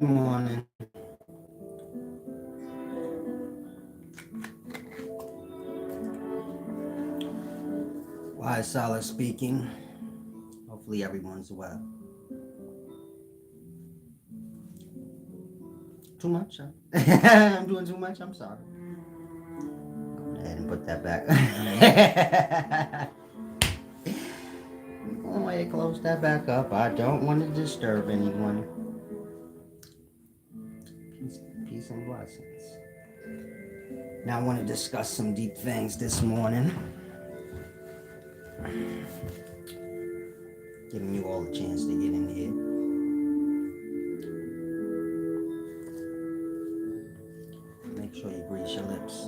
morning. Wise Solid speaking. Hopefully everyone's well. Too much? I'm doing too much? I'm sorry. Go ahead and put that back. Go ahead and close that back up. I don't want to disturb anyone. Peace and blessings. Now I want to discuss some deep things this morning. Giving you all a chance to get in here. Make sure you grease your lips.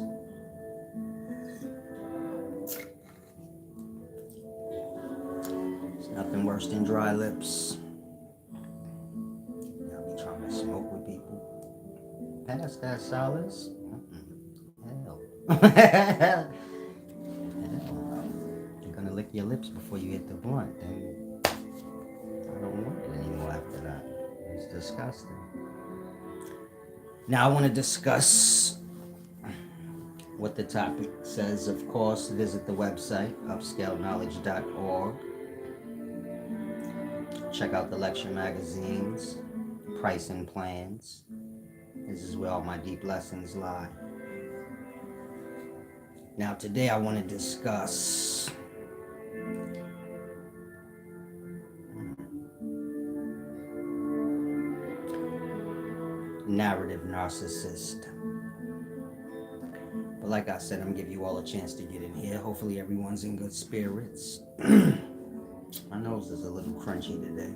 There's nothing worse than dry lips. I'll be trying to smoke with people. Pass that, Solace. Hell. Hell no. You're gonna lick your lips before you hit the blunt, then I don't want it anymore after that. It's disgusting. Now I want to discuss what the topic says. Of course, visit the website, upscaleknowledge.org. Check out the lecture magazines, pricing plans. This is where all my deep lessons lie. Now today I want to discuss narrative narcissist. But like I said, I'm gonna give you all a chance to get in here. Hopefully everyone's in good spirits. My nose is a little crunchy today.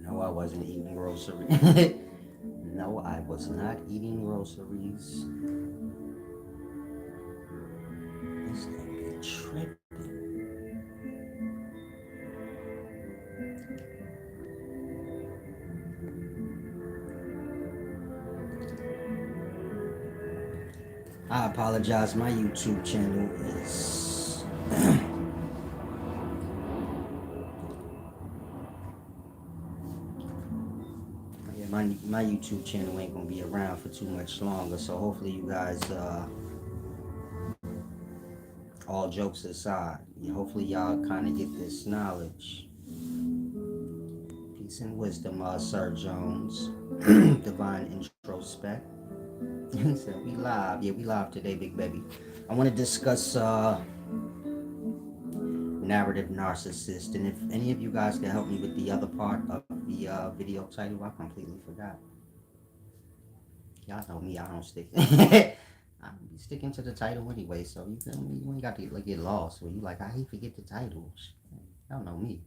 No, I wasn't eating groceries. No, I was not eating groceries. This thing be tripping. I apologize, my YouTube channel is my YouTube channel ain't gonna be around for too much longer, so hopefully you guys all jokes aside, hopefully y'all kind of get this knowledge. Peace and wisdom, Sir Jones. Divine introspect. He said, we live. Yeah, we live today, big baby. I want to discuss narrative narcissist. And if any of you guys can help me with the other part of the video title, I completely forgot. Y'all know me, I don't stick. I'm sticking to the title anyway, so you feel me? You ain't got to get lost. Where you like, I hate forget the titles. Y'all know me.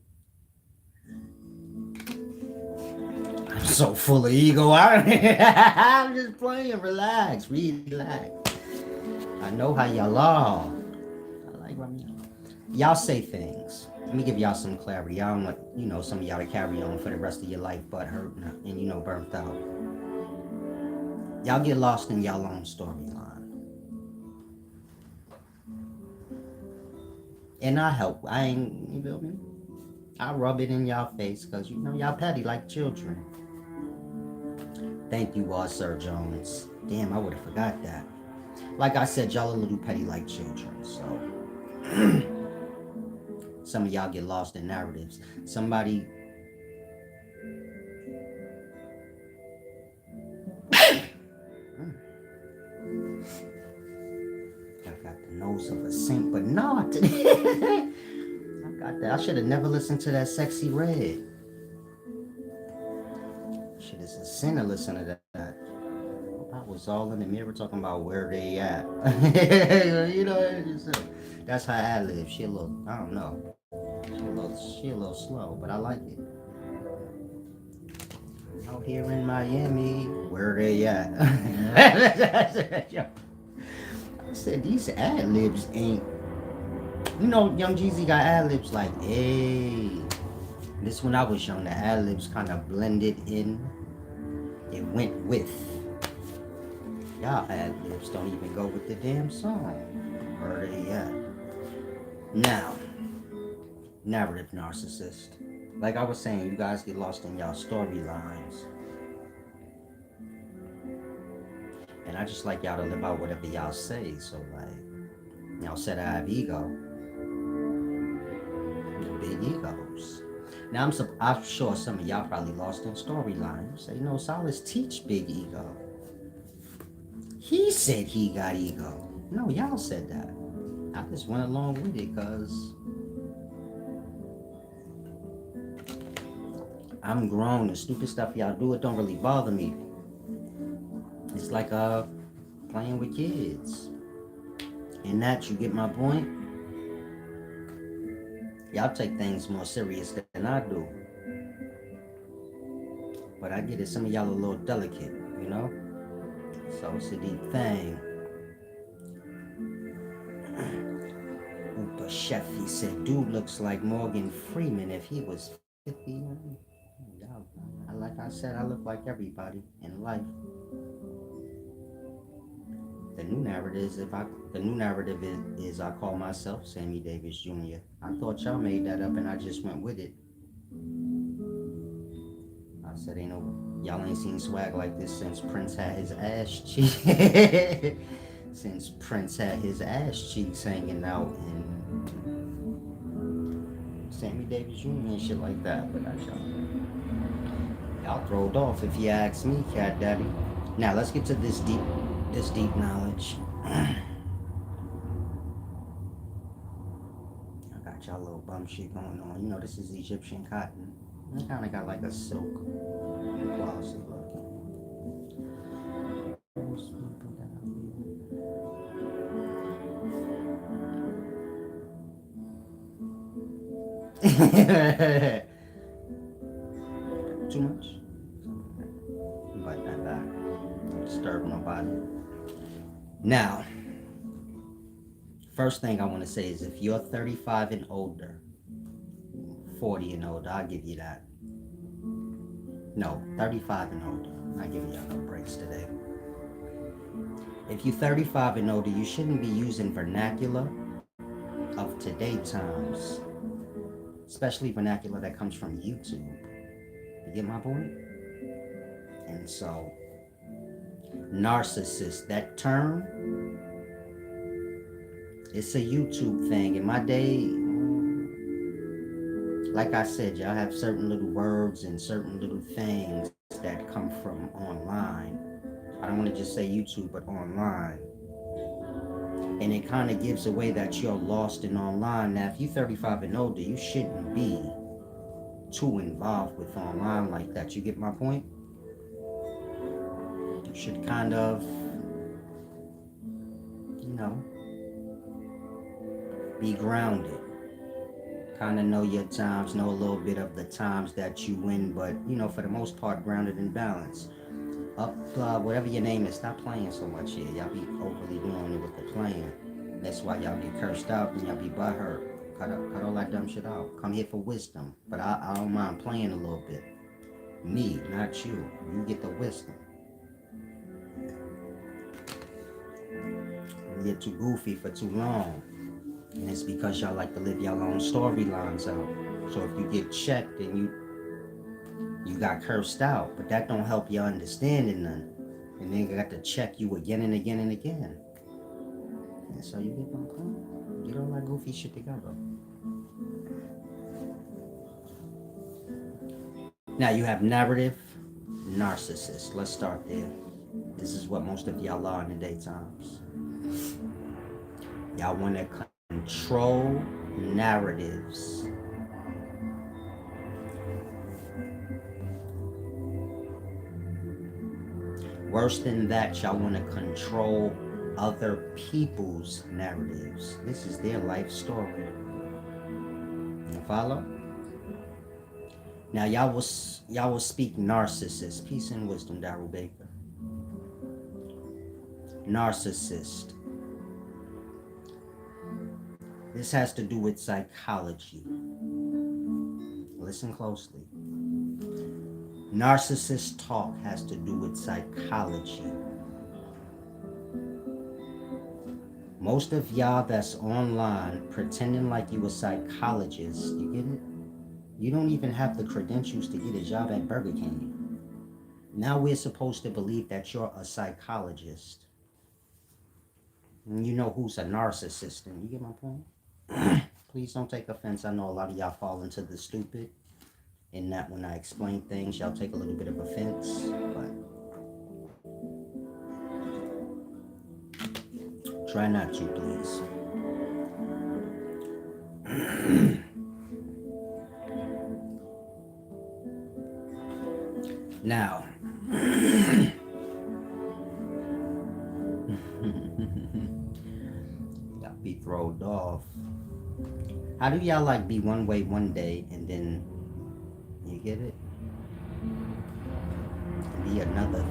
I'm so full of ego. I'm just playing. Relax. I know how y'all are. I like when y'all say things. Let me give y'all some clarity. I don't want, some of y'all to carry on for the rest of your life but hurt and, burnt out. Y'all get lost in y'all own storyline. And I help. I ain't, you feel me? I rub it in y'all face because, y'all petty like children. Thank you, Sir Jones. Damn, I would have forgot that. Like I said, y'all a little petty like children, so. Some of y'all get lost in narratives. Somebody... I got the nose of a saint, but not today. I got that. I should have never listened to that Sexy Red. Shit, it's a sin to listen to that. I was all in the mirror talking about where they at. That's how I live. She a little, I don't know. She a little slow, but I like it. Out here in Miami, where they at? I said, these ad-libs ain't... Young Jeezy got ad-libs like, hey. This when I was young, the ad-libs kind of blended in. It went with. Y'all ad-libs don't even go with the damn song. Where they at? Now, Narrative narcissist. Like I was saying, you guys get lost in y'all storylines. And I just like y'all to live out whatever y'all say. So like, y'all said I have ego. Big egos. Now I'm sure some of y'all probably lost in storylines. Say, no, Solace teach big ego. He said he got ego. No, y'all said that. I just went along with it because I'm grown. The stupid stuff y'all do, it don't really bother me. It's like playing with kids. In that, you get my point? Y'all take things more serious than I do. But I get it. Some of y'all are a little delicate, you know? So it's a deep thing. But Chef, he said, dude looks like Morgan Freeman if he was 50. Like I said, I look like everybody in life. The new narrative is I call myself Sammy Davis Jr. I thought y'all made that up and I just went with it. I said, y'all ain't seen swag like this since Prince had his ass cheeks. Since Prince had his ass cheeks hanging out and Sammy Davis Jr. and shit like that. But that's y'all throwed off if you ask me, Cat Daddy. Now let's get to this deep knowledge. I got y'all little bum shit going on. You know, this is Egyptian cotton. It kind of got like a silk glossy looking. Too much? But not that. Don't disturb nobody. Now, first thing I want to say is if you're 35 and older, 40 and older, I'll give you that. No, 35 and older. I'm not giving y'all no breaks today. If you're 35 and older, you shouldn't be using vernacular of today times, especially vernacular that comes from YouTube. You get my point? And so, narcissist, that term, it's a YouTube thing. In my day, like I said, y'all have certain little words and certain little things that come from online. I don't want to just say YouTube, but online. And it kind of gives away that you're lost in online. Now, if you're 35 and older, you shouldn't be too involved with online like that. You get my point? You should kind of, be grounded. Kind of know your times, know a little bit of the times that you win, but, for the most part, grounded and balanced. Whatever your name is, stop playing so much here. Y'all be overly doing it with the playing. That's why y'all get cursed out and y'all be butthurt. Cut all that dumb shit out. Come here for wisdom, but I don't mind playing a little bit. Me, not you. You get the wisdom. You get too goofy for too long. And it's because y'all like to live y'all own storylines out. So if you get checked, then you got cursed out. But that don't help your understanding none. And then you got to check you again and again and again. And so you get my point. Get all that goofy shit together. Now you have narrative narcissist. Let's start there. This is what most of y'all are in the daytimes. Y'all want to control narratives. Worse than that, y'all want to control other people's narratives. This is their life story. You follow? Now y'all will speak narcissist. Peace and wisdom, Daryl Baker. Narcissist. This has to do with psychology. Listen closely. Narcissist talk has to do with psychology. Most of y'all that's online pretending like you a psychologist, you get it? You don't even have the credentials to get a job at Burger King. Now we're supposed to believe that you're a psychologist. And you know who's a narcissist, and you get my point? Please don't take offense. I know a lot of y'all fall into the stupid, in that when I explain things, y'all take a little bit of offense, but try not to, please. Now, y'all be thrown off. How do y'all like be one way one day and then you get it? Be another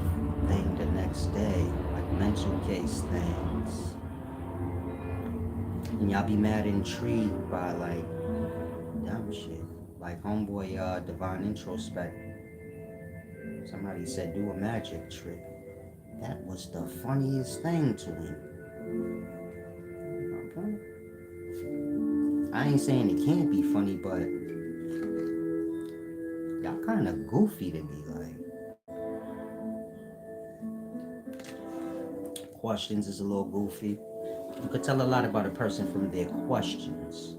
thing the next day, like mental case things. And y'all be mad intrigued by like dumb shit. Like homeboy divine introspect. Somebody said do a magic trick. That was the funniest thing to him. Okay. I ain't saying it can't be funny, but y'all kind of goofy to me. Like, questions is a little goofy. You could tell a lot about a person from their questions,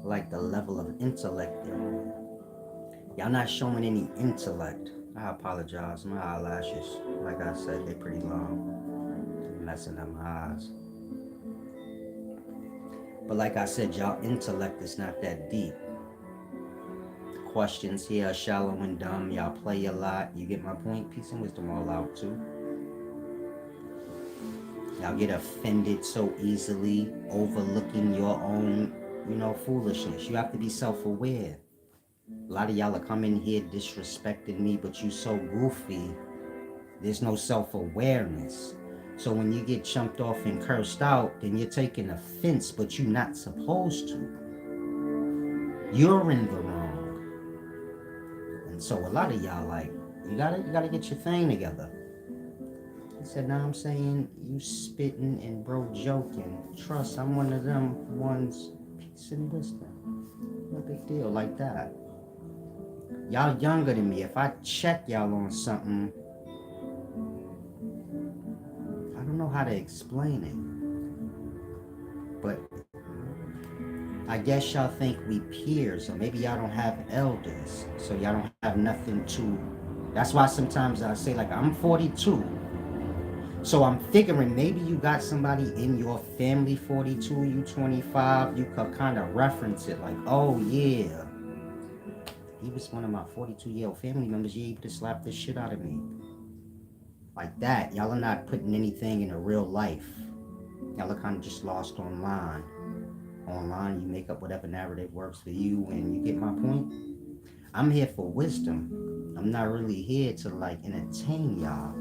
like the level of intellect they're on. Y'all not showing any intellect. I apologize. My eyelashes, like I said, they're pretty long. They're messing up my eyes. But like I said, y'all intellect is not that deep. Questions here are shallow and dumb. Y'all play a lot. You get my point? Peace and wisdom all out too. Y'all get offended so easily, overlooking your own, foolishness. You have to be self-aware. A lot of y'all are coming here disrespecting me, but you so goofy, there's no self-awareness. So when you get chumped off and cursed out, then you're taking offense, but you're not supposed to. You're in the wrong. And so a lot of y'all like, you gotta get your thing together. He said, now I'm saying you spitting and bro joking. Trust, I'm one of them ones, peace and wisdom. No big deal like that. Y'all younger than me. If I check y'all on something, I don't know how to explain it. But I guess y'all think we peers, or maybe y'all don't have elders, so y'all don't have nothing to. That's why sometimes I say, like, I'm 42. So I'm figuring maybe you got somebody in your family 42, you 25, you could kind of reference it like, oh yeah, he was one of my 42-year-old family members. You able to slap the shit out of me. Like that. Y'all are not putting anything in a real life. Y'all are kind of just lost online. Online, you make up whatever narrative works for you, and you get my point? I'm here for wisdom. I'm not really here to like entertain y'all.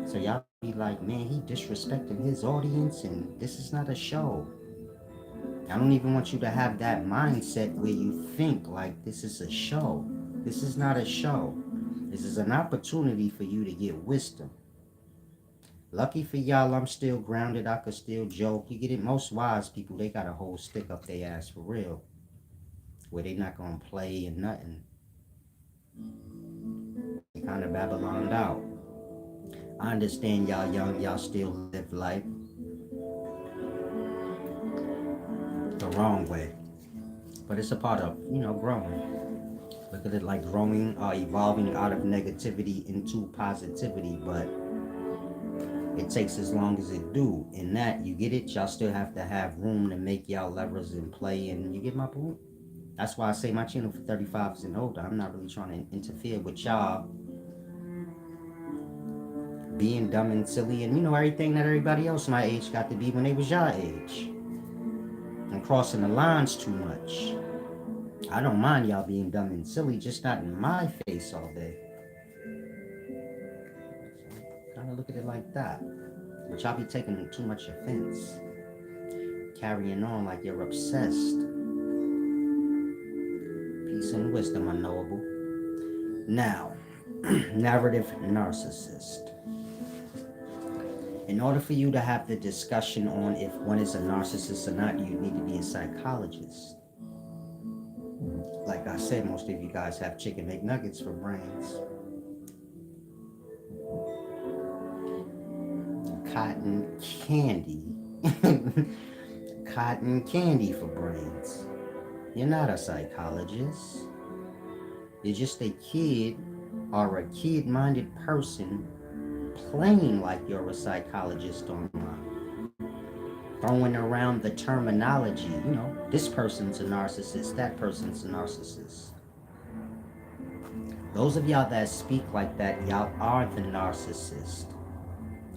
So y'all be like, man, he disrespecting his audience, and this is not a show. I don't even want you to have that mindset where you think like this is a show. This is not a show. This is an opportunity for you to get wisdom. Lucky for y'all, I'm still grounded. I could still joke. You get it? Most wise people, they got a whole stick up their ass for real, where they not gonna play and nothing. They kind of Babyloned out. I understand y'all young, y'all still live life the wrong way. But it's a part of, growing. Look at it like growing or evolving out of negativity into positivity, but it takes as long as it do. In that, you get it? Y'all still have to have room to make y'all levers and play, and you get my point? That's why I say my channel for 35s and older. I'm not really trying to interfere with y'all being dumb and silly and everything that everybody else my age got to be when they was your age. And crossing the lines too much. I don't mind y'all being dumb and silly, just not in my face all day. Kind of look at it like that. But y'all be taking too much offense. Carrying on like you're obsessed. Peace and wisdom, unknowable. Now, narrative narcissist. In order for you to have the discussion on if one is a narcissist or not, you need to be a psychologist. Like I said, most of you guys have chicken McNuggets for brains. Cotton candy. Cotton candy for brains. You're not a psychologist. You're just a kid or a kid-minded person playing like you're a psychologist online. Throwing around the terminology, this person's a narcissist, that person's a narcissist. Those of y'all that speak like that, y'all are the narcissist.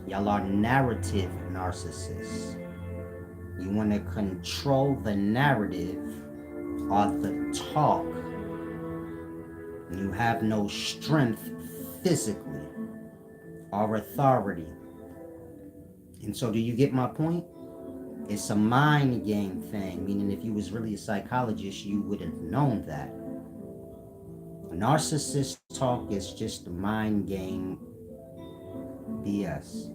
Y'all are narrative narcissists. You want to control the narrative or the talk. You have no strength physically or authority. And so do you get my point? It's a mind game thing, meaning if you was really a psychologist, you would have known that. Narcissist talk is just mind game BS.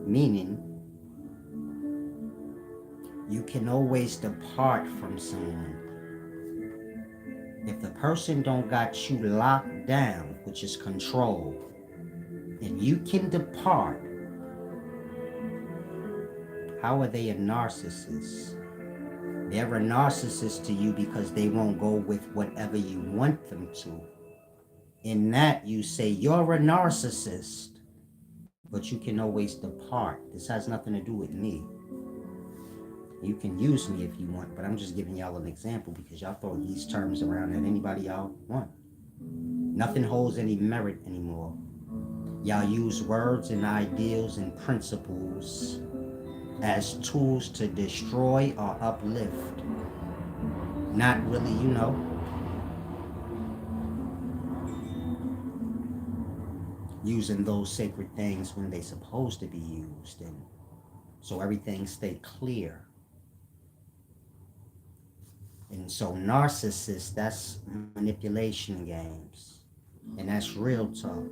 Meaning, you can always depart from someone. If the person don't got you locked down, which is control, and you can depart, how are they a narcissist? They're a narcissist to you because they won't go with whatever you want them to. In that, you say, you're a narcissist, but you can always depart. This has nothing to do with me. You can use me if you want, but I'm just giving y'all an example because y'all throw these terms around at anybody y'all want. Nothing holds any merit anymore. Y'all use words and ideals and principles as tools to destroy or uplift. Not really, using those sacred things when they're supposed to be used, and so everything stay clear. And so narcissists, that's manipulation games. And that's real talk.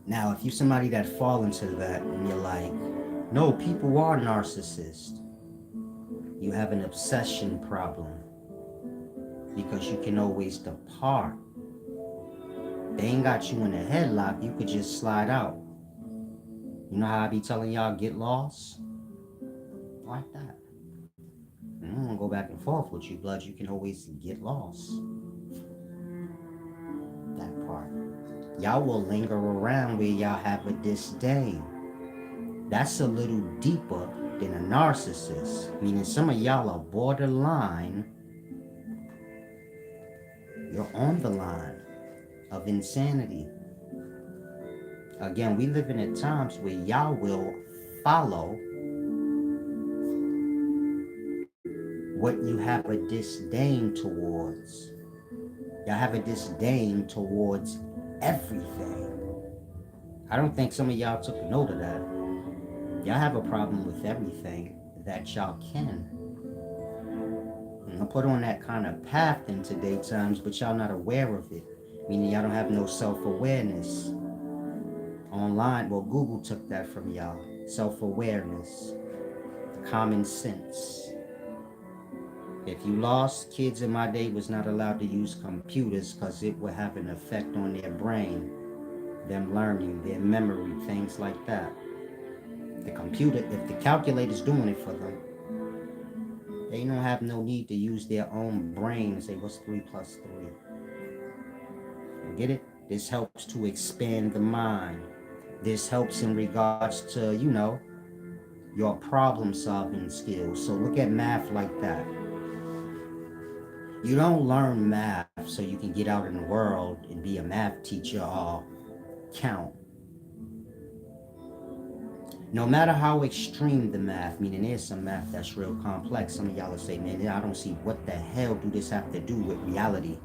Now, if you're somebody that fall into that and you're like, no, people are narcissists, you have an obsession problem because you can always depart. They ain't got you in a headlock, you could just slide out. You know how I be telling y'all, get lost? Like that. I don't want to go back and forth with you, blood. You can always get lost. That part. Y'all will linger around where y'all have a disdain. That's a little deeper than a narcissist. Meaning some of y'all are borderline. You're on the line of insanity. Again, we live in at times where y'all will follow what you have a disdain towards. Y'all have a disdain towards everything. I don't think some of y'all took note of that. Y'all have a problem with everything that y'all can. And I put on that kind of path in today's times, but y'all not aware of it. Meaning y'all don't have no self-awareness. Online, well, Google took that from y'all. Self-awareness. Common sense. If you lost, kids in my day was not allowed to use computers because it would have an effect on their brain, them learning, their memory, things like that. The computer, if the calculator's doing it for them, they don't have no need to use their own brain and say, what's 3 plus 3? Get it? This helps to expand the mind. This helps in regards to, your problem solving skills. So look at math like that. You don't learn math so you can get out in the world and be a math teacher or count. No matter how extreme the math, meaning there's some math that's real complex. Some of y'all will say, man, I don't see what the hell do this have to do with reality.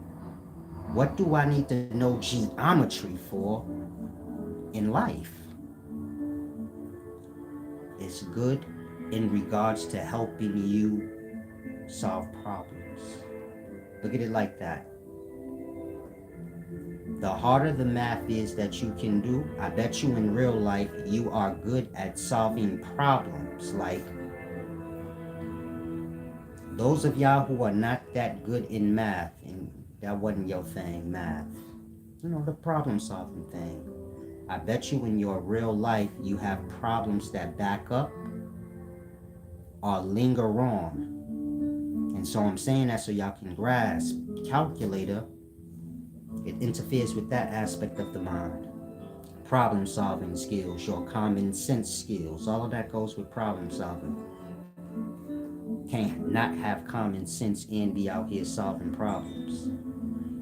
What do I need to know geometry for in life? It's good in regards to helping you solve problems. Look at it like that. The harder the math is that you can do, I bet you in real life you are good at solving problems. Like those of y'all who are not that good in math, and that wasn't your thing, math, you know, the problem solving thing. I bet you in your real life you have problems that back up or linger on. And so I'm saying that so y'all can grasp. Calculator, it interferes with that aspect of the mind. Problem solving skills, your common sense skills, all of that goes with problem solving. Can't not have common sense and be out here solving problems.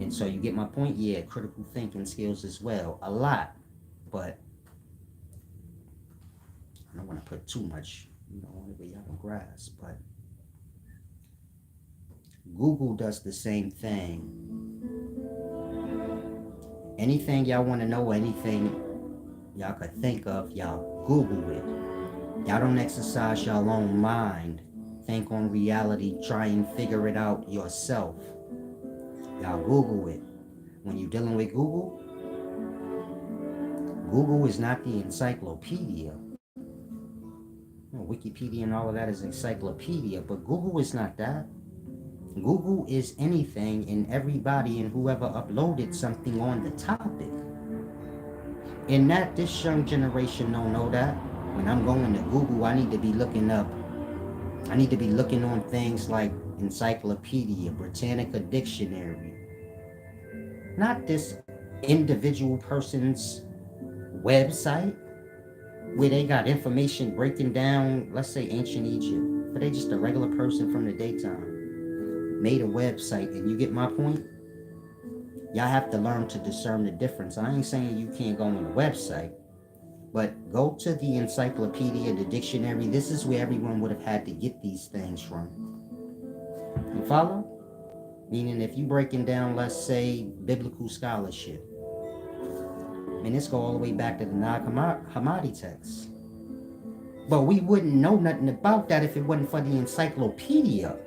And so you get my point? Yeah, critical thinking skills as well. A lot. But I don't want to put too much, you know, on it where y'all can grasp. But Google does the same thing. Anything y'all want to know, anything y'all could think of, y'all Google it. Y'all don't exercise your own mind. Think on reality, try and figure it out yourself. Y'all Google it. When you're dealing with Google, Google is not the encyclopedia. You know, Wikipedia and all of that is encyclopedia, but Google is not that. Google is anything and everybody and whoever uploaded something on the topic. And that this young generation don't know that. When I'm going to Google, I need to be looking on things like Encyclopedia, Britannica Dictionary. Not this individual person's website where they got information breaking down, let's say ancient Egypt, but they just a regular person from the daytime. Made a website, and you get my point? Y'all have to learn to discern the difference. I ain't saying you can't go on the website, but go to the encyclopedia, the dictionary. This is where everyone would have had to get these things from. You follow? Meaning if you breaking down, let's say, biblical scholarship, and this go all the way back to the Nag Hammadi text. But we wouldn't know nothing about that if it wasn't for the encyclopedia.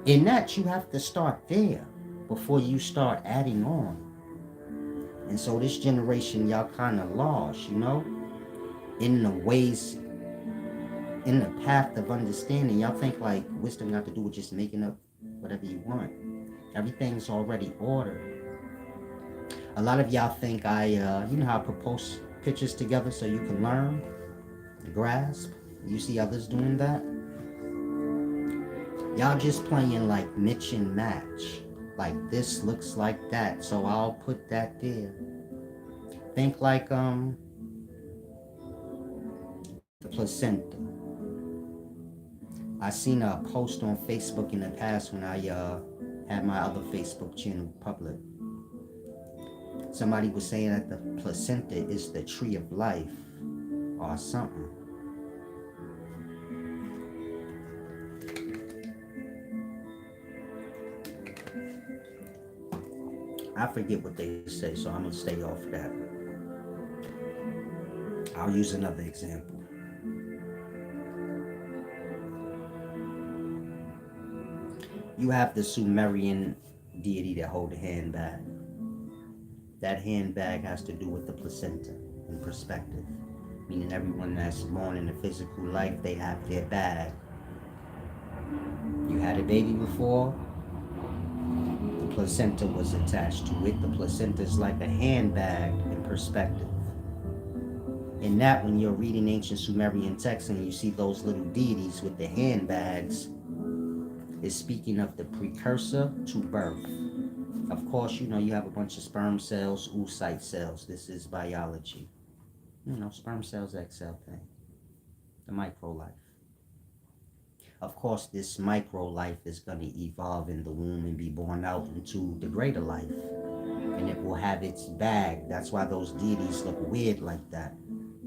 In that, you have to start there before you start adding on. And so this generation, y'all kind of lost, you know, in the ways, in the path of understanding. Y'all think like wisdom got to do with just making up whatever you want. Everything's already ordered. A lot of y'all think you know how I put post pictures together so you can learn, grasp. You see others doing that? Y'all just playing like mix and match. Like this looks like that, so I'll put that there. Think like the placenta. I seen a post on Facebook in the past when I had my other Facebook channel public. Somebody was saying that the placenta is the tree of life or something. I forget what they say, so I'm gonna stay off that. I'll use another example. You have the Sumerian deity that hold the handbag. That handbag has to do with the placenta in perspective. Meaning everyone that's born in a physical life, they have their bag. You had a baby before, the placenta was attached to it. The placenta is like a handbag in perspective. In that, when you're reading ancient Sumerian texts and you see those little deities with the handbags, is speaking of the precursor to birth. Of course, you know, you have a bunch of sperm cells, oocyte cells. This is biology. You know, sperm cells, egg cell thing. The micro life. Of course, this micro life is going to evolve in the womb and be born out into the greater life. And it will have its bag. That's why those deities look weird like that.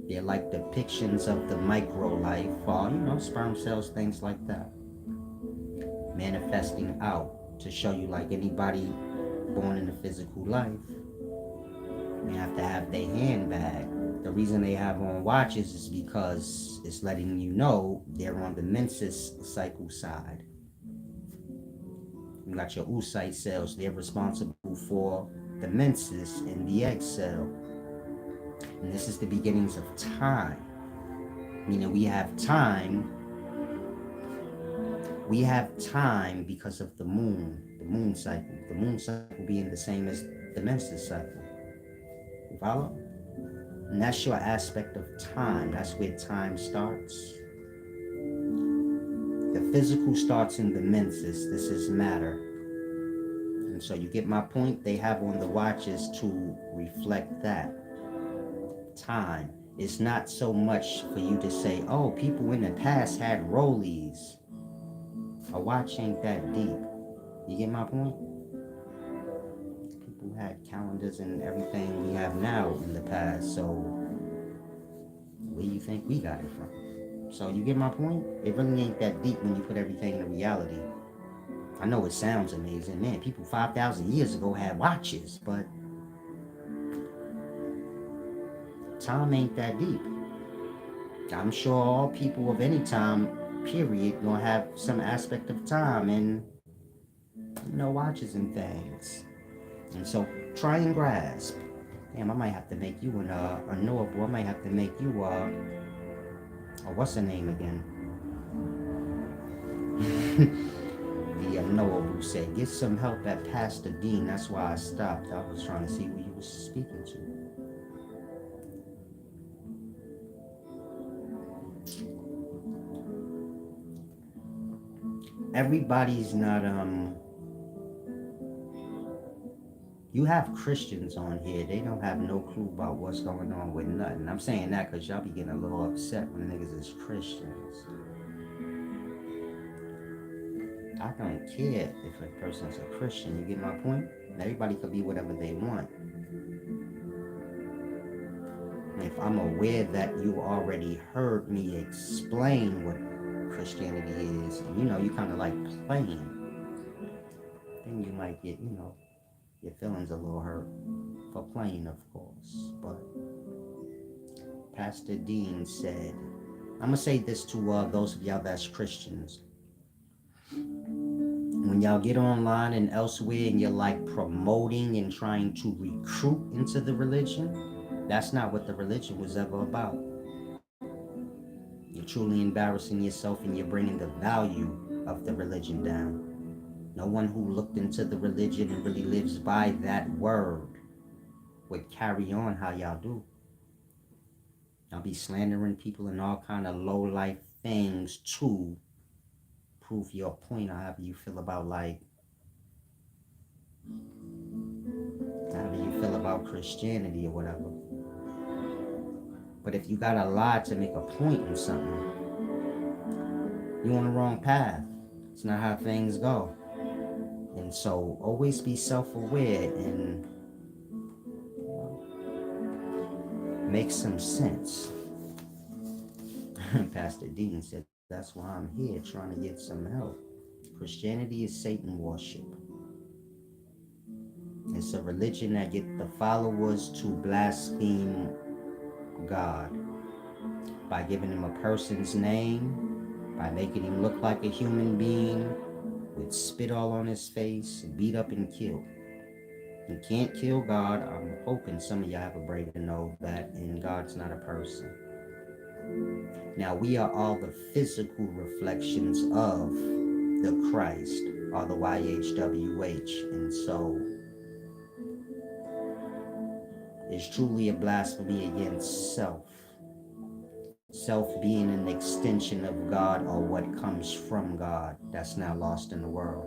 They're like depictions of the micro life, or, you know, sperm cells, things like that. Manifesting out to show you like anybody born in a physical life, they have to have their handbag. The reason they have on watches is because it's letting you know they're on the menses cycle side. You got your oocyte cells, they're responsible for the menses and the egg cell. And this is the beginnings of time. Meaning we have time. We have time because of the moon cycle. The moon cycle being the same as the menses cycle. You follow? And that's your aspect of time. That's where time starts. The physical starts in the menses. This is matter. And so you get my point? They have on the watches to reflect that. Time. It's not so much for you to say, oh, people in the past had rollies. A watch ain't that deep. You get my point? People had calendars and everything we have now in the past. So where do you think we got it from? So you get my point? It really ain't that deep when you put everything in reality. I know it sounds amazing. Man, people 5,000 years ago had watches, but time ain't that deep. I'm sure all people of any time, period, gonna have some aspect of time and, watches and things. And so try and grasp. Damn, I might have to make you an unknowable. I might have to make you what's the name again? The unknowable said, get some help at Pastor Dean. That's why I stopped. I was trying to see who you was speaking to. Everybody's not you have Christians on here, they don't have no clue about what's going on with nothing. I'm saying that because y'all be getting a little upset when niggas is Christians. I don't care if a person's a Christian, you get my point? Everybody could be whatever they want. If I'm aware that you already heard me explain what Christianity is, and you kind of like playing, then you might get, your feelings a little hurt for playing, of course. But Pastor Dean said, I'm going to say this to those of y'all that's Christians. When y'all get online and elsewhere and you're like promoting and trying to recruit into the religion, that's not what the religion was ever about. You're truly embarrassing yourself and you're bringing the value of the religion down. No one who looked into the religion and really lives by that word would carry on how y'all do. Y'all be slandering people and all kind of low life things to prove your point or however you feel about Christianity or whatever. But if you gotta lie to make a point in something, you're on the wrong path. It's not how things go. And so always be self-aware and make some sense. Pastor Dean said, that's why I'm here, trying to get some help. Christianity is Satan worship. It's a religion that gets the followers to blaspheme God by giving him a person's name, by making him look like a human being, with spit all on his face, beat up and killed. You can't kill God. I'm hoping some of y'all have a brain to know that, and God's not a person. Now, we are all the physical reflections of the Christ, or the YHWH, and so it's truly a blasphemy against self. Self being an extension of God or what comes from God that's now lost in the world.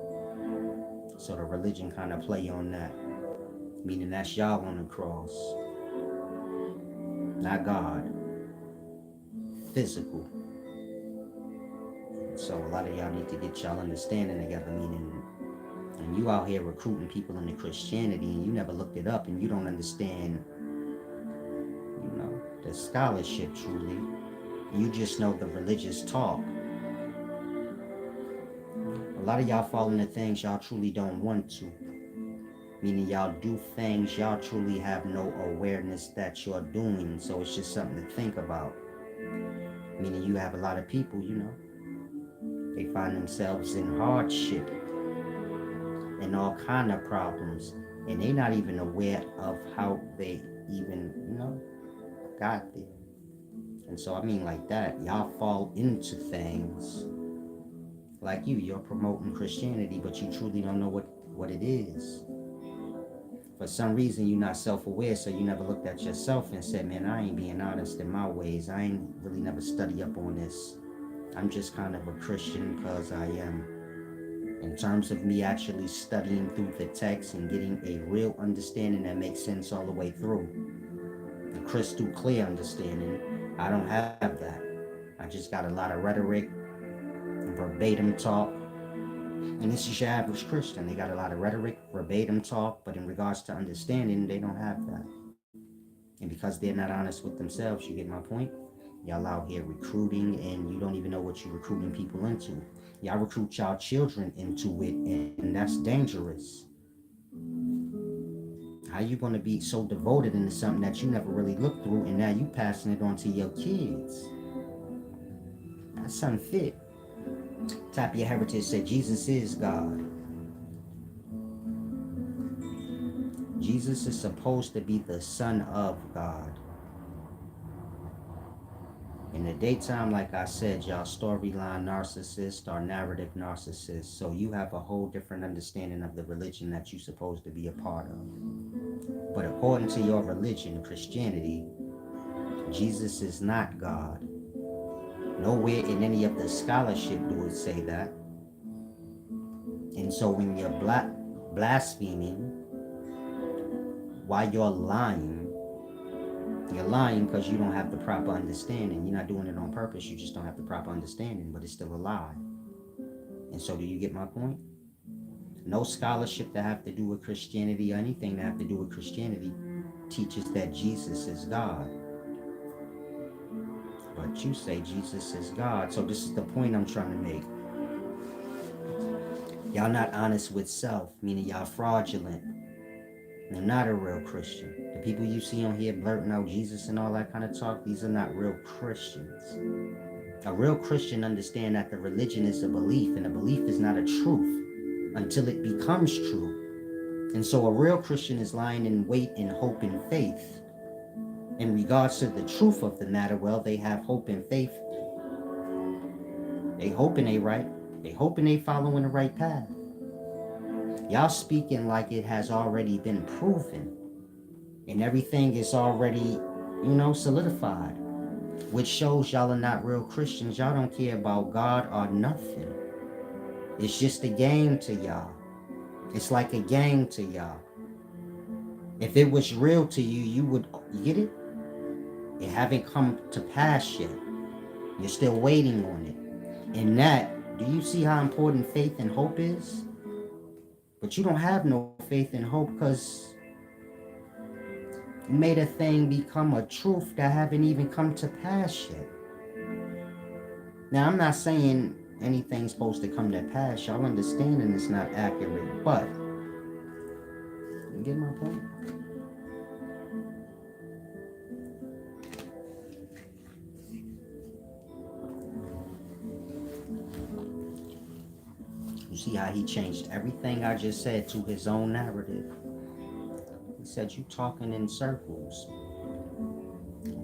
So the religion kind of play on that, meaning that's y'all on the cross, not God. Physical. So a lot of y'all need to get y'all understanding together, meaning, and you out here recruiting people into Christianity and you never looked it up and you don't understand, the scholarship truly. You just know the religious talk. A lot of y'all fall into things y'all truly don't want to. Meaning y'all do things y'all truly have no awareness that you're doing. So it's just something to think about. Meaning you have a lot of people, they find themselves in hardship and all kind of problems. And they not even aware of how they even, got there. And so I mean like that, y'all fall into things like you're promoting Christianity, but you truly don't know what it is. For some reason, you're not self-aware, so you never looked at yourself and said, man, I ain't being honest in my ways. I ain't really never study up on this. I'm just kind of a Christian because I am. In terms of me actually studying through the text and getting a real understanding that makes sense all the way through, a crystal clear understanding, I don't have that. I just got a lot of rhetoric, verbatim talk, and this is your average Christian. They got a lot of rhetoric, verbatim talk, but in regards to understanding, they don't have that. And because they're not honest with themselves, you get my point? Y'all out here recruiting and you don't even know what you're recruiting people into. Y'all recruit y'all children into it, and that's dangerous. How you gonna be so devoted into something that you never really looked through, and now you passing it on to your kids? That's unfit. Type of your heritage said Jesus is God. Jesus is supposed to be the Son of God. In the daytime, like I said, y'all storyline narcissist or narrative narcissist. So you have a whole different understanding of the religion that you're supposed to be a part of. But according to your religion, Christianity, Jesus is not God. Nowhere in any of the scholarship do it say that. And so when you're blaspheming, while you're lying because you don't have the proper understanding. You're not doing it on purpose. You just don't have the proper understanding, but it's still a lie. And so do you get my point? No scholarship that have to do with Christianity or anything that have to do with Christianity teaches that Jesus is God. But you say Jesus is God. So this is the point I'm trying to make. Y'all not honest with self, meaning y'all fraudulent. You're not a real Christian. The people you see on here blurting out Jesus and all that kind of talk, these are not real Christians. A real Christian understands that the religion is a belief, and a belief is not a truth until it becomes true. And so a real Christian is lying in wait in hope and faith. In regards to the truth of the matter, well, they have hope and faith. They hoping they right. They hoping they following the right path. Y'all speaking like it has already been proven. And everything is already, solidified. Which shows y'all are not real Christians. Y'all don't care about God or nothing. It's just a game to y'all. It's like a game to y'all. If it was real to you, you get it? It haven't come to pass yet. You're still waiting on it. And that, do you see how important faith and hope is? But you don't have no faith and hope because you made a thing become a truth that haven't even come to pass yet. Now, I'm not saying anything's supposed to come to pass. Y'all understanding it's not accurate, but you get my point? You see how he changed everything I just said to his own narrative. He said, you talking in circles.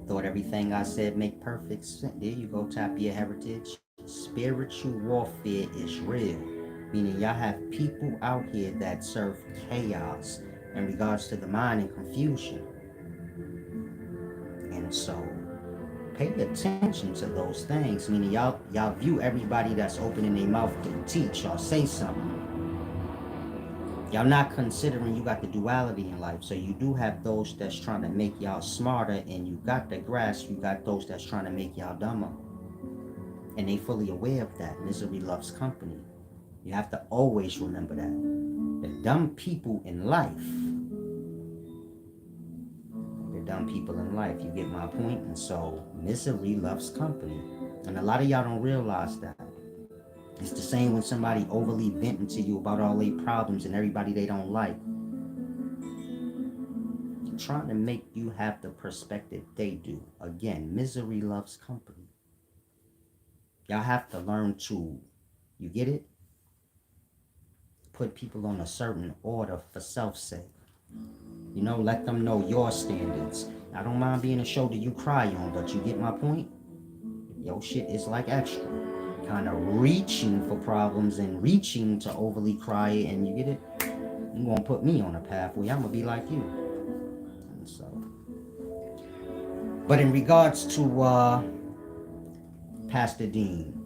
Thought everything I said make perfect sense. There you go, tap your heritage. Spiritual warfare is real. Meaning y'all have people out here that serve chaos in regards to the mind and confusion. And so pay attention to those things. Meaning y'all view everybody that's opening their mouth to teach or say something. Y'all not considering you got the duality in life. So you do have those that's trying to make y'all smarter, and you got the grasp. You got those that's trying to make y'all dumber. And they fully aware of that. Misery loves company. You have to always remember that. The dumb people in life. You get my point? And so misery loves company. And a lot of y'all don't realize that. It's the same when somebody overly venting to you about all their problems and everybody they don't like. Trying to make you have the perspective they do. Again, misery loves company. Y'all have to learn to, you get it? Put people on a certain order for self-sake. You know, let them know your standards. I don't mind being a shoulder you cry on, but you get my point? Your shit is like extra. Kind of reaching for problems and reaching to overly cry it, and you get it? You gonna put me on a path where I'm gonna be like you. And so, but in regards to Pastor Dean,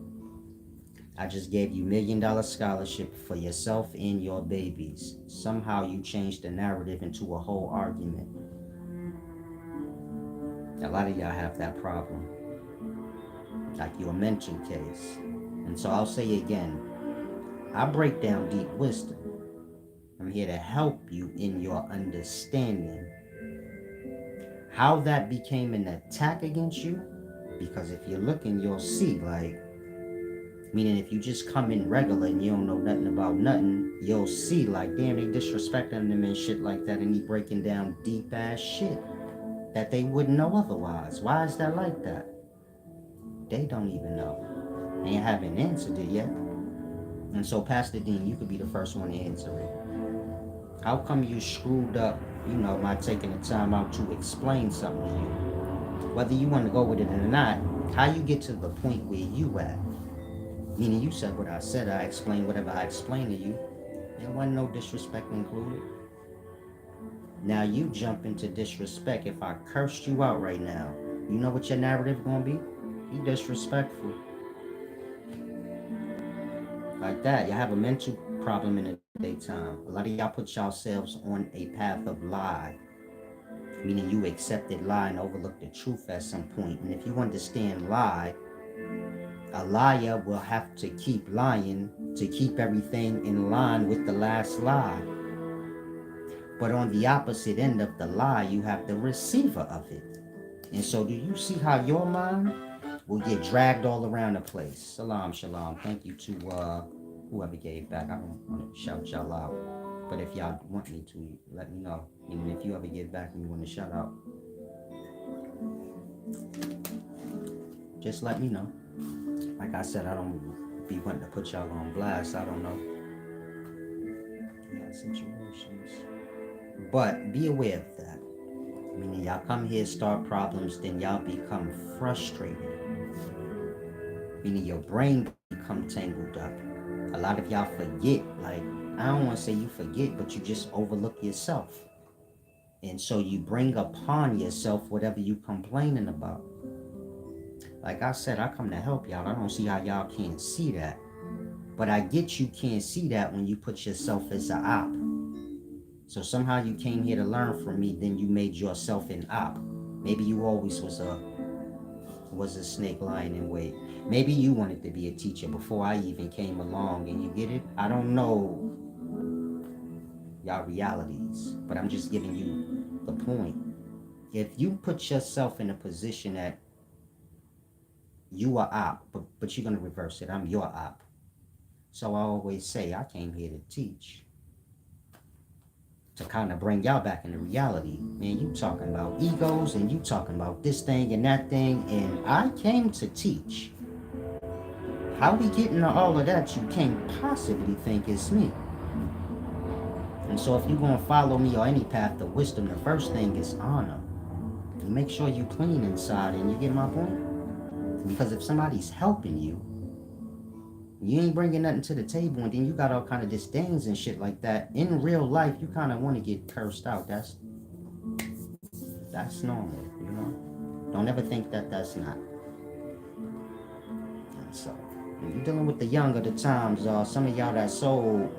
I just gave you $1 million scholarship for yourself and your babies. Somehow you changed the narrative into a whole argument. A lot of y'all have that problem, like your mental case. And so I'll say again, I break down deep wisdom. I'm here to help you in your understanding. How that became an attack against you, because if you're looking, you'll see, like, meaning if you just come in regular and you don't know nothing about nothing, you'll see, like, damn, they disrespecting them and shit like that, and he breaking down deep ass shit that they wouldn't know otherwise. Why is that like that? They don't even know. They haven't answered it yet. And so, Pastor Dean, you could be the first one to answer it. How come you screwed up, by taking the time out to explain something to you? Whether you want to go with it or not, how you get to the point where you at? Meaning you said what I said, I explained whatever I explained to you. There wasn't no disrespect included. Now you jump into disrespect. If I cursed you out right now, you know what your narrative gonna be? You disrespectful. Like that, you have a mental problem in the daytime. A lot of y'all put yourselves on a path of lie, meaning you accepted lie and overlooked the truth at some point. And if you understand lie, a liar will have to keep lying to keep everything in line with the last lie. But on the opposite end of the lie, you have the receiver of it. And so do you see how your mind will get dragged all around the place? Salam, shalom. Thank you to whoever gave back. I don't want to shout y'all out. But if y'all want me to, let me know. Even if you ever give back and you want to shout out, just let me know. Like I said, I don't be wanting to put y'all on blast. I don't know. Yeah, situations. But be aware of that. Meaning y'all come here, start problems, then y'all become frustrated. Meaning your brain become tangled up. A lot of y'all forget, like, I don't want to say you forget, but you just overlook yourself. And so you bring upon yourself whatever you complaining about. Like I said, I come to help y'all. I don't see how y'all can't see that. But I get you can't see that when you put yourself as an op. So somehow you came here to learn from me, then you made yourself an op. Maybe you always was a snake lying in wait. Maybe you wanted to be a teacher before I even came along, and you get it? I don't know y'all realities, but I'm just giving you the point. If you put yourself in a position that you are op, but you're going to reverse it. I'm your op. So I always say I came here to teach. To kind of bring y'all back into reality. Man, you talking about egos and you talking about this thing and that thing, and I came to teach. How we get into all of that, you can't possibly think it's me. And so if you're going to follow me or any path to wisdom, the first thing is honor. And make sure you clean inside, and you get my point? Because if somebody's helping you, you ain't bringing nothing to the table, and then you got all kind of disdains and shit like that. In real life, you kind of want to get cursed out. That's normal, you know? Don't ever think that that's not. And so, when you're dealing with the young of the times, some of y'all that so,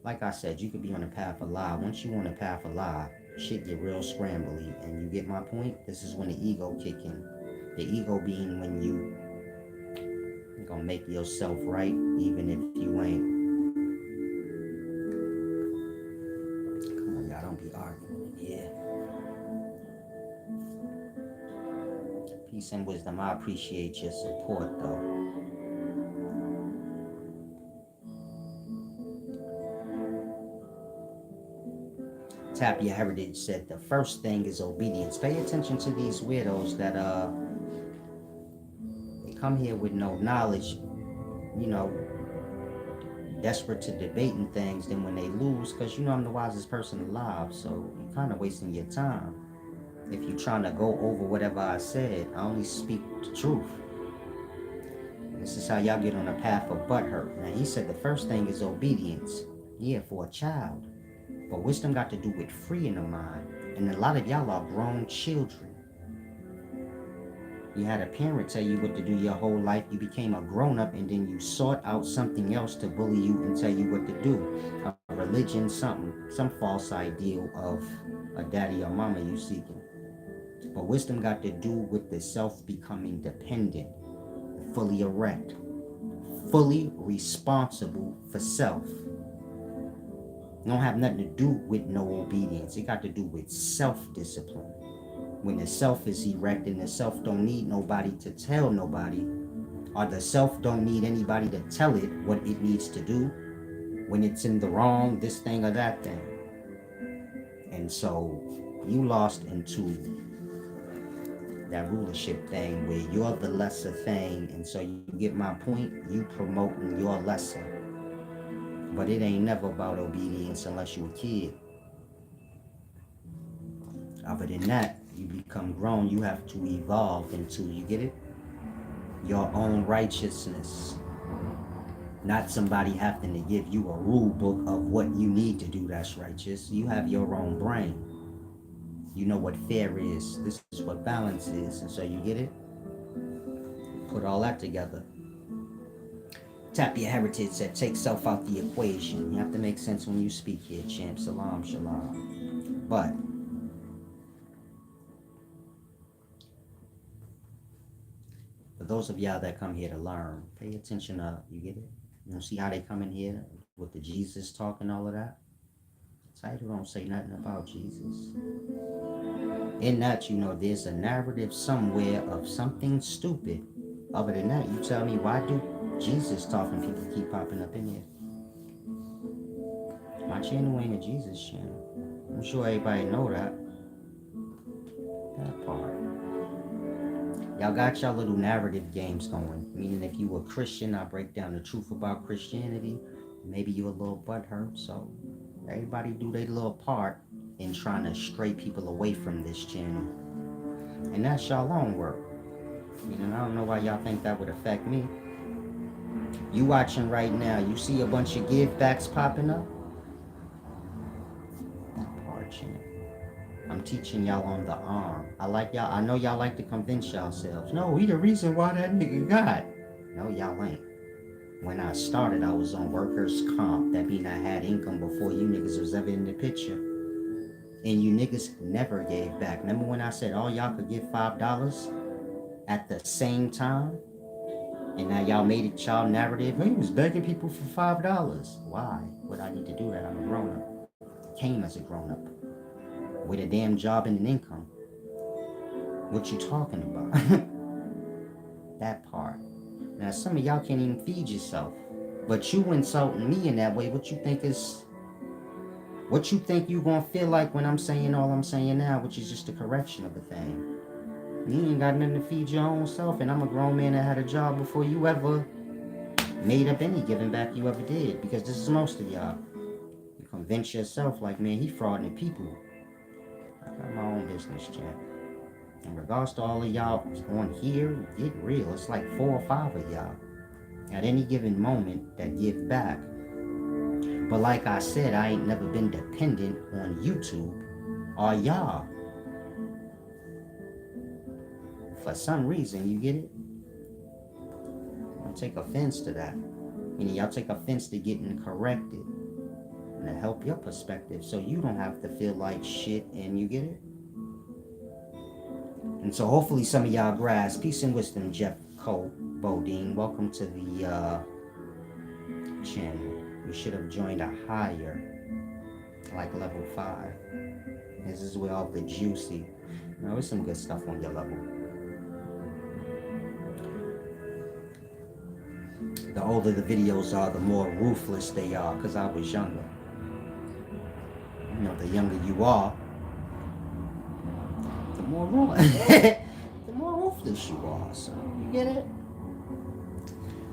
like I said, you could be on a path of lie. Once you on a path of lie, shit get real scrambly, and you get my point? This is when the ego kick in. The ego being when you're gonna make yourself right, even if you ain't. Come on, y'all, don't be arguing in here. Peace and wisdom. I appreciate your support, though. Tap Your Heritage said the first thing is obedience. Pay attention to these weirdos that they come here with no knowledge, desperate to debating things, then when they lose, because you know I'm the wisest person alive, so you're kind of wasting your time. If you're trying to go over whatever I said, I only speak the truth. This is how y'all get on a path of butthurt. Now, he said the first thing is obedience. Yeah, for a child. But wisdom got to do with freeing the mind. And a lot of y'all are grown children. You had a parent tell you what to do your whole life. You became a grown-up and then you sought out something else to bully you and tell you what to do. A religion, something, some false ideal of a daddy or mama you seeking. But wisdom got to do with the self becoming dependent, fully erect, fully responsible for self. It don't have nothing to do with no obedience. It got to do with self-discipline. When the self is erect and the self don't need nobody to tell nobody, or the self don't need anybody to tell it what it needs to do, when it's in the wrong, this thing or that thing. And so you lost into that rulership thing where you're the lesser thing, and so you get my point, you promoting your lesser. But it ain't never about obedience unless you're a kid. Other than that, you become grown, you have to evolve into, you get it? Your own righteousness. Not somebody having to give you a rule book of what you need to do that's righteous. You have your own brain. You know what fair is. This is what balance is. And so you get it? Put all that together. Tap your heritage that takes self out the equation. You have to make sense when you speak here, champ. Salam, shalom. But for those of y'all that come here to learn, pay attention up. You get it? You know, see how they come in here with the Jesus talk and all of that? The title don't say nothing about Jesus. In that, you know, there's a narrative somewhere of something stupid. Other than that, you tell me, why do Jesus talking people keep popping up in here? My channel ain't a Jesus channel. I'm sure everybody know that. That part. Y'all got y'all little narrative games going. Meaning if you were Christian, I break down the truth about Christianity. Maybe you a little butthurt. So everybody do their little part in trying to stray people away from this channel. And that's y'all own work. I don't know why y'all think that would affect me. You watching right now, you see a bunch of give backs popping up? That part, champ. I'm teaching y'all on the arm. I know y'all like to convince yourselves. No, we the reason why that nigga got. No, y'all ain't. When I started, I was on workers' comp. That mean I had income before you niggas was ever in the picture. And you niggas never gave back. Remember when I said all y'all could give $5 at the same time? And now y'all made it y'all narrative. He was begging people for $5. Why would I need to do that? I'm a grown-up. Came as a grown-up. With a damn job and an income. What you talking about? That part. Now some of y'all can't even feed yourself. But you insulting me in that way, what you think you gonna feel like when I'm saying all I'm saying now, which is just a correction of a thing. You ain't got nothing to feed your own self, and I'm a grown man that had a job before you ever made up any giving back you ever did, because this is most of y'all. You convince yourself like, man, he frauding the people. I got my own business, champ. In regards to all of y'all on here, get real. It's like 4 or 5 of y'all at any given moment that give back. But like I said, I ain't never been dependent on YouTube or y'all. For some reason, you get it? I take offense to that. Meaning y'all take offense to getting corrected. And to help your perspective so you don't have to feel like shit, and you get it? And so hopefully some of y'all grasp. Peace and wisdom, Jeff Cole Bodine. Welcome to the channel. You should have joined a higher, like level 5. This is where all the juicy, there's some good stuff on your level. The older the videos are, the more ruthless they are, because I was younger. The younger you are, the more ruthless you are. So you get it?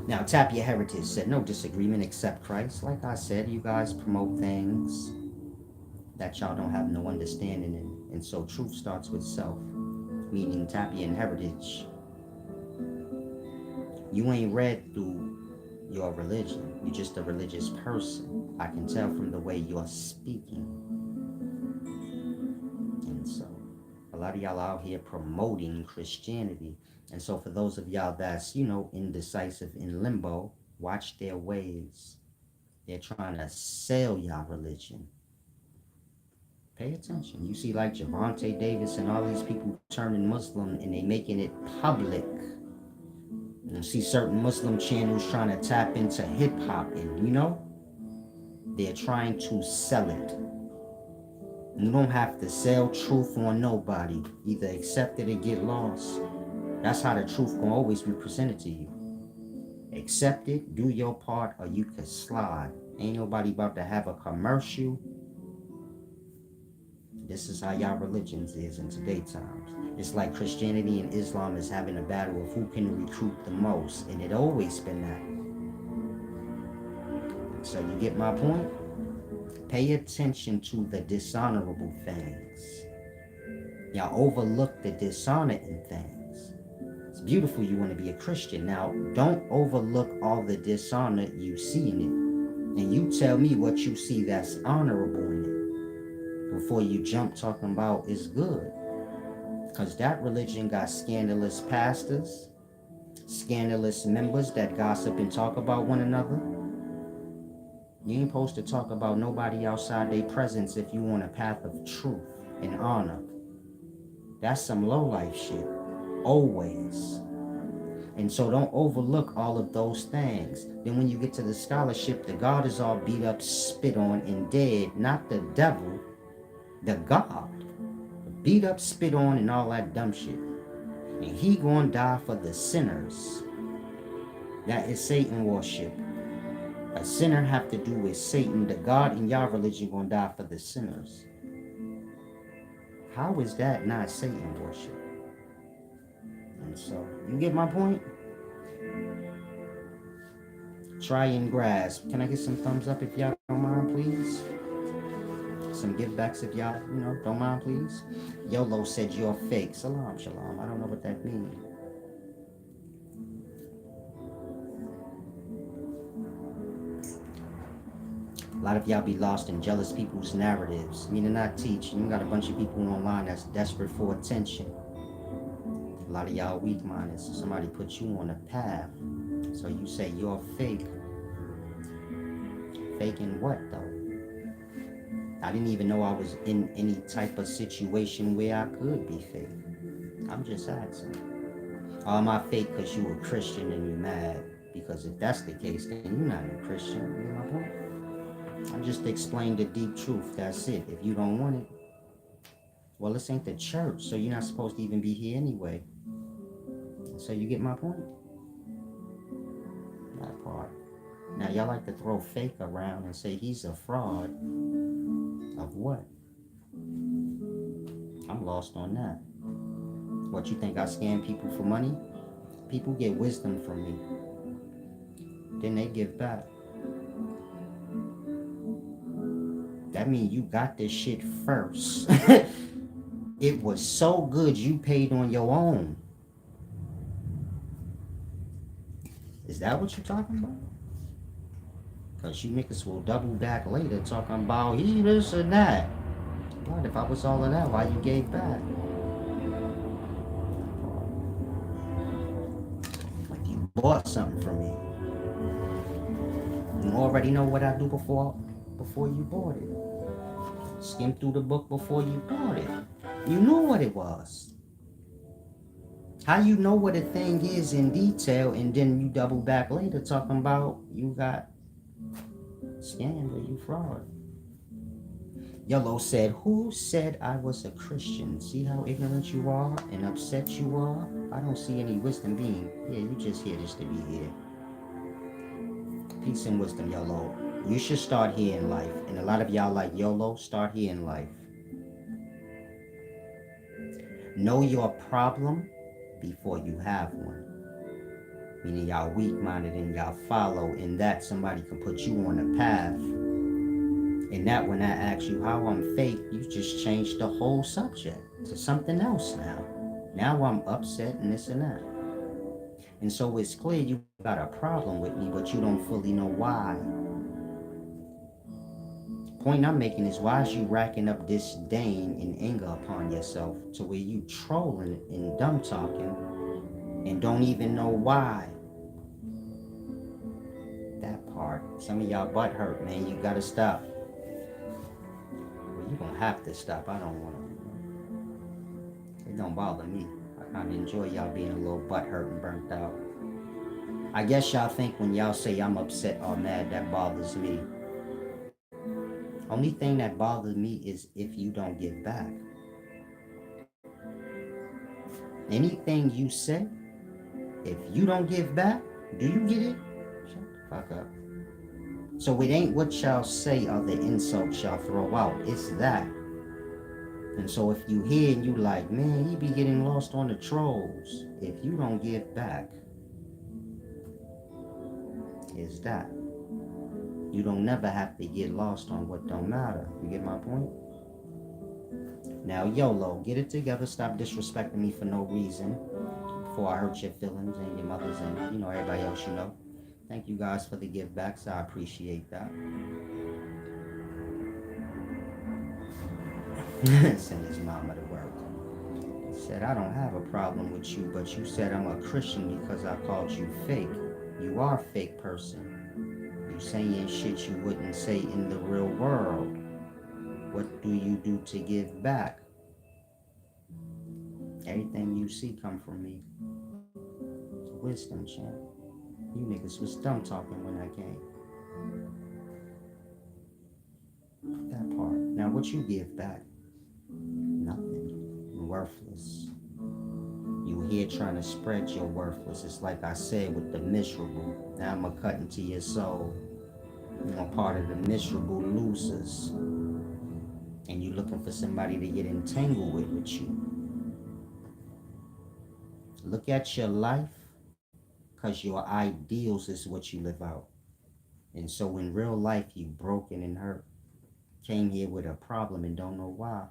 Now, Tap Your Heritage said, no disagreement except Christ. Like I said, you guys promote things that y'all don't have no understanding in. And so truth starts with self, meaning Tap Your Heritage. You ain't read through your religion. You're just a religious person. I can tell from the way you're speaking. And so a lot of y'all out here promoting Christianity. And so for those of y'all that's, indecisive, in limbo, watch their ways. They're trying to sell y'all religion. Pay attention. You see like Javante Davis and all these people turning Muslim and they making it public. You see certain Muslim channels trying to tap into hip hop and they're trying to sell it. You don't have to sell truth on nobody. Either accept it or get lost. That's how the truth can always be presented to you. Accept it, do your part, or you can slide. Ain't nobody about to have a commercial. This is how y'all religions is in today's times. It's like Christianity and Islam is having a battle of who can recruit the most, and it always been that. So you get my point? Pay attention to the dishonorable things. Y'all overlook the dishonor in things. It's beautiful you want to be a Christian. Now, don't overlook all the dishonor you see in it. And you tell me what you see that's honorable in it before you jump talking about it's good. Because that religion got scandalous pastors, scandalous members that gossip and talk about one another. You ain't supposed to talk about nobody outside their presence if you on a path of truth and honor. That's some low-life shit. Always. And so don't overlook all of those things. Then when you get to the scholarship, the God is all beat up, spit on, and dead. Not the devil, the God. Beat up, spit on, and all that dumb shit. And he gonna die for the sinners. That is Satan worship. A sinner have to do with Satan. The God in your religion gonna die for the sinners. How is that not Satan worship? And so, you get my point? Try and grasp. Can I get some thumbs up if y'all don't mind, please? Some give backs if y'all, don't mind, please. YOLO said you're fake. Salam, shalom. I don't know what that means. A lot of y'all be lost in jealous people's narratives. Meaning not teaching. You got a bunch of people online that's desperate for attention. A lot of y'all weak-minded. So somebody put you on a path. So you say you're fake. Faking what, though? I didn't even know I was in any type of situation where I could be fake. I'm just asking. Or am I fake because you a Christian and you're mad? Because if that's the case, then you're not a Christian. You know my point? I just explained the deep truth. That's it. If you don't want it, well, this ain't the church, so you're not supposed to even be here anyway. So you get my point? That part. Now, y'all like to throw fake around and say he's a fraud. Of what? I'm lost on that. What, you think I scam people for money? People get wisdom from me. Then they give back. That means you got this shit first. It was so good you paid on your own. Is that what you're talking about? Because you niggas will double back later talking about he this or that. What if I was all of that? Why you gave back? Like you bought something from me. You already know what I do before you bought it. Skim through the book before you bought it. You knew what it was. How you know what a thing is in detail and then you double back later talking about you got scammed or you fraud. Yellow said, who said I was a Christian? See how ignorant you are and upset you are? I don't see any wisdom being. Yeah, you just here just to be here. Peace and wisdom, YOLO. You should start here in life. And a lot of y'all like YOLO, start here in life. Know your problem before you have one. Meaning y'all weak-minded and y'all follow. In that, somebody can put you on a path. And that when I ask you how I'm fake, you just changed the whole subject to something else now. Now I'm upset and this and that. And so it's clear you got a problem with me, but you don't fully know why. Point I'm making is, why is you racking up disdain and anger upon yourself to where you trolling and dumb talking and don't even know why? That part. Some of y'all butt hurt, man. You gotta stop. Well, you gonna have to stop. I don't wanna. It don't bother me. I kinda enjoy y'all being a little butt hurt and burnt out. I guess y'all think when y'all say I'm upset or mad, that bothers me. Only thing that bothers me is if you don't give back. Anything you say, if you don't give back, do you get it? Shut the fuck up. So it ain't what y'all say or the insults y'all throw out. It's that. And so if you hear and you like, man, he be getting lost on the trolls. If you don't give back, it's that. You don't never have to get lost on what don't matter. You get my point? Now, YOLO, get it together. Stop disrespecting me for no reason. Before I hurt your feelings and your mother's and, everybody else you know. Thank you guys for the give backs. I appreciate that. Send his mama to work. He said, I don't have a problem with you, but you said I'm a Christian because I called you fake. You are a fake person. You saying shit you wouldn't say in the real world. What do you do to give back? Everything you see come from me. It's wisdom, champ. You niggas was dumb talking when I came. That part. Now what you give back? Nothing. Worthless. You here trying to spread your worthless. It's like I said with the miserable. Now I'm going to cut into your soul. You're part of the miserable losers. And you looking for somebody to get entangled with you. Look at your life, because your ideals is what you live out. And so in real life, you broken and hurt. Came here with a problem and don't know why.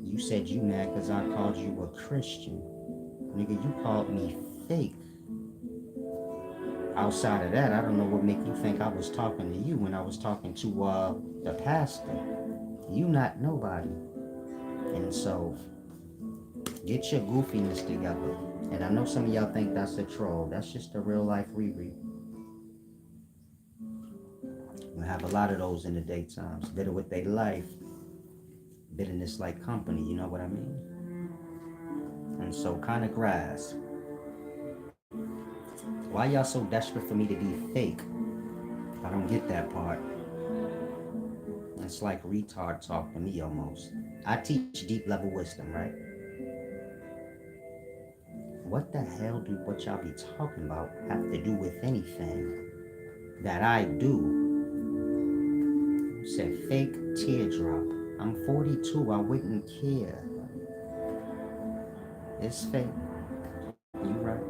You said you mad because I called you a Christian. Nigga, you called me fake. Outside of that, I don't know what make you think I was talking to you when I was talking to the pastor. You not nobody. And so, get your goofiness together. And I know some of y'all think that's a troll. That's just a real life Riri. We have a lot of those in the daytimes. Bitter with their life. Bitterness like company, you know what I mean? And so kind of grasp. Why y'all so desperate for me to be fake? I don't get that part. It's like retard talk to me almost. I teach deep level wisdom, right? What the hell do what y'all be talking about have to do with anything that I do? You said fake teardrop. I'm 42, I wouldn't care. It's fake. You right.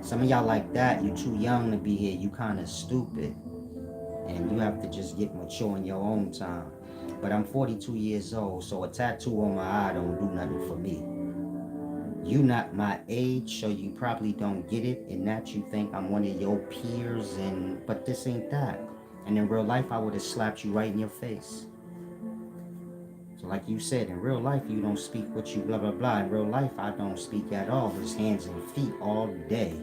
Some of y'all like that, you too young to be here, you kind of stupid. And you have to just get mature in your own time. But I'm 42 years old, so a tattoo on my eye don't do nothing for me. You not my age, so you probably don't get it, and that you think I'm one of your peers, but this ain't that. And in real life, I would have slapped you right in your face. So like you said, in real life, you don't speak what you blah, blah, blah. In real life, I don't speak at all. Just hands and feet all day.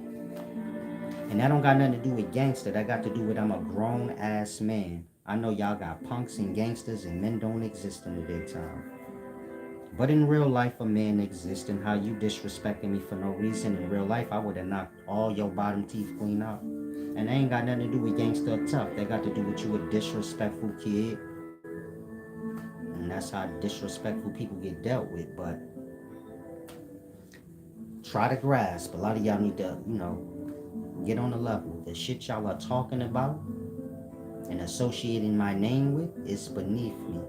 And that don't got nothing to do with gangster. That got to do with I'm a grown-ass man. I know y'all got punks and gangsters, and men don't exist in the daytime. But in real life, a man exists, and how you disrespecting me for no reason. In real life, I would have knocked all your bottom teeth clean out. And that ain't got nothing to do with gangster or tough. That got to do with you a disrespectful kid. And that's how disrespectful people get dealt with. But try to grasp. A lot of y'all need to, get on the level. The shit y'all are talking about and associating my name with is beneath me.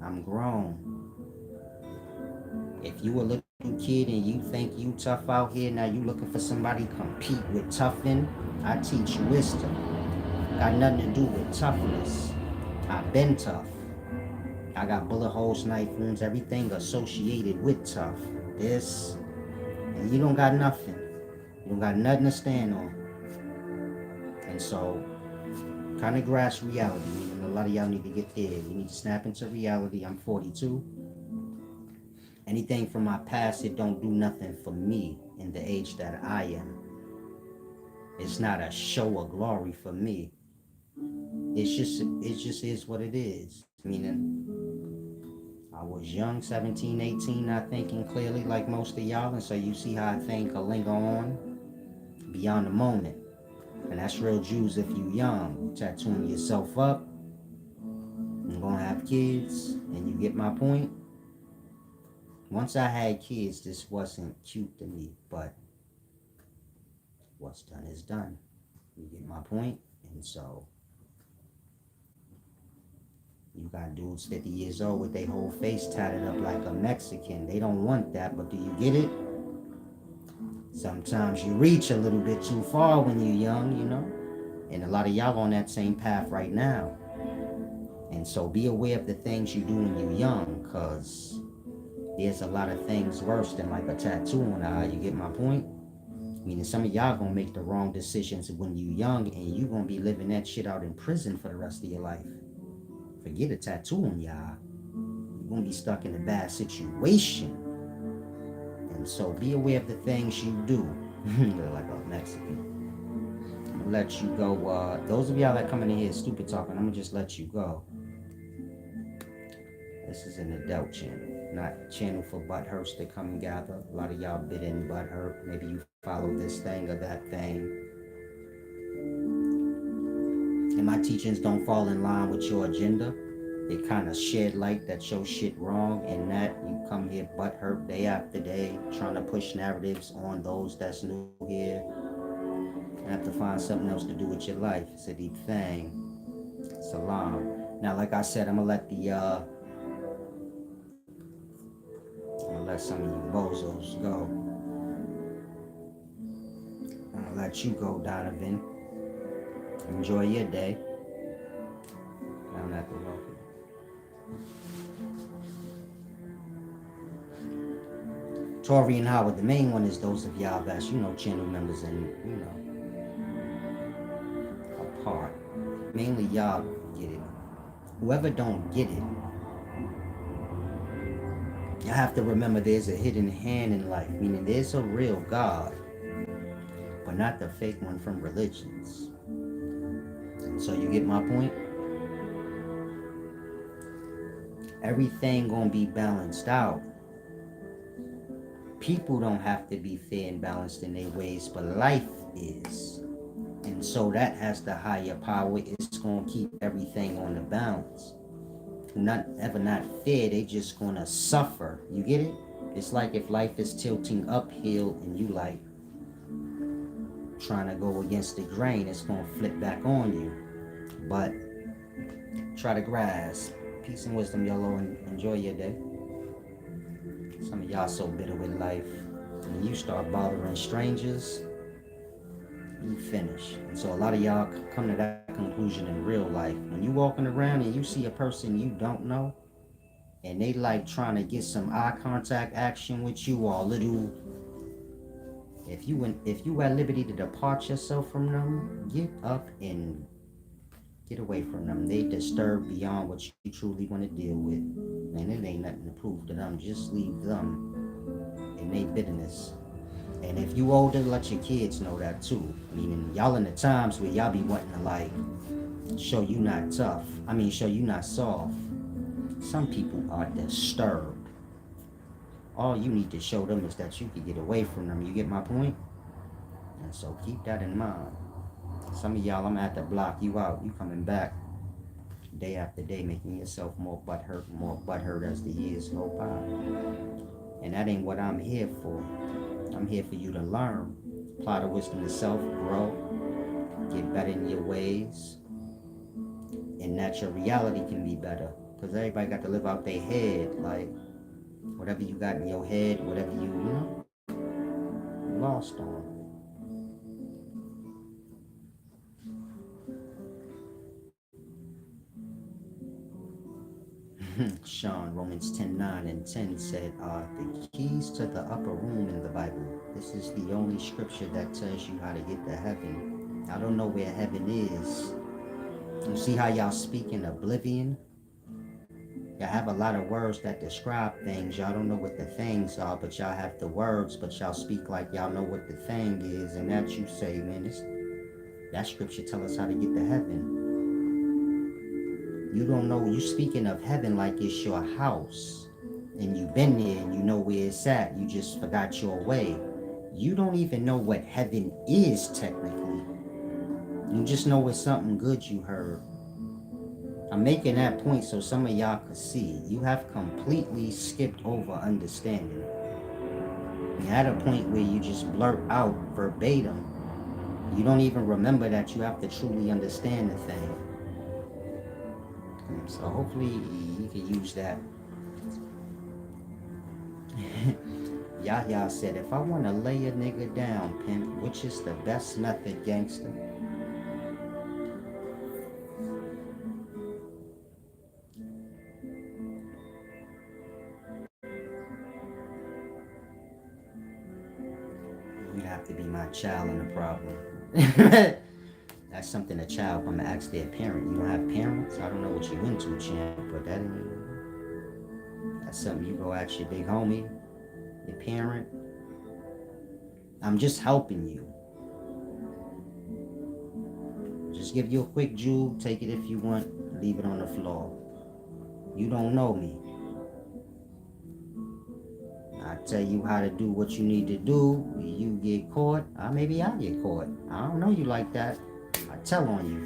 I'm grown. If you a little kid and you think you tough out here, now you looking for somebody to compete with toughen, I teach wisdom. Got nothing to do with toughness. I've been tough. I got bullet holes, knife wounds, everything associated with tough. This, and you don't got nothing. You don't got nothing to stand on. And so, kind of grasp reality. And a lot of y'all need to get there. You need to snap into reality. I'm 42. Anything from my past, it don't do nothing for me in the age that I am. It's not a show of glory for me. It just is what it is. Meaning, I was young, 17, 18, not thinking clearly like most of y'all. And so you see how I think will linger on beyond the moment. And that's real Jews if you young, tattooing yourself up, and gonna have kids, and you get my point. Once I had kids, this wasn't cute to me, but what's done is done. You get my point? And so you got dudes 50 years old with their whole face tatted up like a Mexican. They don't want that, but do you get it? Sometimes you reach a little bit too far when you're young, you know? And a lot of y'all on that same path right now. And so be aware of the things you do when you're young, because there's a lot of things worse than like a tattoo on the eye. You get my point? Meaning some of y'all gonna make the wrong decisions when you're young, and you gonna be living that shit out in prison for the rest of your life. Forget a tattoo on your eye. You're gonna be stuck in a bad situation. And so be aware of the things you do. Look like a Mexican. I'm gonna let you go. Those of y'all that coming in here stupid talking, I'm gonna just let you go. This is an adult channel, not a channel for butthurts to come and gather. A lot of y'all bit in butthurt. Maybe you follow this thing or that thing. And my teachings don't fall in line with your agenda. They kind of shed light that your shit wrong, and that you come here butthurt day after day, trying to push narratives on those that's new here. You have to find something else to do with your life. It's a deep thing. Salam. Now, like I said, I'm gonna let some of you bozos go. I'm gonna let you go, Donovan. Enjoy your day. I'm at the local. Tori and Howard, the main one is those of y'all that's, channel members and, apart. Mainly y'all get it. Whoever don't get it, you have to remember there's a hidden hand in life, meaning there's a real God, but not the fake one from religions. So you get my point? Everything gonna be balanced out. People don't have to be fair and balanced in their ways, but life is. And so that has the higher power. It's gonna keep everything on the balance. Not fair, they just gonna suffer. You get it? It's like if life is tilting uphill and you like trying to go against the grain, it's gonna flip back on you. But try to grasp. Peace and wisdom, YOLO, and enjoy your day. Some of y'all so bitter with life. When you start bothering strangers, you finish. And so a lot of y'all come to that conclusion in real life. When you walking around and you see a person you don't know, and they like trying to get some eye contact action with you, or a little, if you at liberty to depart yourself from them, get up and get away from them. They disturb beyond what you truly want to deal with. And it ain't nothing to prove to them. Just leave them in their bitterness. And if you older, let your kids know that too. Meaning y'all in the times where y'all be wanting to like show you not tough. Show you not soft. Some people are disturbed. All you need to show them is that you can get away from them. You get my point? And so keep that in mind. Some of y'all, I'm gonna have to block you out. You coming back day after day, making yourself more butthurt as the years go by. And that ain't what I'm here for. I'm here for you to learn, apply the wisdom to self, grow, get better in your ways, and that your reality can be better. Because everybody got to live out their head. Like, Whatever you got in your head, whatever you know, lost on. Sean, Romans 10:9 and 10 said, the keys to the upper room in the Bible. This is the only scripture that tells you how to get to heaven. I don't know where heaven is. You see how y'all speak in oblivion? Y'all have a lot of words that describe things. Y'all don't know what the things are, but y'all have the words, but y'all speak like y'all know what the thing is. And that you say, man, that scripture tell us how to get to heaven. You don't know, you speaking of heaven like it's your house. And you've been there and you know where it's at. You just forgot your way. You don't even know what heaven is technically. You just know it's something good you heard. I'm making that point so some of y'all could see. You have completely skipped over understanding. You're at a point where you just blurt out verbatim. You don't even remember that you have to truly understand the thing. So hopefully you can use that. Yahya said, if I want to lay a nigga down, pimp, which is the best method, gangster? You have to be my child in the problem. That's something a child gonna ask their parent. You don't have parents? I don't know what you into, champ, but that's something you go ask your big homie, your parent. I'm just helping you. Just give you a quick jewel, take it if you want, leave it on the floor. You don't know me. I tell you how to do what you need to do. You get caught, maybe I get caught. I don't know you like that. I tell on you.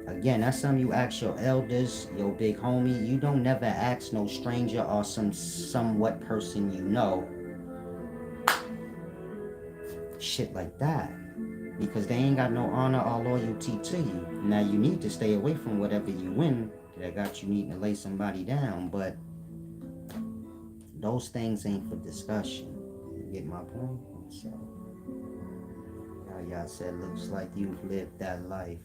Again, that's something you ask your elders, your big homie. You don't never ask no stranger or some somewhat person you know shit like that. Because they ain't got no honor or loyalty to you. Now you need to stay away from whatever you win that got you needing to lay somebody down, but those things ain't for discussion. You get my point? So, y'all said, looks like you've lived that life.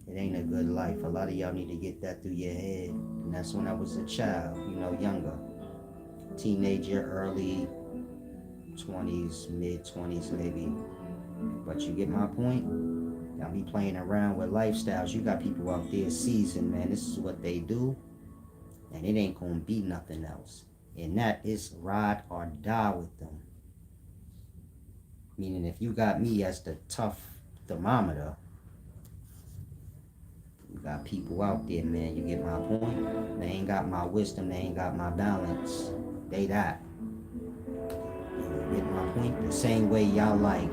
It ain't a good life. A lot of y'all need to get that through your head. And that's when I was a child, younger. Teenager, early 20s, mid 20s maybe. But you get my point? Y'all be playing around with lifestyles. You got people out there seasoned, man. This is what they do. And it ain't gonna be nothing else. And that is ride or die with them. Meaning if you got me as the tough thermometer, you got people out there, man. You get my point? They ain't got my wisdom. They ain't got my balance. They that. You get my point? The same way y'all like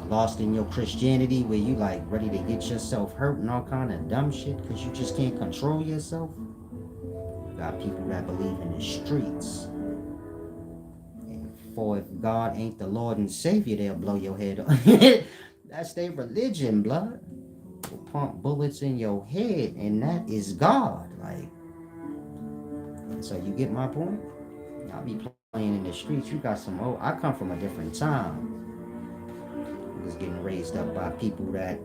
lost in your Christianity where you like ready to get yourself hurt and all kind of dumb shit because you just can't control yourself. You got people that believe in the streets. And for if God ain't the Lord and Savior, they'll blow your head off. That's their religion, blood. Will pump bullets in your head, and that is God. Like, so you get my point? I'll be playing in the streets. You got some old. I come from a different time. I was getting raised up by people that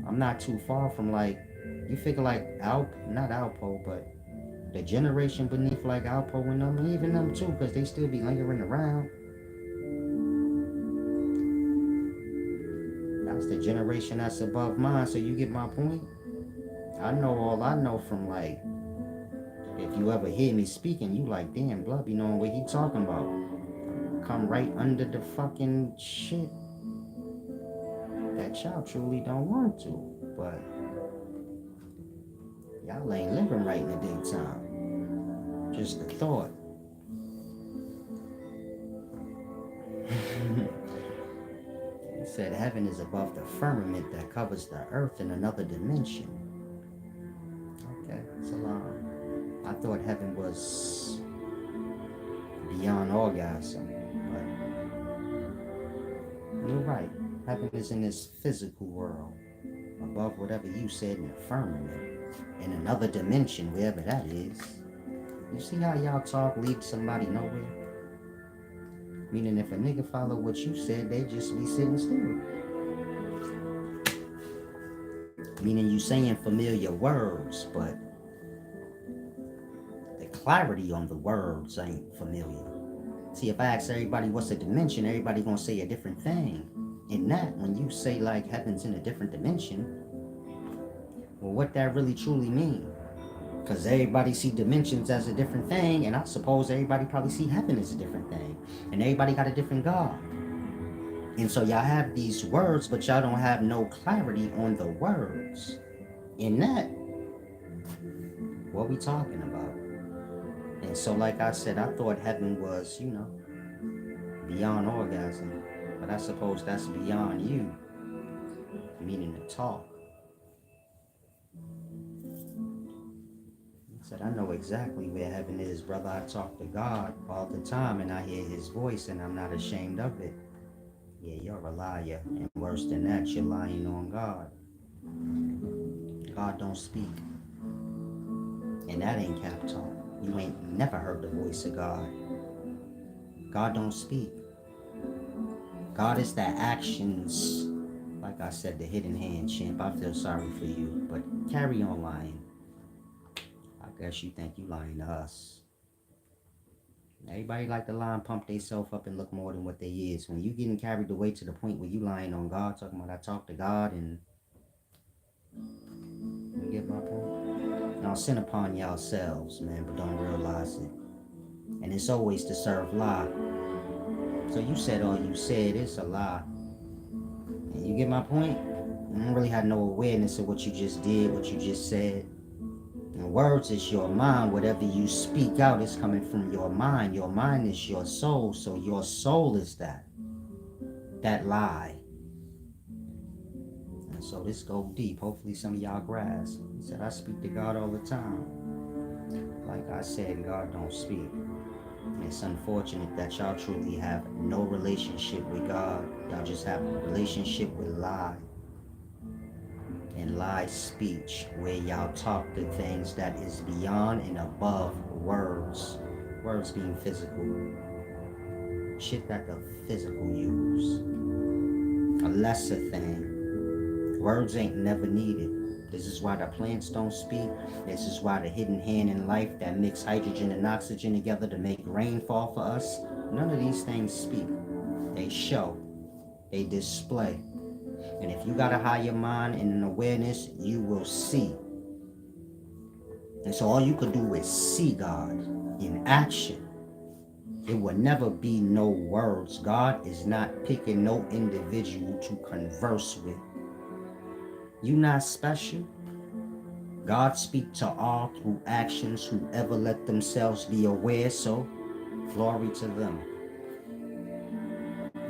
I'm not too far from. Like, you figure like not Alpo, but the generation beneath like Alpo and them, even them too, because they still be lingering around. That's the generation that's above mine. So you get my point? I know all I know from like, if you ever hear me speaking, you like, damn, blood, you know what he talking about. Come right under the fucking shit that y'all truly don't want to. But y'all ain't living right in the daytime. Just the thought. He said heaven is above the firmament that covers the earth in another dimension. Okay, so I thought heaven was beyond orgasm, but you're right. Heaven is in this physical world. above whatever you said in the firmament, in another dimension, wherever that is. You see how y'all talk leads somebody nowhere? Meaning if a nigga follow what you said, they just be sitting still. Meaning you saying familiar words, but the clarity on the words ain't familiar. See, if I ask everybody what's a dimension, everybody gonna say a different thing. And that, when you say like heaven's in a different dimension, well, what that really truly mean? Because everybody see dimensions as a different thing, and I suppose everybody probably see heaven as a different thing. And everybody got a different God. And so y'all have these words, but y'all don't have no clarity on the words. In that, what we talking about? And so like I said, I thought heaven was, beyond orgasm. But I suppose that's beyond you, meaning to talk. I said, I know exactly where heaven is, brother. I talk to God all the time and I hear his voice and I'm not ashamed of it. Yeah, you're a liar. And worse than that, you're lying on God. God don't speak. And that ain't cap talk. You ain't never heard the voice of God. God don't speak. God is the actions. Like I said, the hidden hand, champ. I feel sorry for you, but carry on lying. I guess you think you lying to us. Everybody like to lie and pump themselves up and look more than what they is. When you getting carried away to the point where you lying on God, talking about I talk to God, and you get my point? Now sin upon yourselves, man, but don't realize it. And it's always to serve lie. So you said all you said, it's a lie. And you get my point? You don't really have no awareness of what you just did, what you just said. And words is your mind. Whatever you speak out is coming from your mind. Your mind is your soul. So your soul is that lie. And so this go deep. Hopefully some of y'all grasp. He said, I speak to God all the time. Like I said, God don't speak. And it's unfortunate that y'all truly have no relationship with God. Y'all just have a relationship with lie. And lie speech, where y'all talk to things that is beyond and above words. Words being physical. Shit that the physical use. A lesser thing. Words ain't never needed. This is why the plants don't speak. This is why the hidden hand in life that mix hydrogen and oxygen together to make rain fall for us. None of these things speak. They show. They display. And if you got a higher mind and an awareness, you will see. And so all you could do is see God in action. It will never be no words. God is not picking no individual to converse with. You not special. God speak to all through actions, whoever let themselves be aware, so glory to them.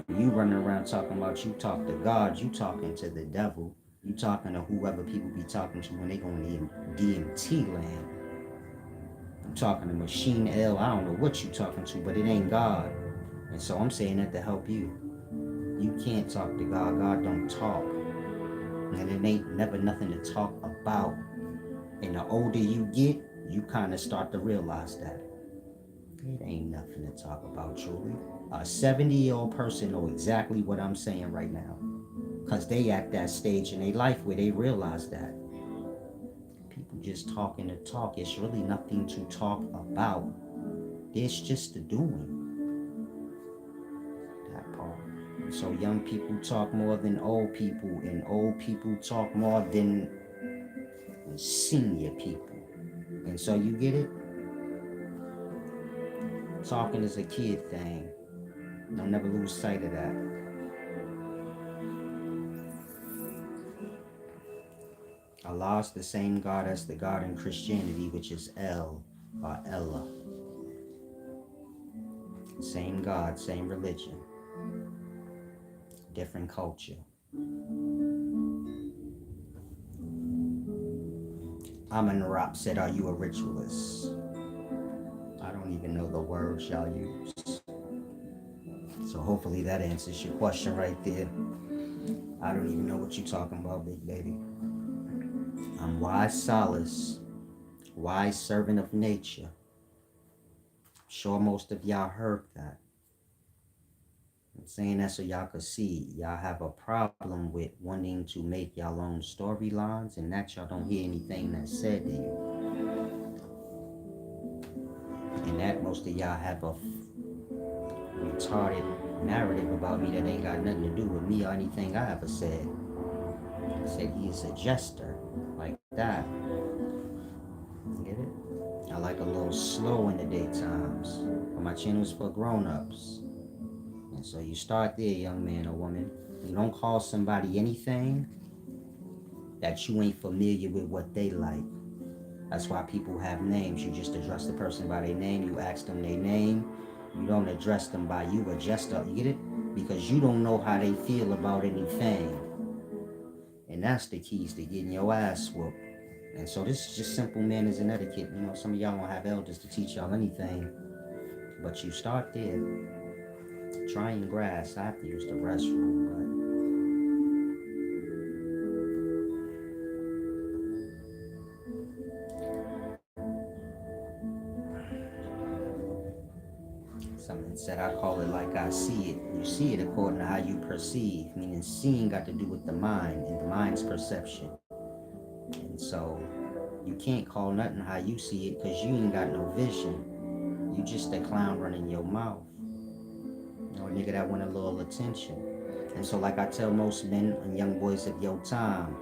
You running around talking about you talk to God, you talking to the devil. You talking to whoever people be talking to when they go in DMT land. I'm talking to Machine L. I don't know what you talking to, but it ain't God. And so I'm saying that to help you. You can't talk to God. God don't talk. And it ain't never nothing to talk about. And the older you get, you kind of start to realize that. It ain't nothing to talk about, truly. A 70-year-old person know exactly what I'm saying right now. Because they at that stage in their life where they realize that. People just talking to talk. It's really nothing to talk about. It's just the doing. That part. So young people talk more than old people, and old people talk more than senior people. And so you get it? Talking is a kid thing. Don't never lose sight of that. Allah is the same God as the God in Christianity, which is El or Ella. Same God, same religion. Different culture. Amun Rap said, are you a ritualist? I don't even know the words y'all use. So hopefully that answers your question right there. I don't even know what you're talking about, big baby. I'm wise solace, wise servant of nature. I'm sure most of y'all heard that. I'm saying that so y'all could see y'all have a problem with wanting to make y'all own storylines and that y'all don't hear anything that's said to you. And that most of y'all have a retarded narrative about me that ain't got nothing to do with me or anything I ever said. I said he is a jester, like that. Get it? I like a little slow in the daytimes. But my channel's for grown-ups. And so you start there, young man or woman. You don't call somebody anything that you ain't familiar with what they like. That's why people have names. You just address the person by their name. You ask them their name. You don't address them by you or just up. You get it? Because you don't know how they feel about anything. And that's the keys to getting your ass whooped. And so this is just simple manners and etiquette. You know, some of y'all don't have elders to teach y'all anything. But you start there. Trying grass. I have to use the restroom, but something said I call it like I see it. You see it according to how you perceive. Meaning seeing got to do with the mind and the mind's perception. And so you can't call nothing how you see it because you ain't got no vision. You just a clown running your mouth. You know, a nigga that want a little attention. And so like I tell most men and young boys of your time,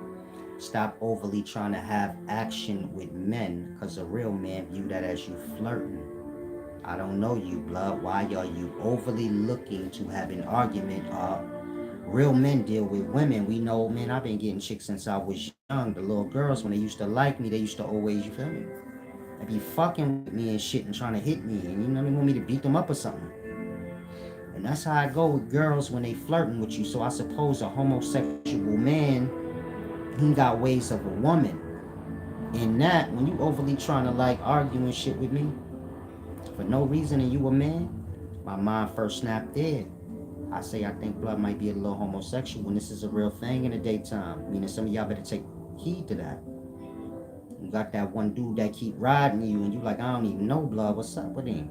stop overly trying to have action with men because a real man view that as you flirting. I don't know you, blood. Why are you overly looking to have an argument? Real men deal with women. We know, man, I've been getting chicks since I was young. The little girls, when they used to like me, they used to always, you feel me? They be fucking with me and shit and trying to hit me. And you know, they want me to beat them up or something. And that's how I go with girls when they flirting with you. So I suppose a homosexual man, he got ways of a woman. And that, when you overly trying to like argue and shit with me, for no reason and you a man, my mind first snapped there. I say I think blood might be a little homosexual when this is a real thing in the daytime. Meaning some of y'all better take heed to that. You got that one dude that keep riding you and you like, I don't even know blood, what's up with him?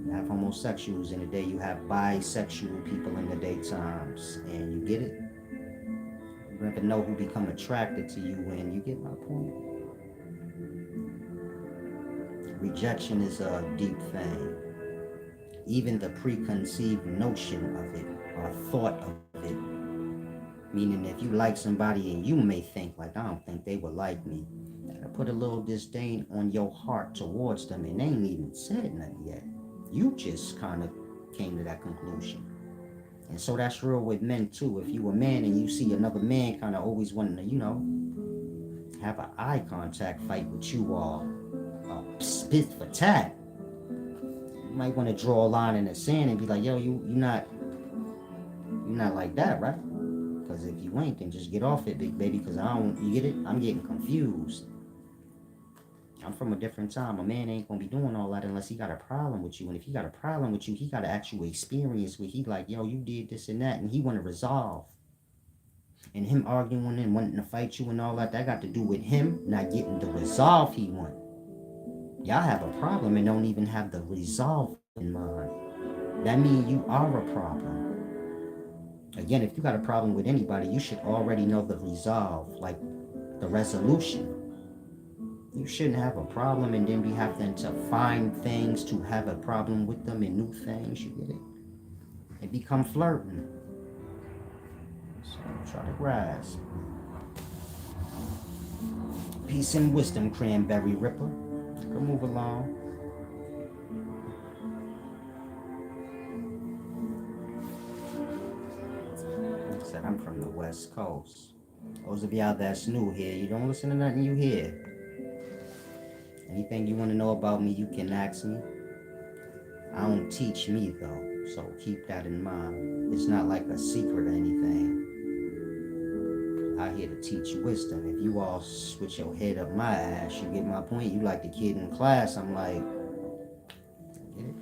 You have homosexuals in the day, you have bisexual people in the daytimes. And you get it? You never know who become attracted to you when you get my point. Rejection is a deep thing. Even the preconceived notion of it or thought of it. Meaning if you like somebody and you may think like, I don't think they would like me. That'll put a little disdain on your heart towards them and they ain't even said nothing yet. You just kind of came to that conclusion. And so that's real with men too. If you a man and you see another man kind of always wanting to, you know, have an eye contact fight with you or spit for tat, you might want to draw a line in the sand and be like, yo, you're not like that, right? Because if you ain't, then just get off it, big baby, because I don't, you get it? I'm getting confused. I'm from a different time. A man ain't going to be doing all that unless he got a problem with you. And if he got a problem with you, he got to actually experience where he like, yo, you did this and that, and he want to resolve. And him arguing and wanting to fight you and all that, that got to do with him not getting the resolve he want. Y'all have a problem and don't even have the resolve in mind. That means you are a problem. Again, if you got a problem with anybody, you should already know the resolve, like the resolution. You shouldn't have a problem and then be having to find things to have a problem with them and new things, you get it? It become flirting. So try to grasp. Peace and wisdom, Cranberry Ripper. Come move along. Like I said, I'm from the West Coast. Those of y'all that's new here, you don't listen to nothing you hear. Anything you want to know about me, you can ask me. I don't teach me though, so keep that in mind. It's not like a secret or anything. I'm here to teach wisdom. If you all switch your head up my ass, you get my point. You like the kid in class, I'm like, get it?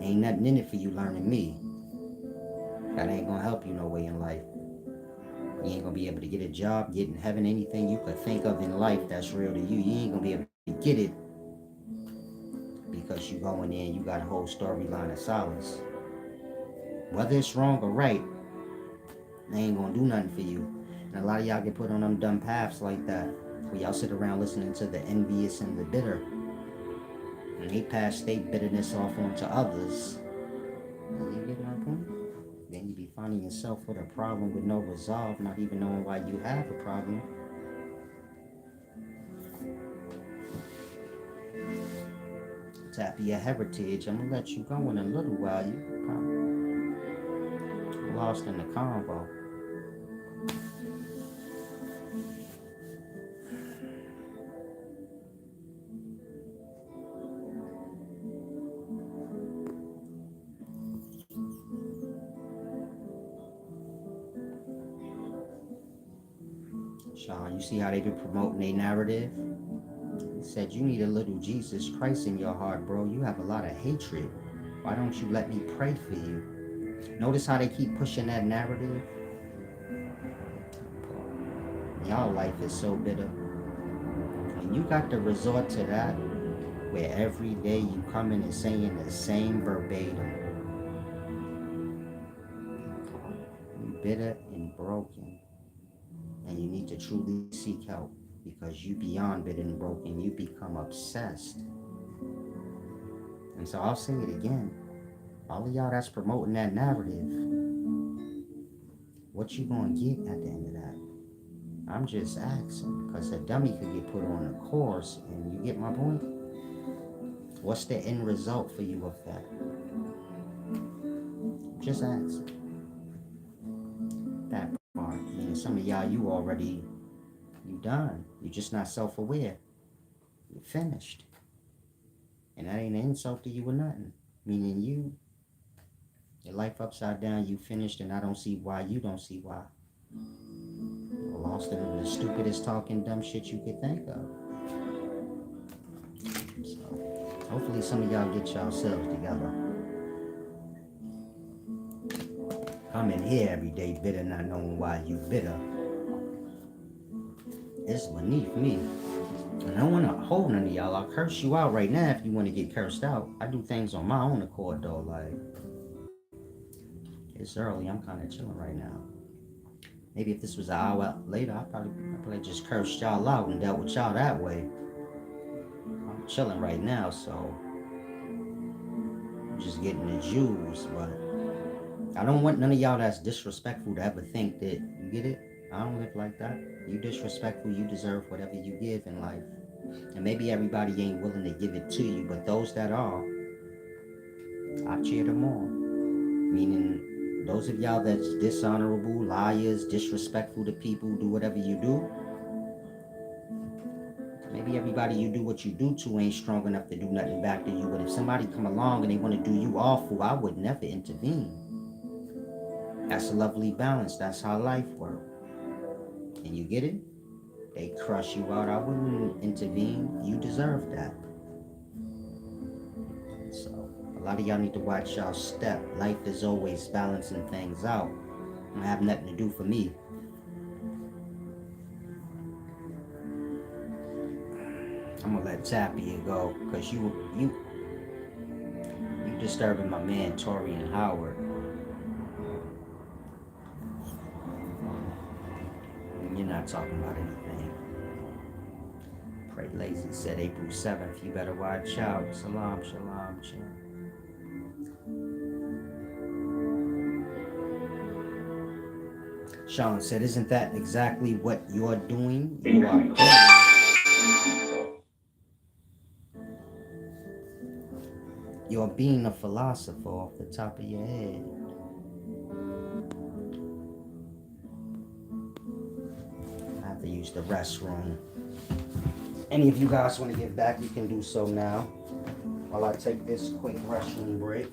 Ain't ain't nothing in it for you learning me. That ain't gonna help you no way in life. You ain't gonna be able to get a job, get in heaven, anything you could think of in life that's real to you. You ain't gonna be able to get it because you going in, you got a whole storyline of solace. Whether it's wrong or right, they ain't gonna do nothing for you. And a lot of y'all get put on them dumb paths like that, where y'all sit around listening to the envious and the bitter, and they pass their bitterness off onto others. You get my point? Then you be finding yourself with a problem with no resolve, not even knowing why you have a problem. Tap your heritage. I'm gonna let you go in a little while. You probably lost in the convo. Sean, you see how they be promoting their narrative? He said, you need a little Jesus Christ in your heart, bro. You have a lot of hatred. Why don't you let me pray for you? Notice how they keep pushing that narrative? Y'all life is so bitter. When you got to resort to that, where every day you coming and saying the same verbatim, you bitter and broken, and you need to truly seek help, because you beyond bitter and broken, you become obsessed. And so I'll say it again, all of y'all that's promoting that narrative, what you gonna get at the end of that? I'm just asking, because a dummy could get put on a course, and you get my point? What's the end result for you of that? Just asking. That part. I mean, some of y'all, you done. You're just not self-aware. You're finished. And that ain't an insult to you or nothing. Meaning your life upside down, you finished, and I don't see why you don't see why. You're lost in the stupidest talking dumb shit you could think of. So, hopefully some of y'all get yourselves together. Come in here every day bitter, not knowing why you bitter. It's beneath me. And I don't want to hold none of y'all. I'll curse you out right now if you want to get cursed out. I do things on my own accord, though. Like, it's early. I'm kind of chilling right now. Maybe if this was an hour later, I probably just cursed y'all out and dealt with y'all that way. I'm chilling right now, so I'm just getting the jewels. But I don't want none of y'all that's disrespectful to ever think that, you get it? I don't live like that. You disrespectful, you deserve whatever you give in life. And maybe everybody ain't willing to give it to you, but those that are, I cheer them on. Meaning, those of y'all that's dishonorable, liars, disrespectful to people, do whatever you do, maybe everybody you do what you do to ain't strong enough to do nothing back to you. But if somebody come along and they want to do you awful, I would never intervene. That's a lovely balance. That's how life works. And you get it? They crush you out. I wouldn't intervene. You deserve that. So a lot of y'all need to watch y'all step. Life is always balancing things out. It don't have nothing to do for me. I'm gonna let Tapia go, because you disturbing my man Torian Howard. And you're not talking about anything. Pray Lazy said April 7th, you better watch out. Salam, shalom, shalom. Sean said, isn't that exactly what you're doing? You are doing. You're being a philosopher off the top of your head. I have to use the restroom. Any of you guys want to get back, you can do so now, while I take this quick restroom break.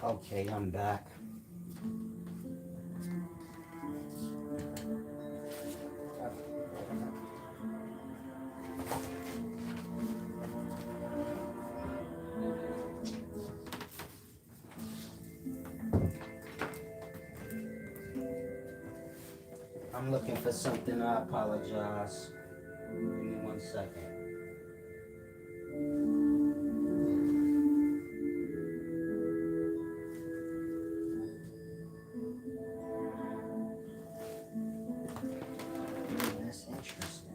Okay, I'm back. I'm looking for something. I apologize. Give me 1 second. That's interesting.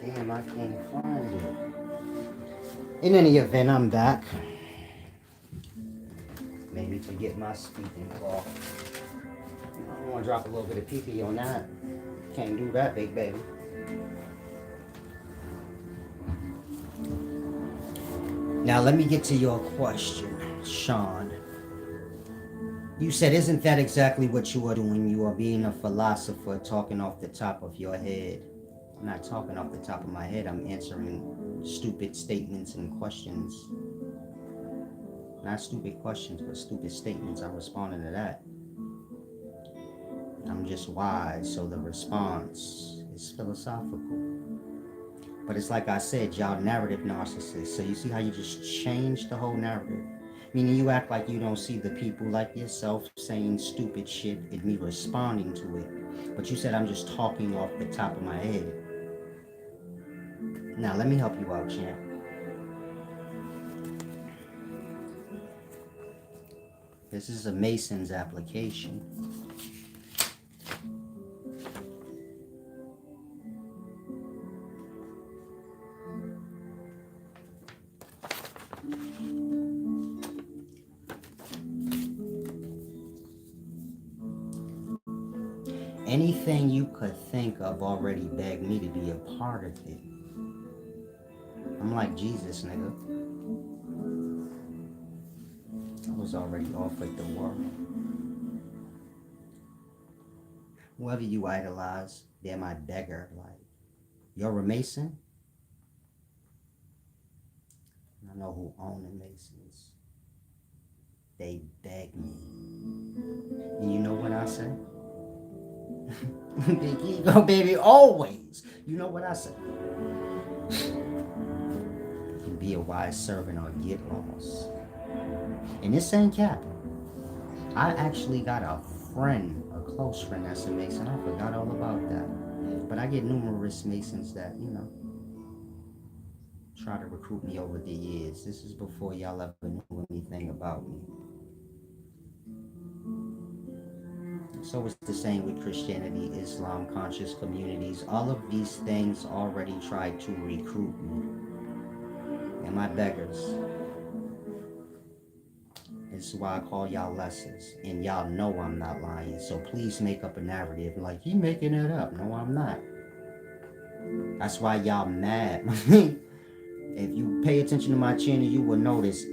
Damn, I can't find it. In any event, I'm back. Maybe forget my speaking call. I want to drop a little bit of pee on that. Can't do that, big baby. Now, let me get to your question, Sean. You said, isn't that exactly what you are doing? You are being a philosopher talking off the top of your head. I'm not talking off the top of my head. I'm answering stupid statements and questions. Not stupid questions, but stupid statements. I'm responding to that. I'm just wise, so the response is philosophical. But it's like I said, y'all narrative narcissists. So you see how you just changed the whole narrative? Meaning you act like you don't see the people like yourself saying stupid shit and me responding to it. But you said I'm just talking off the top of my head. Now let me help you out, champ. This is a Mason's application. Anything you could think of already begged me to be a part of it. I'm like Jesus, nigga. I was already offered the world. Whoever you idolize, they're my beggar. Like, you're a Mason? I know who own the Masons. They beg me. And you know what I say? Big ego, baby, always. You know what I say? You can be a wise servant or get lost. And this ain't cap. I actually got a friend, a close friend that's a Mason. I forgot all about that. But I get numerous Masons that, try to recruit me over the years. This is before y'all ever knew anything about me. So it's the same with Christianity, Islam, conscious communities. All of these things already tried to recruit me. And my beggars. This is why I call y'all lessons. And y'all know I'm not lying. So please make up a narrative like, you making it up. No, I'm not. That's why y'all mad. If you pay attention to my channel, you will notice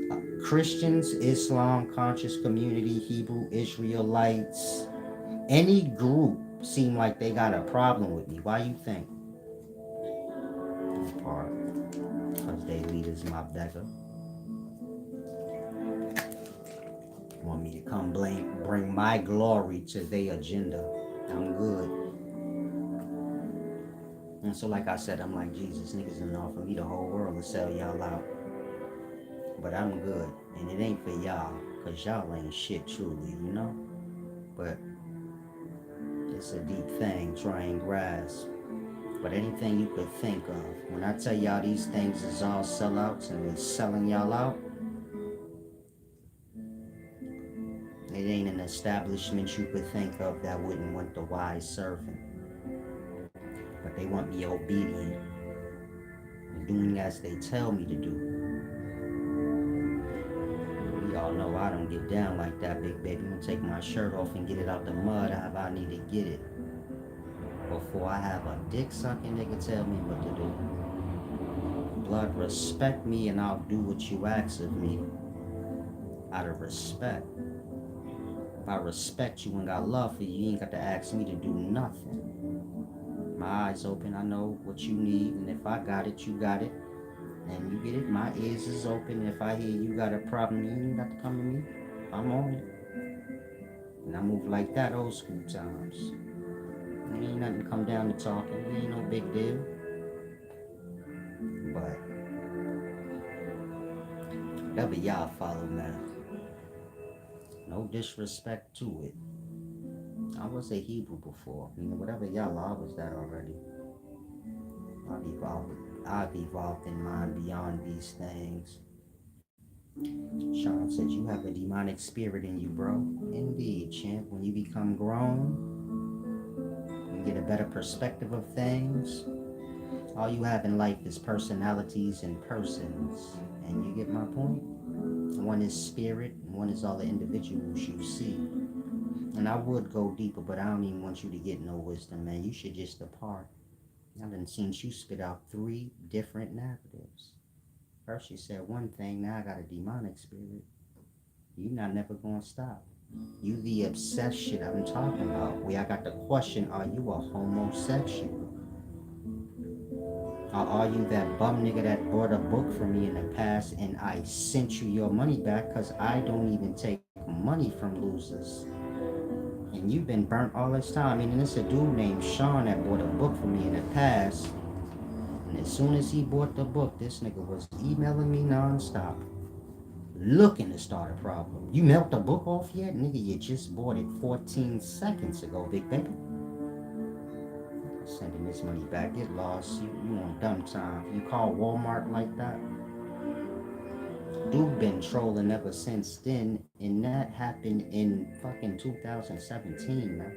Christians, Islam, conscious community, Hebrew, Israelites, any group seem like they got a problem with me. Why you think? In part, because they leaders my beggar. Want me to come bring my glory to their agenda. I'm good. And so like I said, I'm like Jesus. Niggas done offer me the whole world to sell y'all out. But I'm good. And it ain't for y'all. Because y'all ain't shit truly, But it's a deep thing, try and grasp. But anything you could think of. When I tell y'all these things is all sellouts and they selling y'all out, it ain't an establishment you could think of that wouldn't want the wise servant. But they want me obedient and doing as they tell me to do. We y'all know I don't get down like that, big baby. I'm gonna take my shirt off and get it out the mud however I need to get it. Before I have a dick sucking nigga tell me what to do. Blood, respect me and I'll do what you ask of me. Out of respect. If I respect you and got love for you, you ain't got to ask me to do nothing. My eyes open, I know what you need, and if I got it, you got it. And you get it, my ears is open. If I hear you got a problem, you ain't got to come to me. I'm on it. And I move like that old school times. There ain't nothing to come down to talking. It ain't no big deal. But whatever y'all follow, man. No disrespect to it. I was a Hebrew before. You know, whatever y'all are, I was that already. I've evolved in mind beyond these things. Sean said you have a demonic spirit in you, bro. Indeed, champ. When you become grown, you get a better perspective of things. All you have in life is personalities and persons. And you get my point? One is spirit, and one is all the individuals you see. And I would go deeper, but I don't even want you to get no wisdom, man. You should just depart. I done seen you spit out 3 different narratives. First you said one thing, now I got a demonic spirit. You not never gonna stop. You the obsessed shit I'm talking about. Where I got the question, are you a homosexual? Or are you that bum nigga that bought a book from me in the past and I sent you your money back because I don't even take money from losers? And you've been burnt all this time. I mean, and it's a dude named Sean that bought a book from me in the past. And as soon as he bought the book, this nigga was emailing me nonstop. Looking to start a problem. You mailed the book off yet? Nigga, you just bought it 14 seconds ago, big baby. Sending this money back, get lost. You on dumb time. You call Walmart like that? Dude been trolling ever since then, and that happened in fucking 2017, man.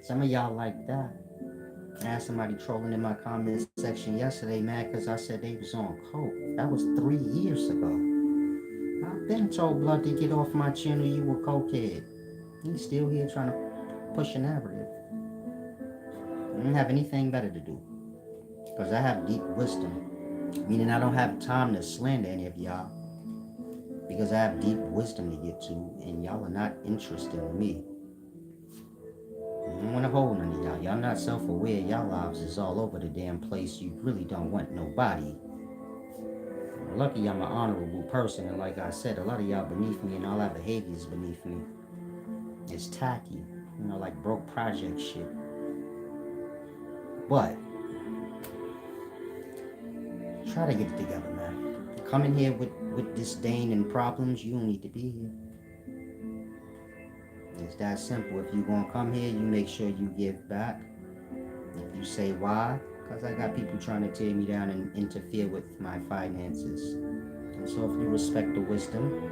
Some of y'all like that. I had somebody trolling in my comment section yesterday, man, because I said they was on coke. That was 3 years ago. I've been told Blood to get off my channel, you a cokehead. He's still here trying to push a narrative. I don't have anything better to do. Because I have deep wisdom. Meaning I don't have time to slander any of y'all. Because I have deep wisdom to get to, and y'all are not interested in me. I don't want to hold none of y'all. Y'all not self-aware. Y'all lives is all over the damn place. You really don't want nobody. Lucky I'm an honorable person, and like I said, a lot of y'all beneath me, and all that behavior is beneath me. It's tacky. You know, like broke project shit. But try to get it together, man. Coming here with disdain and problems, you don't need to be here. It's that simple. If you gonna come here, you make sure you give back. If you say why, because I got people trying to tear me down and interfere with my finances. And so if you respect the wisdom,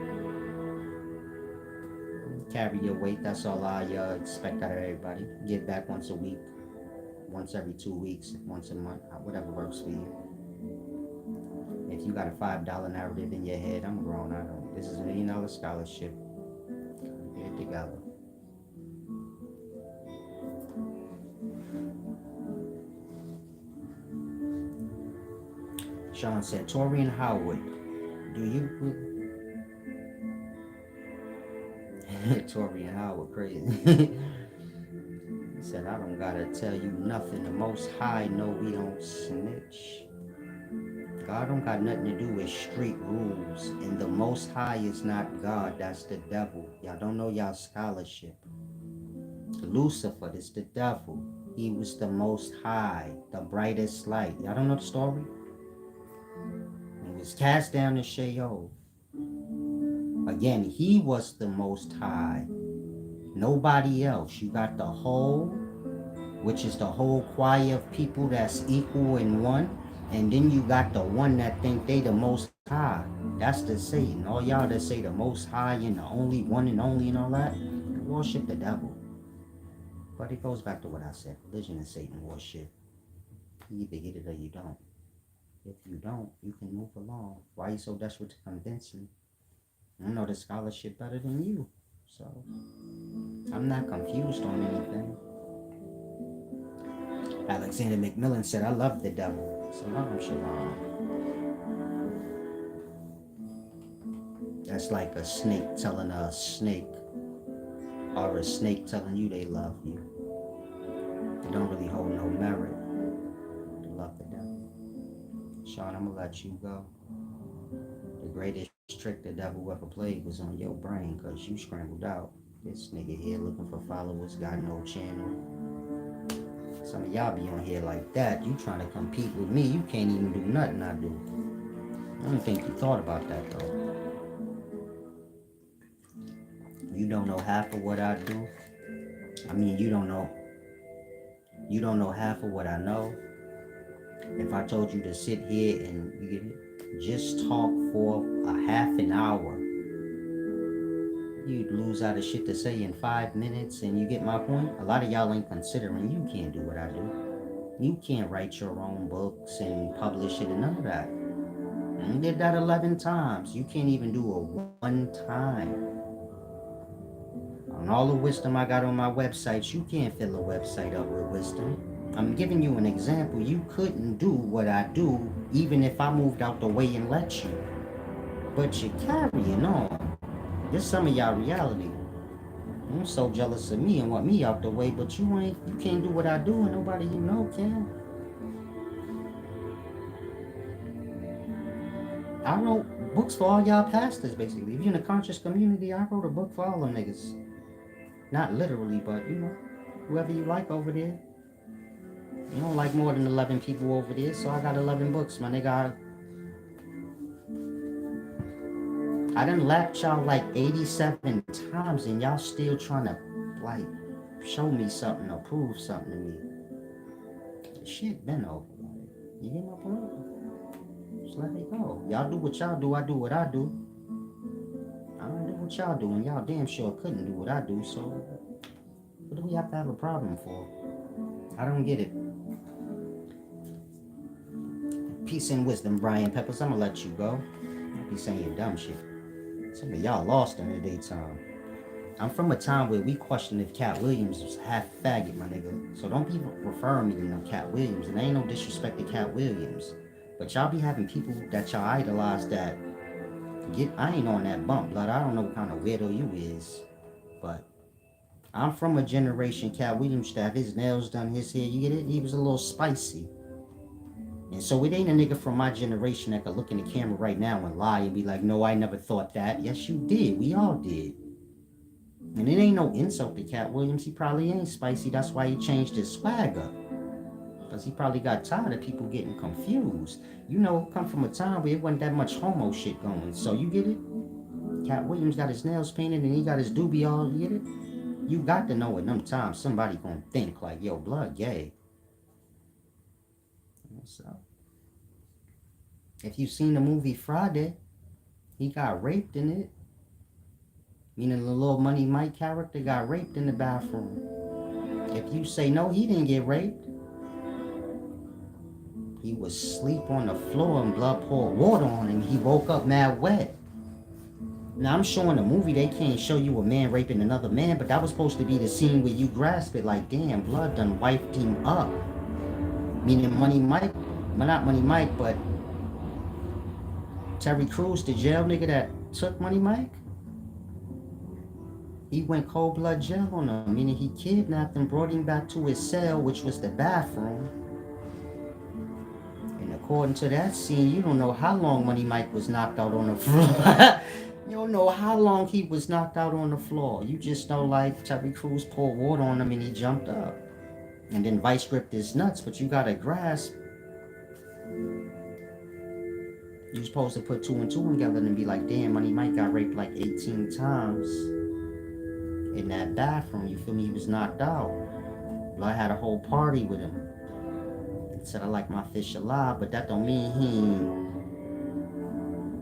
carry your weight. That's all I expect out of everybody. Give back once a week, once every 2 weeks, once a month, whatever works for you. If you got a $5 narrative in your head, I'm grown. I don't. This is $1 million scholarship. Get it together. Sean said, Tori and Howard, do you... Tori and Howard, crazy. He said, I don't gotta tell you nothing. The Most High know we don't snitch. God don't got nothing to do with street rules. And the Most High is not God, that's the devil. Y'all don't know y'all scholarship. Lucifer is the devil. He was the Most High, the brightest light. Y'all don't know the story? He was cast down to Sheol. Again, he was the Most High. Nobody else. You got the whole, which is the whole choir of people that's equal in one. And then you got the one that think they the Most High. That's the Satan. All y'all that say the Most High and the only one and only and all that, worship the devil. But it goes back to what I said. Religion and Satan worship. You either get it or you don't. If you don't, you can move along. Why are you so desperate to convince me? I know the scholarship better than you. So I'm not confused on anything. Alexander McMillan said, I love the devil. Salam shalom. That's like a snake telling a snake, or a snake telling you they love you. They don't really hold no merit. They love the devil. Sean, I'm gonna let you go. The greatest trick the devil ever played was on your brain, cause you scrambled out. This nigga here looking for followers, got no channel. Some of y'all be on here like that. You trying to compete with me. You can't even do nothing I do. I don't think you thought about that though. You don't know half of what I do. I mean, you don't know half of what I know. If I told you to sit here and you get it, just talk for a half an hour, you'd lose out of shit to say in 5 minutes, and you get my point? A lot of y'all ain't considering you can't do what I do. You can't write your own books and publish it and none of that. You did that 11 times. You can't even do it one time. On all the wisdom I got on my websites, you can't fill a website up with wisdom. I'm giving you an example. You couldn't do what I do even if I moved out the way and let you. But you're carrying on. This some of y'all reality. I'm so jealous of me and want me out the way, but you can't do what I do and nobody you know can. I wrote books for all y'all pastors, basically. If you're in a conscious community, I wrote a book for all them niggas. Not literally, but you know, whoever you like over there. You don't like more than 11 people over there, so I got 11 books, my nigga. I done lapped y'all like 87 times, and y'all still trying to, like, show me something or prove something to me. The shit been over. You get my point? Just let it go. Y'all do what y'all do, I do what I do. I don't do what y'all do, and y'all damn sure couldn't do what I do, so what do we have to have a problem for? I don't get it. Peace and wisdom, Brian Peppers. I'm gonna let you go. I'll be saying your dumb shit. Some of y'all lost in the daytime. I'm from a time where we questioned if Cat Williams was half faggot, my nigga. So don't be referring me to no Cat Williams. And there ain't no disrespect to Cat Williams. But y'all be having people that y'all idolize that I ain't on that bump, blood. I don't know what kind of weirdo you is. But I'm from a generation Cat Williams that have his nails done, his hair, you get it? He was a little spicy. And so it ain't a nigga from my generation that could look in the camera right now and lie and be like, no, I never thought that. Yes, you did. We all did. And it ain't no insult to Cat Williams. He probably ain't spicy. That's why he changed his swag up. Because he probably got tired of people getting confused. You know, come from a time where it wasn't that much homo shit going. So you get it? Cat Williams got his nails painted and he got his doobie all, you get it? You got to know in them times somebody gonna think like, yo, blood gay. So, if you've seen the movie Friday, he got raped in it. Meaning the little Money Mike character got raped in the bathroom. If you say no, he didn't get raped. He was asleep on the floor and blood poured water on him. He woke up mad wet. Now I'm showing a movie, they can't show you a man raping another man, but that was supposed to be the scene where you grasp it like, damn, blood done wiped him up. Meaning Money Mike, well not Money Mike, but Terry Crews, the jail nigga that took Money Mike. He went cold blood jail on him, meaning he kidnapped him, brought him back to his cell, which was the bathroom. And according to that scene, you don't know how long Money Mike was knocked out on the floor. You don't know how long he was knocked out on the floor. You just know like Terry Crews poured water on him and he jumped up. And then Vice gripped his nuts, but you gotta grasp. You're supposed to put 2 and 2 together and be like, damn, Money Mike got raped like 18 times. In that bathroom, you feel me? He was knocked out. Well, I had a whole party with him. He said I like my fish alive, but that don't mean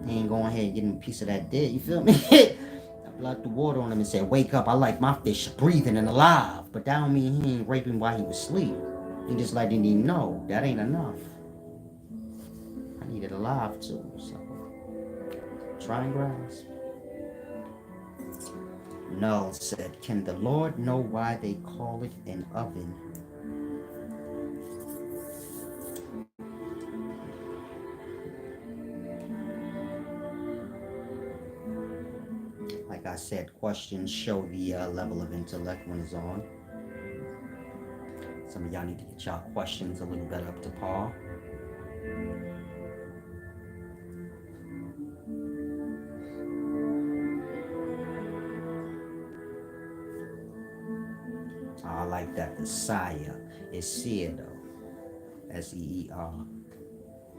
he ain't going ahead and getting a piece of that dick. You feel me? I blood the water on him and said, wake up, I like my fish breathing and alive. But that don't mean he ain't raping while he was asleep. He just letting him know that ain't enough. I need it alive too. So try and grasp. Null said, can the Lord know why they call it an oven? Like I said, questions show the level of intellect when it's on. Some of y'all need to get y'all questions a little bit up to par. I like that. The Saya is seer though. Seer.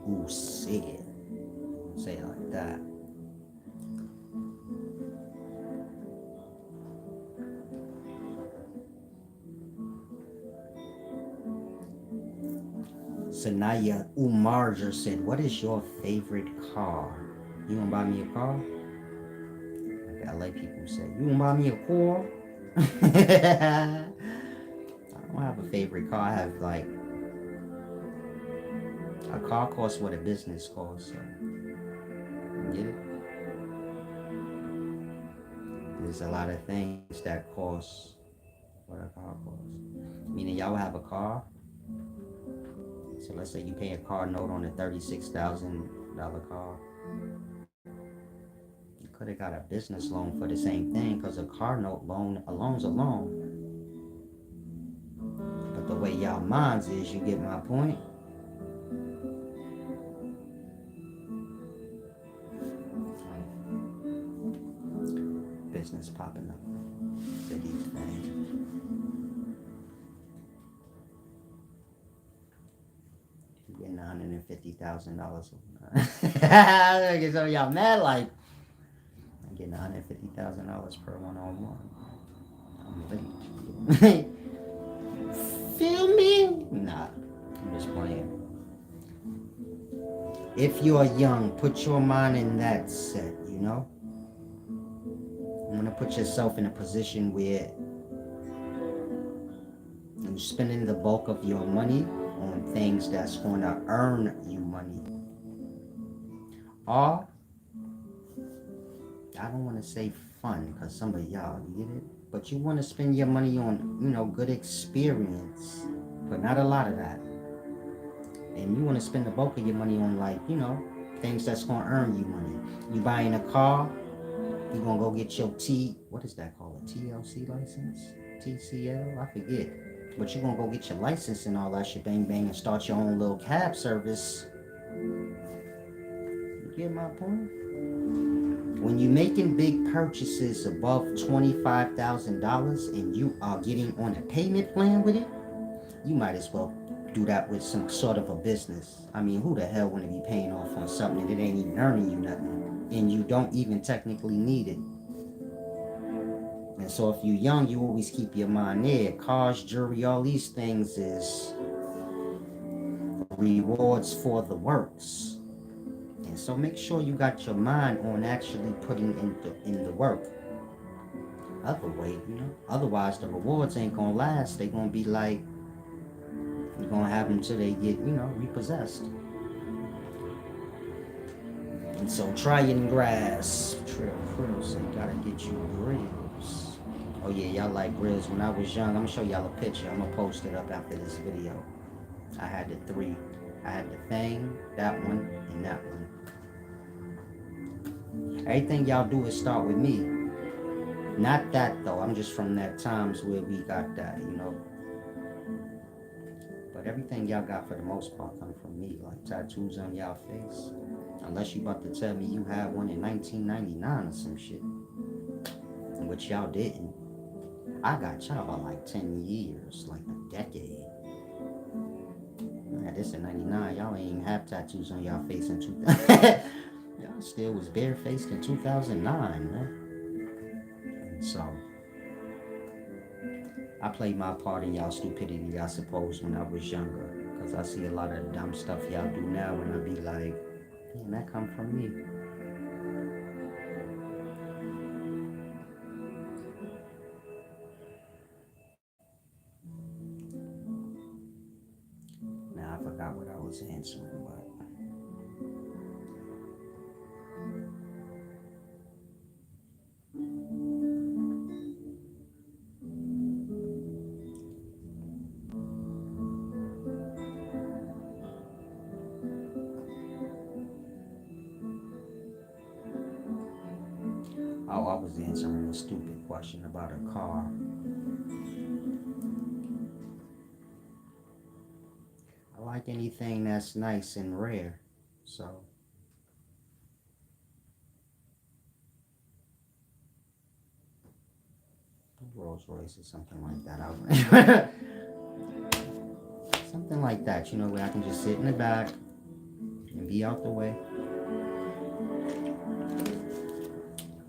Ooh, seer. Say it like that. Sanaya Umarja said, what is your favorite car? You gonna buy me a car? Like LA people say, you gonna buy me a car? I don't have a favorite car. I have like, a car costs what a business costs. So, you get it? There's a lot of things that cost what a car costs. Meaning y'all have a car. So let's say you pay a car note on a $36,000 car. You could have got a business loan for the same thing because a car note a loan's a loan. But the way y'all minds is, you get my point? Business popping up. City thing. You getting $150,000. I get some of y'all mad like, I'm getting $150,000 per one-on-one. I'm late. Feel me? Nah, I'm just playing. If you're young, put your mind in that set, you know? You want to put yourself in a position where you're spending the bulk of your money on things that's going to earn you money. Or, I don't want to say fun, because some of y'all, you get it? But you want to spend your money on, good experience. But not a lot of that. And you want to spend the bulk of your money on, like, things that's going to earn you money. You buying a car, you're going to go get your what is that called? A TLC license? TCL? I forget. But you're going to go get your license and all that shit, bang, bang, and start your own little cab service. You get my point? When you're making big purchases above $25,000 and you are getting on a payment plan with it, you might as well do that with some sort of a business. I mean, who the hell want to be paying off on something that ain't even earning you nothing and you don't even technically need it? And so if you're young, you always keep your mind there. Cars, jewelry, all these things is rewards for the works. And so make sure you got your mind on actually putting in the work. Otherwise the rewards ain't gonna last. They gonna be like, you're gonna have them till they get, repossessed. And so try and grasp. Trail, so you gotta get you grills. Oh yeah, y'all like grills. When I was young, I'm gonna show y'all a picture. I'm gonna post it up after this video. I had the three. I had the thing, that one, and that one. Everything y'all do is start with me. Not that though. I'm just from that times where we got that, But everything y'all got for the most part come from me. Like tattoos on y'all face. Unless you about to tell me you had one in 1999 or some shit. Which y'all didn't. I got y'all by like 10 years, like a decade. I had this in 99. Y'all ain't even have tattoos on y'all face in 2000. Y'all still was barefaced in 2009, man. And so, I played my part in y'all stupidity, I suppose, when I was younger. Because I see a lot of dumb stuff y'all do now and I be like, man, that come from me. Now, I forgot what I was answering, but... Oh, I was answering a stupid question about a car. I like anything that's nice and rare. So, Rolls Royce or something like that. Something like that, where I can just sit in the back and be out the way.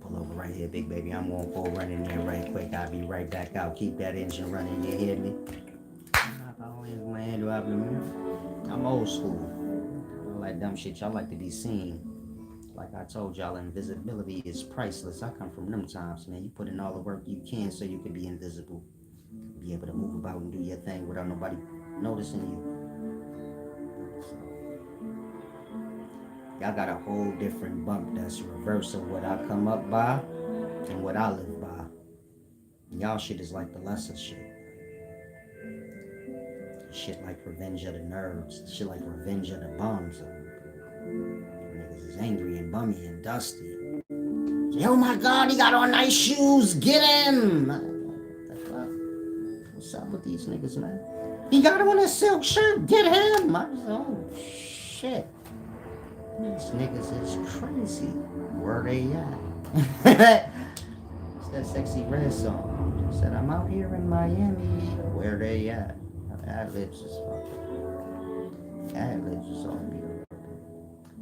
Pull over right here, big baby. I'm gonna go run in there right quick. I'll be right back out. Keep that engine running. You hear me? I'm old school. I like dumb shit. Y'all like to be seen. Like I told y'all, invisibility is priceless. I come from them times, man. You put in all the work you can so you can be invisible. Be able to move about and do your thing without nobody noticing you. So, y'all got a whole different bump that's reverse of what I come up by and what I live by. Y'all shit is like the lesser shit. Shit like Revenge of the Nerds. Shit like Revenge of the Bums. Niggas is angry and bummy and dusty. Oh my god, he got on nice shoes. Get him! What the fuck? What's up with these niggas, man? He got on a silk shirt. Get him! Oh shit. These niggas is crazy. Where they at? It's that Sexy Red song. Said I'm out here in Miami. Where they at? Ad-libs is fucking. Ad-libs is all beautiful.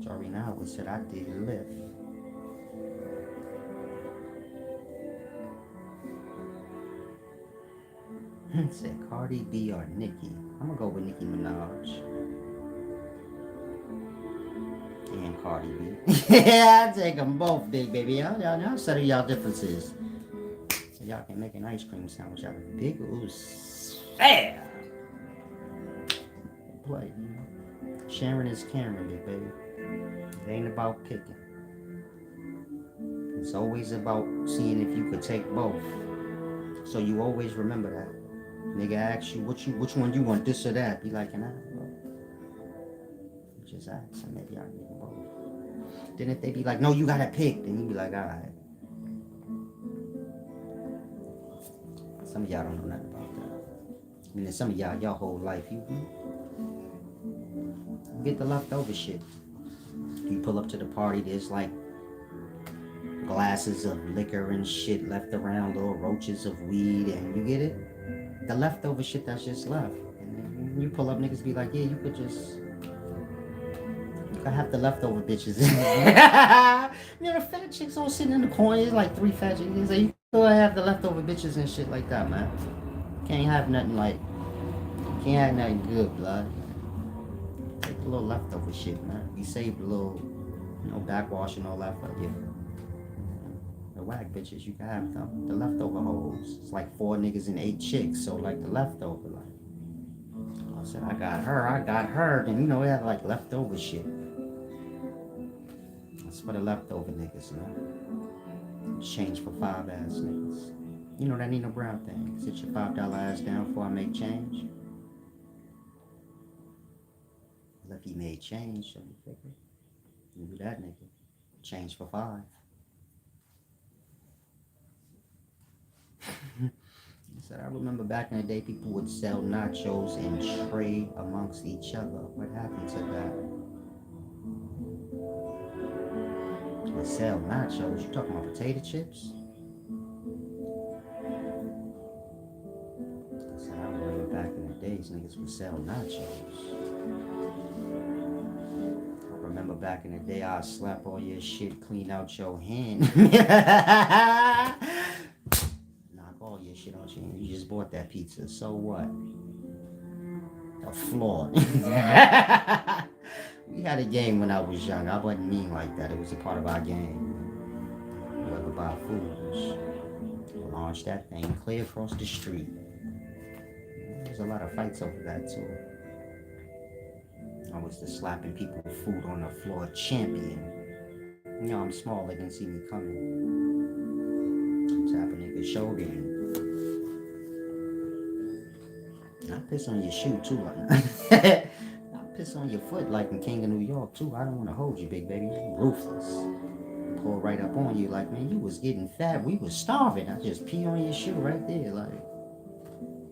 Sorry now, we said I did lift. Said Cardi B or Nicki. I'm gonna go with Nicki Minaj. And Cardi B. Yeah, I take them both, big baby. Y'all settle y'all differences. So y'all can make an ice cream sandwich out of big ooze. Yeah! Play, Sharon is Karen, big baby. It ain't about picking. It's always about seeing if you could take both. So you always remember that. Nigga asks you which one you want, this or that. Be like, just ask, and maybe I'll get them both. Then if they be like, no, you gotta pick, then you be like, alright. Some of y'all don't know nothing about that. I mean, some of y'all whole life, you get the leftover shit. You pull up to the party, there's like glasses of liquor and shit left around, little roaches of weed, and you get it? The leftover shit that's just left. And then you pull up, niggas be like, yeah, you could have the leftover bitches. The fat chicks all sitting in the corner. It's like 3 fat chicks. Like, you could have the leftover bitches and shit like that, man. Can't have nothing good, blood. Take a little leftover shit, man. You saved a little, backwash and all that for you. The whack bitches, you can have them. The leftover hoes. It's like 4 niggas and 8 chicks, so like the leftover, I said, I got her, then we have like leftover shit. That's for the leftover niggas, Change for 5 ass niggas. That Nina Brown thing. Sit your $5 ass down before I make change. Well, if he made change, so you figure. You do that nigga. Change for 5. He said, I remember back in the day, people would sell nachos and trade amongst each other. What happened to that? They sell nachos? You talking about potato chips? He said, I remember back in the days, niggas would sell nachos. I remember back in the day, I'd slap all your shit, clean out your hand. All your shit on you. You just bought that pizza. So what? A flaw. We had a game when I was young. I wasn't mean like that. It was a part of our game. Whoever buy fools, launch that thing clear across the street. There's a lot of fights over that too. I was the slapping people food on the floor champion. I'm small. They didn't see me coming. Tap a nigga shoulder. I piss on your shoe too. I piss on your foot like in King of New York too. I don't want to hold you, big baby. You're ruthless. pull right up on you like, man, you was getting fat. We was starving. I just pee on your shoe right there. Like,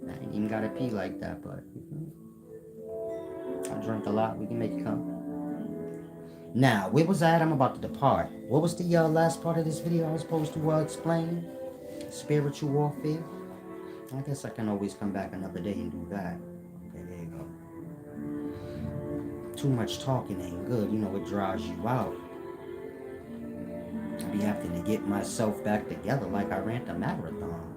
I ain't even gotta pee like that, but I drink a lot. We can make it come. Now, where was I at? I'm about to depart. What was the last part of this video I was supposed to explain? Spiritual warfare. I guess I can always come back another day and do that. Okay, there you go. Too much talking ain't good. You know, it draws you out. I be having to get myself back together like I ran a marathon.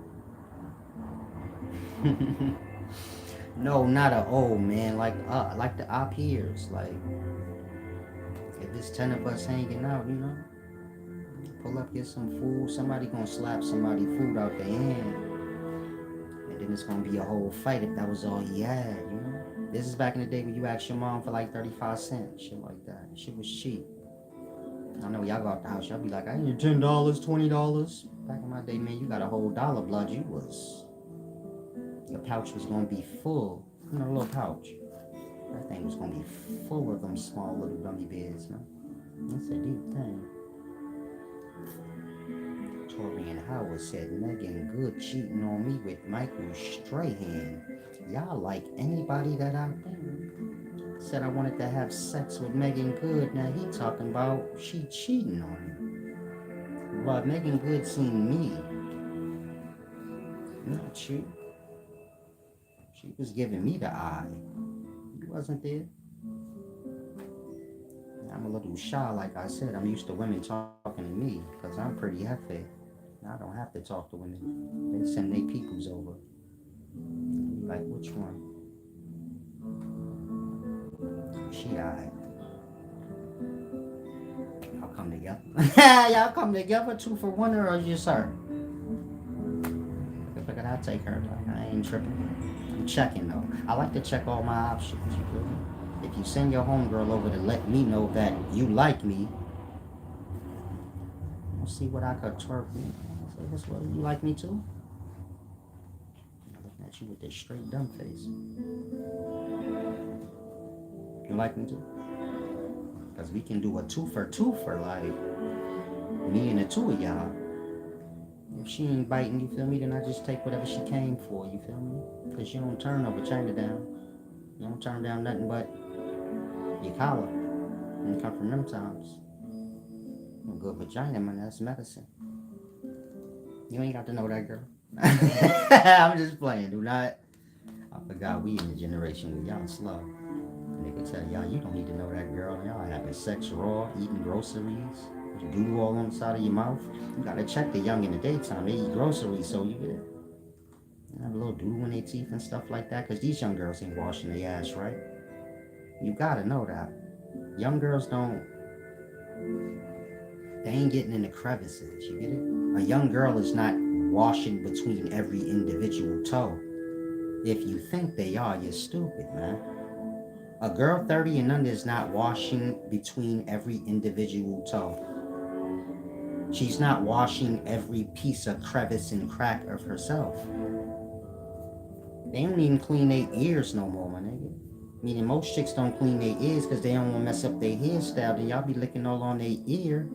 No, not at all, man. Like the our peers. Like, if there's 10 of us hanging out, you know, pull up, get some food. Somebody gonna slap somebody food out their hand, and then it's gonna be a whole fight if that was all he had, you know. This is back in the day when you asked your mom for like 35 cents, shit like that. Shit was cheap. I know y'all go out the house, y'all be like, I need $10, $20. Back in my day, man, you got a whole dollar, blood. Your pouch was gonna be full. You know, a little pouch. That thing was gonna be full of them small little gummy bears, man. That's a deep thing. Torian Howard said, Megan Good cheating on me with Michael Strahan. Y'all like anybody that out there? Said I wanted to have sex with Megan Good. Now he talking about she cheating on him. But Megan Good seen me. Not you. She was giving me the eye. You wasn't there. I'm a little shy, like I said. I'm used to women talking to me because I'm pretty heavy. I don't have to talk to women. They send their peoples over. Like, which one? She alright. Y'all come together. Y'all come together 2 for 1 or just her? Look at I'll take her. Like, I ain't tripping. I'm checking though. I like to check all my options, you feel me? If you send your homegirl over to let me know that you like me, I'll see what I could twerk me. Say, this what, you like me too? I'm looking at you with this straight dumb face. You like me too? Because we can do a 2 for 2 for like me and the 2 of y'all. If she ain't biting, you feel me, then I just take whatever she came for, you feel me? Because you don't turn no vagina down. You don't turn down nothing but your collar. And come from them times. A good vagina, man, that's medicine. You ain't got to know that, girl. I'm just playing, do not. I forgot we in the generation where y'all slow. Nigga tell y'all, you don't need to know that, girl. Y'all having sex raw, eating groceries. Doodle all on the side of your mouth. You gotta check the young in the daytime. They eat groceries, so you get have a little doodle in their teeth and stuff like that. Because these young girls ain't washing their ass, right? You gotta know that. Young girls don't. They ain't getting in the crevices. You get it? A young girl is not washing between every individual toe. If you think they are, you're stupid, man. A girl 30 and under is not washing between every individual toe. She's not washing every piece of crevice and crack of herself. They don't even clean their ears no more, my nigga. Meaning most chicks don't clean their ears because they don't want to mess up their hairstyle. Then y'all be licking all on their ear.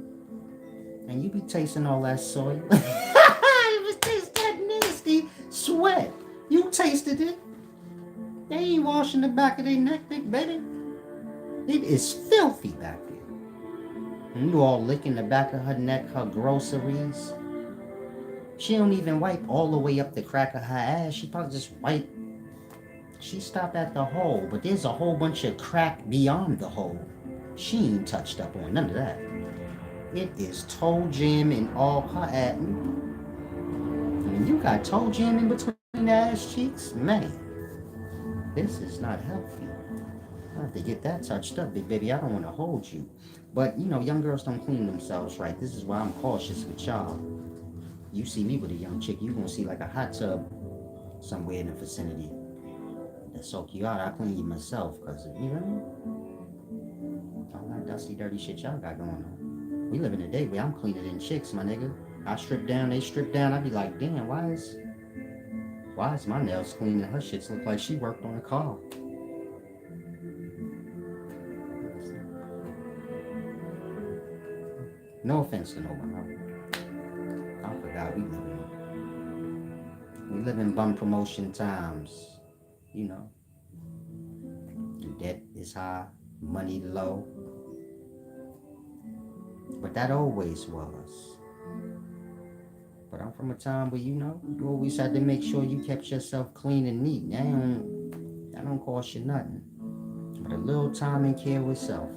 And you be tasting all that soil. You just taste that nasty sweat. You tasted it. They ain't washing the back of their neck, big baby. It is filthy back there. And you all licking the back of her neck, her groceries. She don't even wipe all the way up the crack of her ass. She probably just wipe. She stopped at the hole, but there's a whole bunch of crack beyond the hole. She ain't touched up on none of that. It is toe jam in all her ass. And you got toe jam in between the ass cheeks? Man, this is not healthy. I have to get that touched up, big baby. I don't want to hold you. But, you know, young girls don't clean themselves right. This is why I'm cautious with y'all. You see me with a young chick, you're going to see like a hot tub somewhere in the vicinity. That soak you out. I clean you myself because, you know, all that dusty, dirty shit y'all got going on. We live in a day where I'm cleaner than chicks, my nigga. I strip down, they strip down. I be like, damn, why is my nails clean and her shits look like she worked on a car? No offense to nobody. I forgot we live in bum promotion times. You know, debt is high, money low, but that always was. But I'm from a time where you always had to make sure you kept yourself clean and neat. That don't cost you nothing, but a little time and care with self.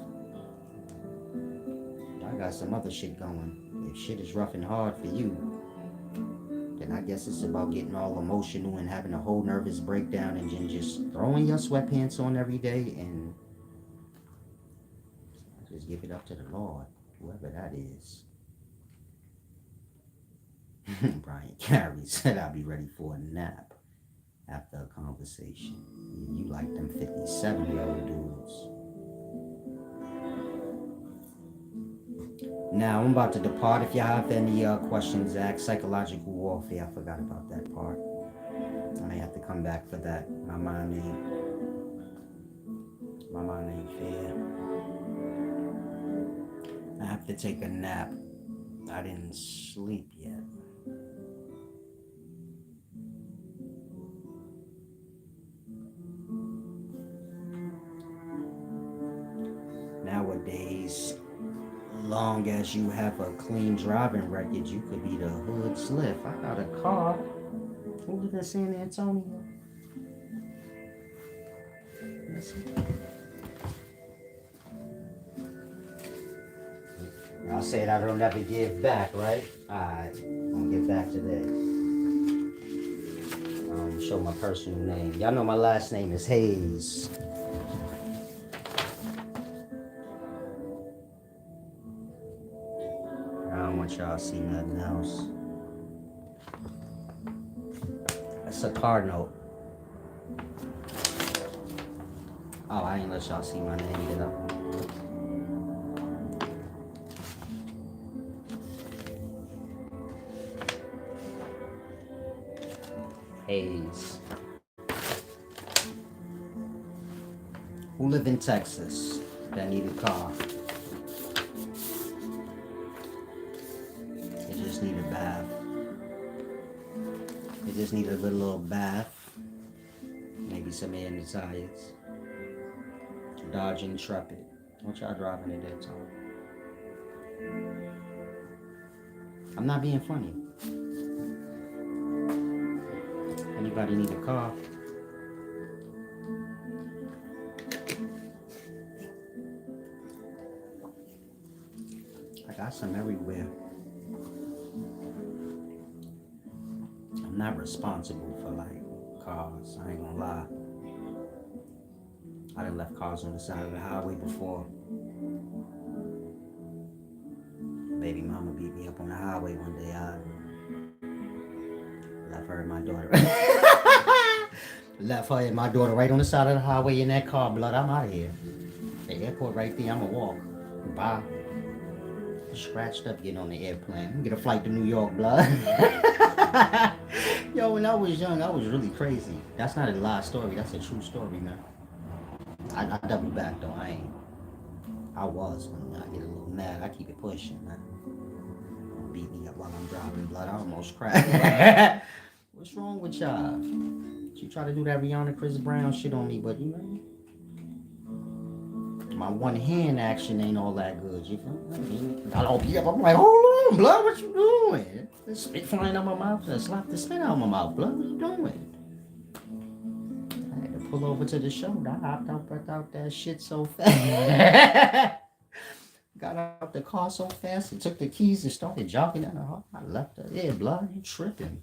I got some other shit going. If shit is rough and hard for you, then I guess it's about getting all emotional and having a whole nervous breakdown and then just throwing your sweatpants on every day and just give it up to the Lord, whoever that is. Brian Carey said I'll be ready for a nap after a conversation. You like them 57-year-old dudes. Now, I'm about to depart. If y'all have any questions, ask psychological warfare. I forgot about that part. I may have to come back for that. My mind ain't fair. I have to take a nap. I didn't sleep yet. Nowadays, long as you have a clean driving record, you could be the hood sliff. I got a car. Who live in San Antonio? Y'all said I don't ever give back, right? Alright, I'm gonna give back today. Show my personal name. Y'all know my last name is Hayes. I don't want y'all to see nothing else. That's a card note. Oh, I ain't let y'all see my name either. Hayes. Who live in Texas that need a car? They just need a bath. They just need a little bath. Maybe some air in the tires. Dodge Intrepid. What y'all driving at that time? I'm not being funny. Anybody need a car? I got some everywhere. I'm not responsible for cars. I ain't gonna lie. I done left cars on the side of the highway before. Baby mama beat me up on the highway one day. I left her and my daughter. Left her and my daughter right on the side of the highway in that car, blood. I'm out of here. The airport right there. I'ma walk. Bye. Scratched up getting on the airplane. Get a flight to New York, blood. Yo, when I was young, I was really crazy. That's not a lie story. That's a true story, man. I double back though. I was when I get a little mad. I keep it pushing, man. Don't beat me up while I'm driving, blood. I almost cried. What's wrong with y'all? You try to do that Rihanna, Chris Brown shit on me, but you know, my one hand action ain't all that good. You feel me? I don't beat up. I'm like, hold on, blood. What you doing? There's spit flying out my mouth. I slapped the spit out of my mouth, blood. What you doing? Pull over to the shoulder. I hopped out that shit so fast. Got out the car so fast and took the keys and started jogging down the hall. I left her. Yeah, blood, you tripping.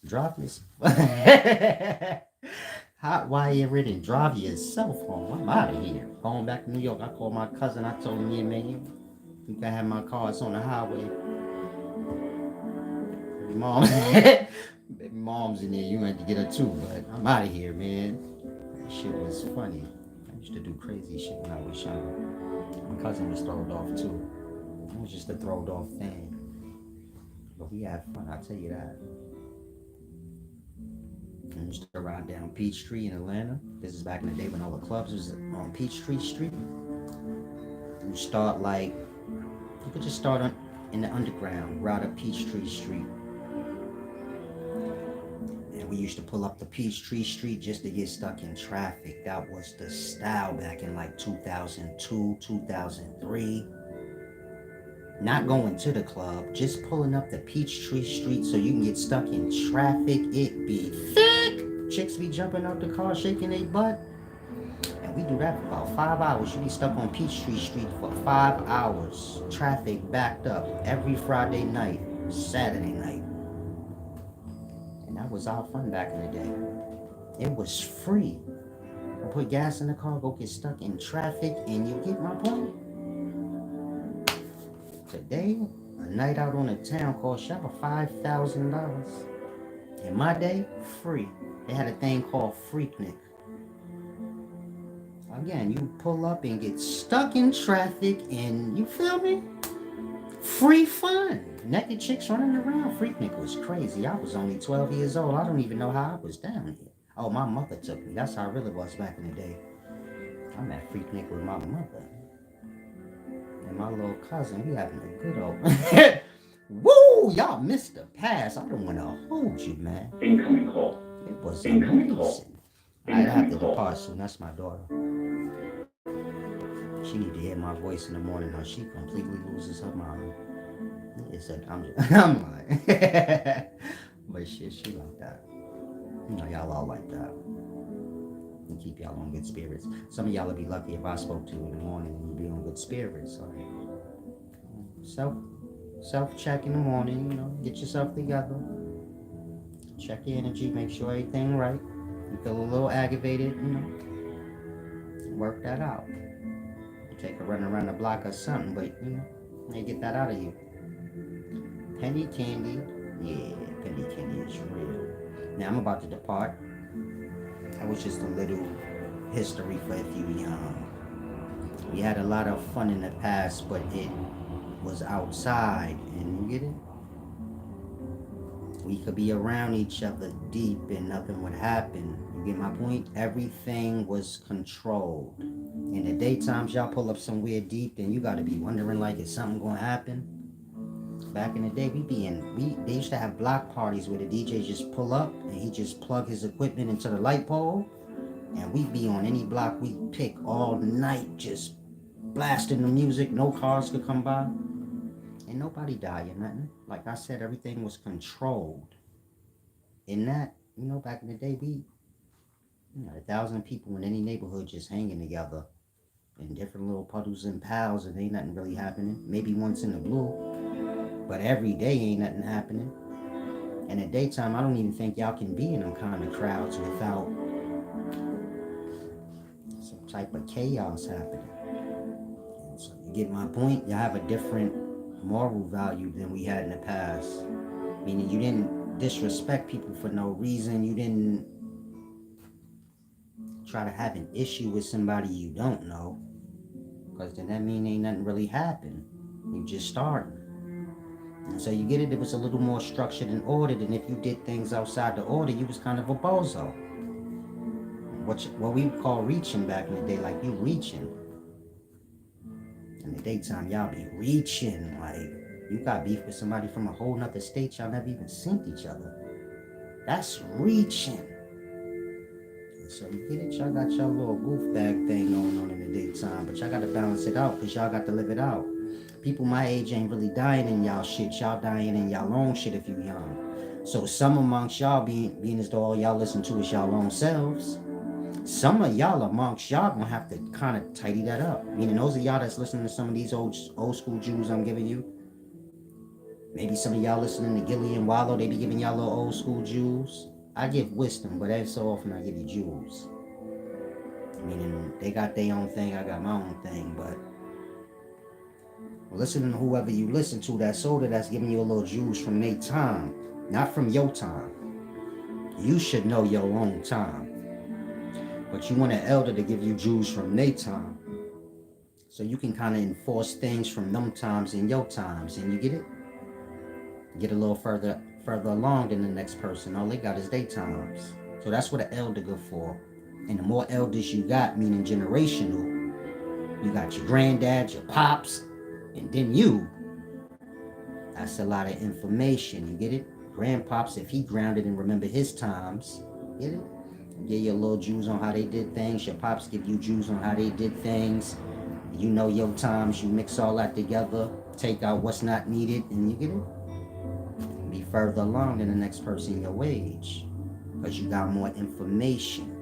Drive this. Hot wire ridden. Drive yourself home. I'm out of here. Going back to New York. I called my cousin. I told him, yeah, man, you can have my car. It's on the highway. Mom. Baby mom's in there. You had to get her too, but I'm out of here, man. That shit was funny. I used to do crazy shit when I was young. My cousin was thrown off too. I was just a thrown off thing. But we had fun, I'll tell you that. I used to ride down Peachtree in Atlanta. This is back in the day when all the clubs was on Peachtree Street. You start you could just start in the underground, right up Peachtree Street. And we used to pull up to Peachtree Street just to get stuck in traffic. That was the style back in like 2002, 2003. Not going to the club, just pulling up the Peachtree Street so you can get stuck in traffic. It be thick. Chicks be jumping out the car, shaking their butt. And we do that for about 5 hours. You be stuck on Peachtree Street for 5 hours. Traffic backed up every Friday night, Saturday night. And that was our fun back in the day. It was free. Put gas in the car, go get stuck in traffic, and you get my point? Today, a night out on the town cost y'all $5,000. In my day, free. They had a thing called Freaknik. Again, you pull up and get stuck in traffic, and you feel me? Free fun. Naked chicks running around. Freaknik was crazy. I was only 12 years old. I don't even know how I was down here. Oh, my mother took me. That's how I really was back in the day. I'm at Freaknik with my mother. And my little cousin, we having a good old... Woo! Y'all missed the pass. I don't want to hold you, man. Incoming call. It was amazing. I have to depart soon. That's my daughter. She need to hear my voice in the morning or she completely loses her mind. It's like, I'm lying. But shit, she like that. You know, y'all all like that. And keep y'all on good spirits. Some of y'all will be lucky if I spoke to you in the morning and you be on good spirits. Like, self-check in the morning, you know, get yourself together. Check your energy, make sure everything right. You feel a little aggravated, you know, work that out. Take a run around the block or something, but, you know, they get that out of you. Penny candy, yeah, penny candy is real. Now, I'm about to depart. That was just a little history for if you young. We had a lot of fun in the past, but it was outside, and you get it? We could be around each other deep and nothing would happen. You get my point? Everything was controlled. In the daytimes, y'all pull up somewhere deep and you gotta be wondering like, is something gonna happen? Back in the day, they used to have block parties where the DJ just pull up and he just plug his equipment into the light pole. And we'd be on any block we pick all night, just blasting the music. No cars could come by. And nobody died or nothing. Like I said, everything was controlled. In that, you know, back in the day, we 1,000 people in any neighborhood just hanging together in different little puddles and pals, and ain't nothing really happening. Maybe once in the blue, but every day ain't nothing happening. And at daytime, I don't even think y'all can be in them kind of crowds without some type of chaos happening. And so you get my point? Y'all have a different moral value than we had in the past. Meaning you didn't disrespect people for no reason. You didn't try to have an issue with somebody you don't know. Because then that mean ain't nothing really happened. You just started. And so you get it, it was a little more structured and ordered, and if you did things outside the order, you was kind of a bozo. What we would call reaching back in the day, like you reaching. In the daytime, y'all be reaching, like you got beef with somebody from a whole nother state, y'all never even seen each other. That's reaching. And so you get it, y'all got y'all little goof bag thing going on in the daytime, but y'all got to balance it out, because y'all got to live it out. People my age ain't really dying in y'all shit. Y'all dying in y'all own shit if you young. So some amongst y'all being as though all y'all listen to is y'all own selves. Some of y'all amongst y'all gonna have to kind of tidy that up. Meaning those of y'all that's listening to some of these old school Jews I'm giving you. Maybe some of y'all listening to Gilly and Wallow, they be giving y'all little old school Jews. I give wisdom, but every so often I give you jewels. Meaning they got their own thing, I got my own thing, but listening to whoever you listen to, that's older, that's giving you a little juice from their time, not from your time. You should know your own time. But you want an elder to give you juice from their time. So you can kind of enforce things from them times in your times. And you get it? Get a little further along than the next person. All they got is their times. So that's what an elder good for. And the more elders you got, meaning generational, you got your granddad, your pops, and then you. That's a lot of information. You get it? Grandpops, if he grounded and remember his times, get it? Give your little Jews on how they did things. Your pops give you Jews on how they did things. You know your times. You mix all that together. Take out what's not needed, and you get it? Be further along than the next person your age, because you got more information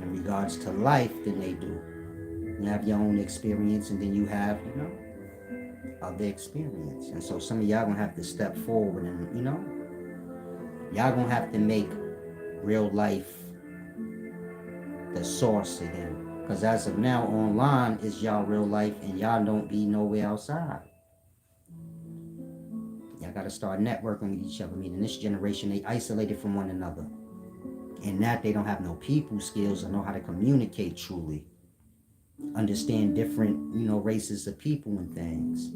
in regards to life than they do. You have your own experience, and then you have, other experience. And so some of y'all gonna have to step forward, and y'all gonna have to make real life the source again. Because as of now, online is y'all real life, and y'all don't be nowhere outside. Y'all gotta start networking with each other. I mean, in this generation, they isolated from one another. And that they don't have no people skills or know how to communicate truly. Understand different, races of people and things.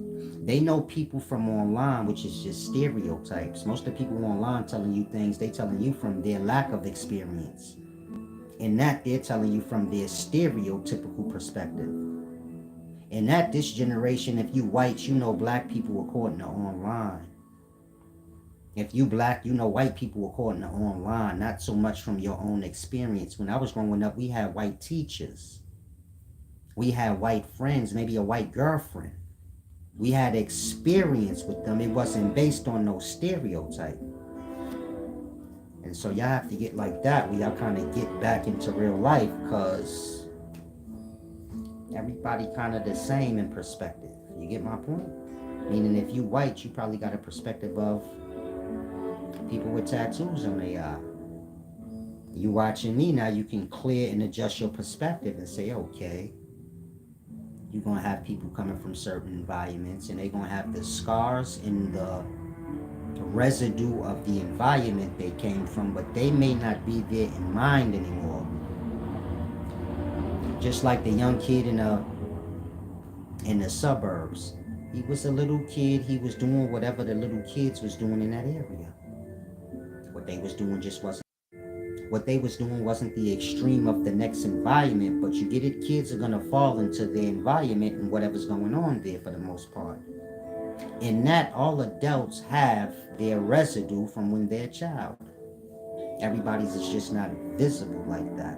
They know people from online, which is just stereotypes. Most of the people online telling you things, they telling you from their lack of experience. And that they're telling you from their stereotypical perspective. And that this generation, if you white, you know black people according to online. If you black, you know white people according to online, not so much from your own experience. When I was growing up, we had white teachers. We had white friends, maybe a white girlfriend. We had experience with them. It wasn't based on no stereotype. And so y'all have to get like that where y'all kind of get back into real life, because everybody kind of the same in perspective. You get my point? Meaning if you white, you probably got a perspective of people with tattoos on their eye. You watching me now, you can clear and adjust your perspective and say, okay, you're going to have people coming from certain environments, and they're going to have the scars and the residue of the environment they came from, but they may not be there in mind anymore. Just like the young kid in the suburbs. He was a little kid. He was doing whatever the little kids was doing in that area. What they was doing wasn't the extreme of the next environment, but you get it, kids are gonna fall into their environment and whatever's going on there for the most part. In that, all adults have their residue from when they're a child. Everybody's is just not visible like that.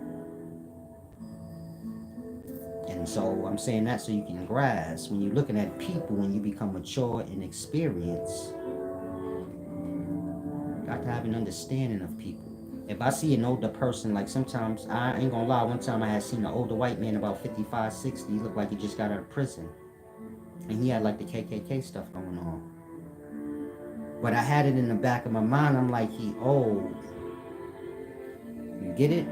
And so I'm saying that so you can grasp, when you're looking at people, when you become mature and experienced, you got to have an understanding of people. If I see an older person, like sometimes, I ain't gonna lie, one time I had seen an older white man about 55, 60, he looked like he just got out of prison. And he had like the KKK stuff going on. But I had it in the back of my mind, I'm like, he old. You get it?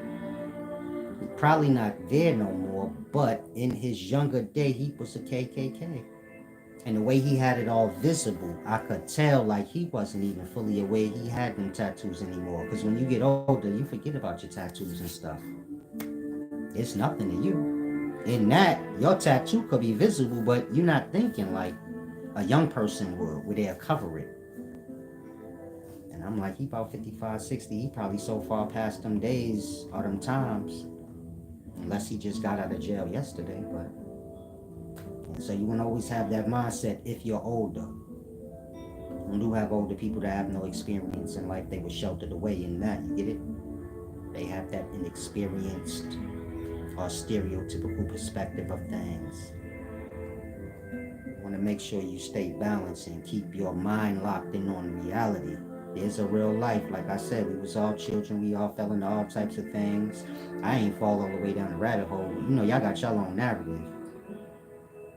He's probably not there no more, but in his younger day, he was a KKK. And the way he had it all visible, I could tell like he wasn't even fully aware he had them tattoos anymore. Because when you get older, you forget about your tattoos and stuff. It's nothing to you. In that, your tattoo could be visible, but you're not thinking like a young person would, where they'll cover it. And I'm like, he about 55, 60, he probably so far past them days or them times. Unless he just got out of jail yesterday, but... And so you want to always have that mindset if you're older. You do have older people that have no experience in life. They were sheltered away in that, you get it? They have that inexperienced or stereotypical perspective of things. You want to make sure you stay balanced and keep your mind locked in on reality. There's a real life. Like I said, we was all children. We all fell into all types of things. I ain't fall all the way down the rabbit hole. Y'all got y'all own narrative.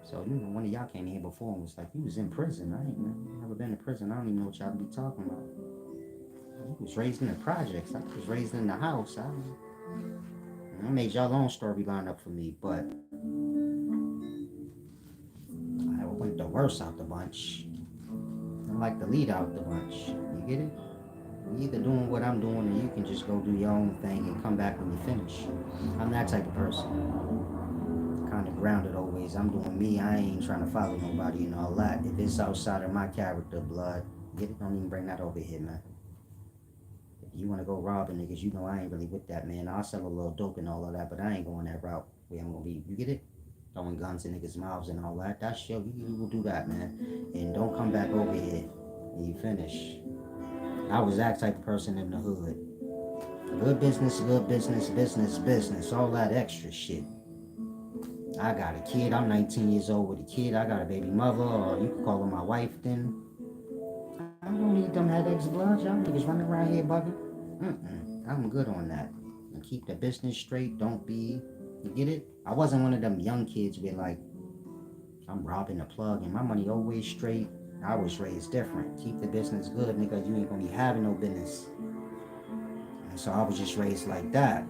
So, one of y'all came here before and was like, you was in prison. I ain't never been to prison. I don't even know what y'all be talking about. You was raised in the projects. I was raised in the house. I made y'all own story line up for me, but I went the worst out the bunch. I like the lead out the bunch. You get it? You either doing what I'm doing, or you can just go do your own thing and come back when you finish. I'm that type of person. Kind of grounded always. I'm doing me. I ain't trying to follow nobody and all that. If it's outside of my character, blood, get it? Don't even bring that over here, man. If you want to go robbing niggas, I ain't really with that, man. I'll sell a little dope and all of that, but I ain't going that route where I'm going to be. You get it? Throwing guns in niggas' mouths and all that. That's shit. You will do that, man. And don't come back over here and you finish. I was that type of person in the hood. Good business, business, all that extra shit. I got a kid. I'm 19 years old with a kid. I got a baby mother, or you can call her my wife then. I don't need them headaches, blood. Y'all niggas running around here bugging. I'm good on that. And keep the business straight. Don't be, you get it? I wasn't one of them young kids where like, I'm robbing the plug and my money always straight. I was raised different. Keep the business good, nigga. You ain't gonna be having no business. And so I was just raised like that.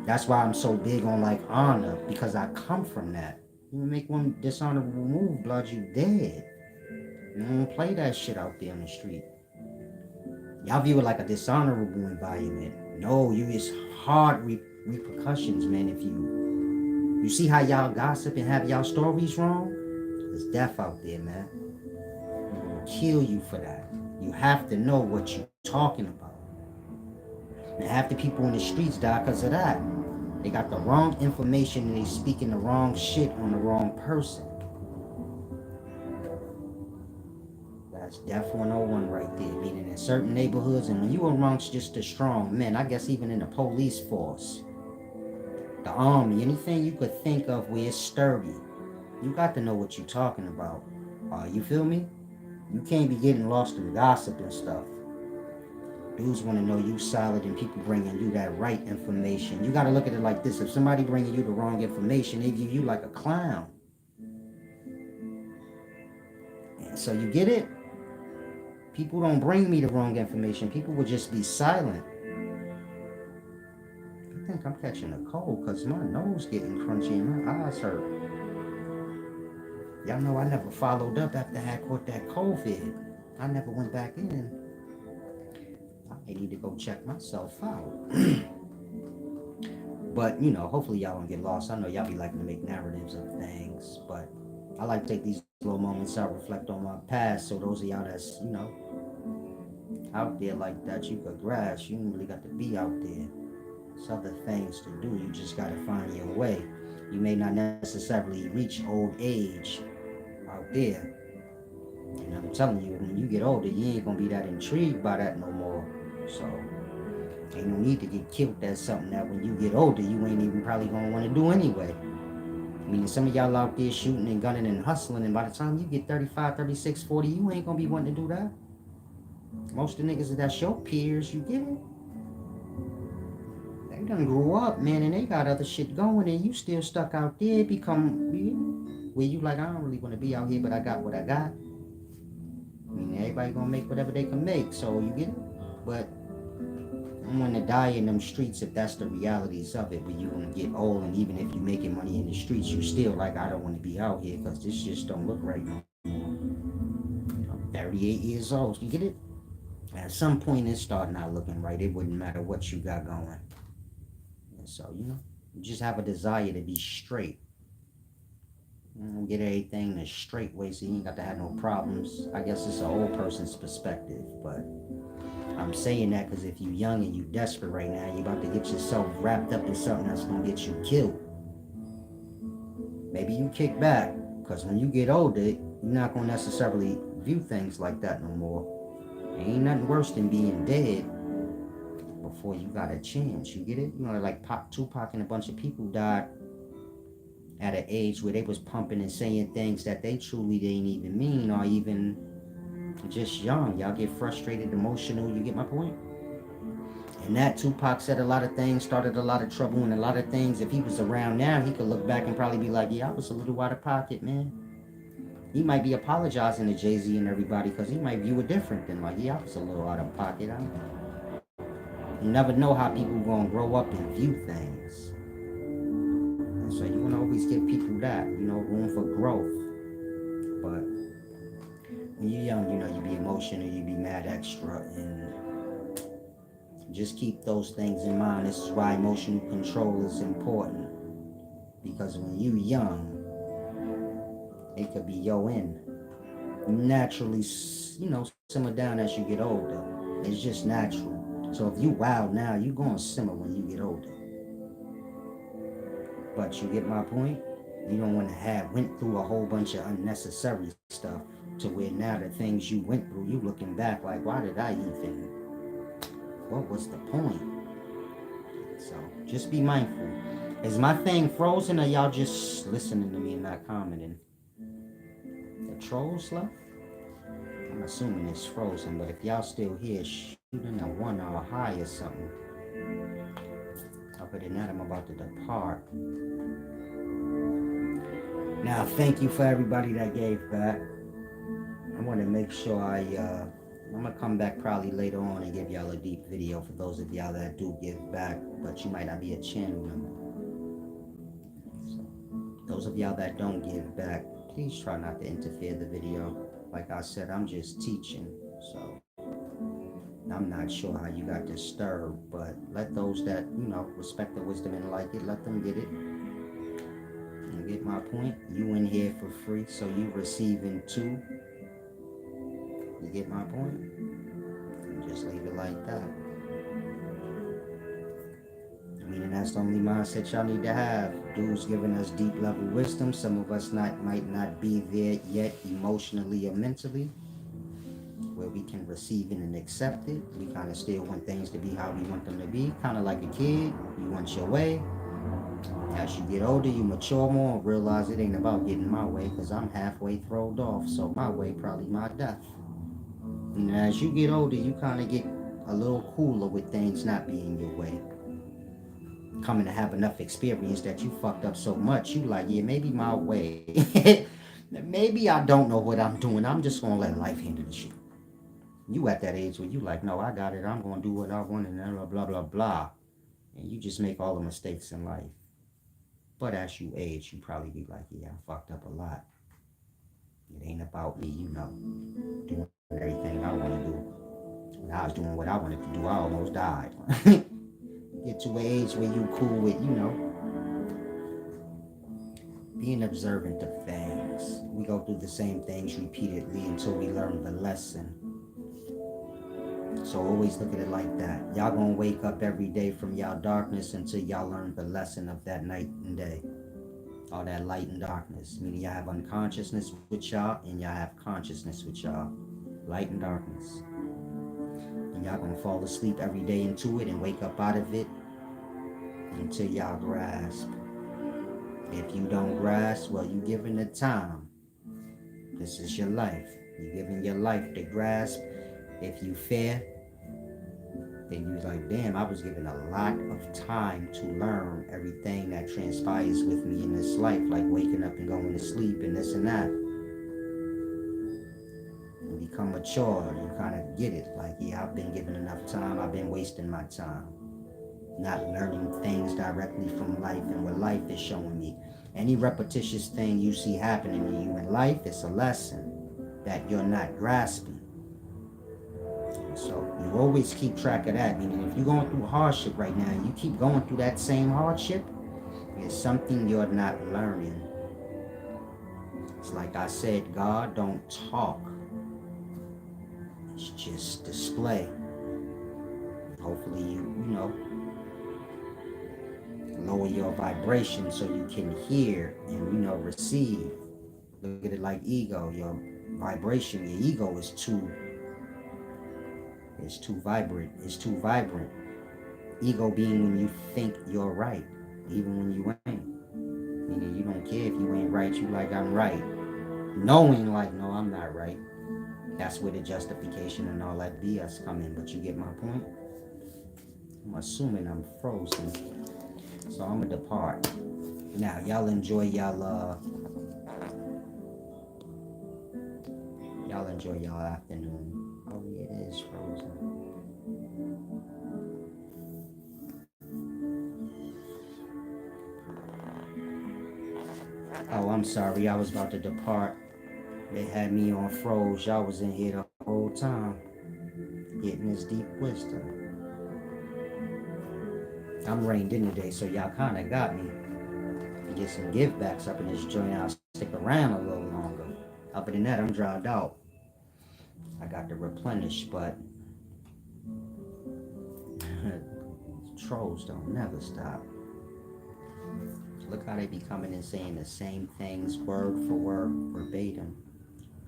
That's why I'm so big on like honor, because I come from that. You make one dishonorable move, blood, you dead. You don't play that shit out there in the street. Y'all view it like a dishonorable environment. No, you it's hard repercussions, man. If you see how y'all gossip and have y'all stories wrong, there's death out there, man. It will kill you for that. You have to know what you're talking about. And half the people in the streets die because of that. They got the wrong information and they speaking the wrong shit on the wrong person. That's Death 101 right there. Meaning in certain neighborhoods, and when you amongst just the strong men, I guess even in the police force, the army, anything you could think of where it's sturdy, you got to know what you're talking about. You feel me? You can't be getting lost in gossip and stuff. Dudes want to know you solid and people bringing you that right information. You got to look at it like this. If somebody bringing you the wrong information, they view you like a clown. And so you get it? People don't bring me the wrong information. People will just be silent. I think I'm catching a cold because my nose getting crunchy and my eyes hurt. Y'all know I never followed up after I had caught that COVID. I never went back in. I may need to go check myself out. But, you know, hopefully y'all don't get lost. I know y'all be liking to make narratives of things, but I like to take these little moments out, reflect on my past. So those of y'all that's, you know, out there like that, you could grasp. You don't really got to be out there. There's other things to do. You just got to find your way. You may not necessarily reach old age out there. And I'm telling you, when you get older, you ain't going to be that intrigued by that no more. So ain't no need to get killed at something that when you get older, you ain't even probably going to want to do anyway. I mean, some of y'all out there shooting and gunning and hustling, and by the time you get 35, 36, 40, you ain't going to be wanting to do that. Most of the niggas that's your peers, you get it? They done grew up, man, and they got other shit going, and you still stuck out there, where you like, I don't really want to be out here, but I got what I got. I mean, everybody gonna make whatever they can make, so you get it? But I'm gonna die in them streets if that's the realities of it, when you gonna get old, and even if you making money in the streets, you still like, I don't want to be out here, because this just don't look right no more. I'm 38 years old, you get it? At some point, it's starting not looking right. It wouldn't matter what you got going. And so, you know, you just have a desire to be straight. You know, get everything the straight way so you ain't got to have no problems. I guess it's an old person's perspective, but I'm saying that because if you young and you desperate right now, you about to get yourself wrapped up in something that's going to get you killed. Maybe you kick back, because when you get older, you're not going to necessarily view things like that no more. Ain't nothing worse than being dead before you got a chance. You get it? You know, like Tupac and a bunch of people died at an age where they was pumping and saying things that they truly didn't even mean, or even just young. Y'all get frustrated, emotional. You get my point? And that Tupac said a lot of things, started a lot of trouble, and a lot of things. If he was around now, he could look back and probably be like, yeah, I was a little out of pocket, man. He might be apologizing to Jay-Z and everybody because he might view it different than like, yeah, I was a little out of pocket. I don't know. You never know how people going to grow up and view things. And so you want to always give people that, you know, room for growth. But when you're young, you know, you be emotional, you be mad extra, and just keep those things in mind. This is why emotional control is important. Because when you're young, it could be your end. You naturally, you know, simmer down as you get older. It's just natural. So if you wild now, you're going to simmer when you get older. But you get my point? You don't want to have went through a whole bunch of unnecessary stuff to where now the things you went through, you looking back like, why did I even, what was the point? So just be mindful. Is my thing frozen or y'all just listening to me and not commenting? The trolls left? I'm assuming it's frozen, but if y'all still here, shooting a 1 or high or something. Other than that, I'm about to depart. Now, thank you for everybody that gave back. I want to make sure I'm going to come back probably later on and give y'all a deep video for those of y'all that do give back, but you might not be a channel member. So, those of y'all that don't give back, please try not to interfere the video. Like I said, I'm just teaching, so I'm not sure how you got disturbed, but let those that, respect the wisdom and like it, let them get it. You get my point? You in here for free, so you receiving too. You get my point? Just leave it like that. I mean, and that's the only mindset y'all need to have. Dudes giving us deep level wisdom. Some of us might not be there yet emotionally or mentally, where we can receive it and accept it. We kind of still want things to be how we want them to be. Kind of like a kid. You want your way. As you get older, you mature more and realize it ain't about getting my way, because I'm halfway thrown off. So my way probably my death. And as you get older, you kind of get a little cooler with things not being your way. Coming to have enough experience that you fucked up so much, you like, yeah, maybe my way. Maybe I don't know what I'm doing. I'm just going to let life handle the shit. You at that age where you like, no, I got it. I'm going to do what I want and blah, blah, blah, blah. And you just make all the mistakes in life. But as you age, you probably be like, yeah, I fucked up a lot. It ain't about me, doing everything I want to do. When I was doing what I wanted to do, I almost died. Get to an age where you cool with, being observant of things. We go through the same things repeatedly until we learn the lesson. So always look at it like that. Y'all gonna wake up every day from y'all darkness until y'all learn the lesson of that night and day. All that light and darkness. Meaning y'all have unconsciousness with y'all and y'all have consciousness with y'all. Light and darkness. And y'all gonna fall asleep every day into it and wake up out of it until y'all grasp. If you don't grasp, well, you given the time. This is your life. You giving your life to grasp. If you fear, then you're like, damn, I was given a lot of time to learn everything that transpires with me in this life, like waking up and going to sleep and this and that. You become mature, you kind of get it. Like, yeah, I've been given enough time, I've been wasting my time. Not learning things directly from life and what life is showing me. Any repetitious thing you see happening to you in life is a lesson that you're not grasping. So you always keep track of that. Meaning if you're going through hardship right now, you keep going through that same hardship, it's something you're not learning. It's like I said, God don't talk. It's just display. Hopefully you lower your vibration so you can hear and receive. Look at it like ego. Your vibration, your ego is too vibrant. It's too vibrant. Ego being when you think you're right, even when you ain't. Meaning you don't care if you ain't right, you like I'm right. Knowing like, no, I'm not right. That's where the justification and all that BS come in, but you get my point? I'm assuming I'm frozen. So I'm gonna depart. Now, y'all enjoy y'all afternoon. Oh, it is frozen. Oh, I'm sorry. I was about to depart. They had me on froze. Y'all was in here the whole time. Getting this deep wisdom. I'm reined in today, so y'all kind of got me. Get some give backs up in this joint. I'll stick around a little longer. Other than that, I'm dried out. I got to replenish, but trolls don't never stop. Look how they be coming and saying the same things word for word, verbatim.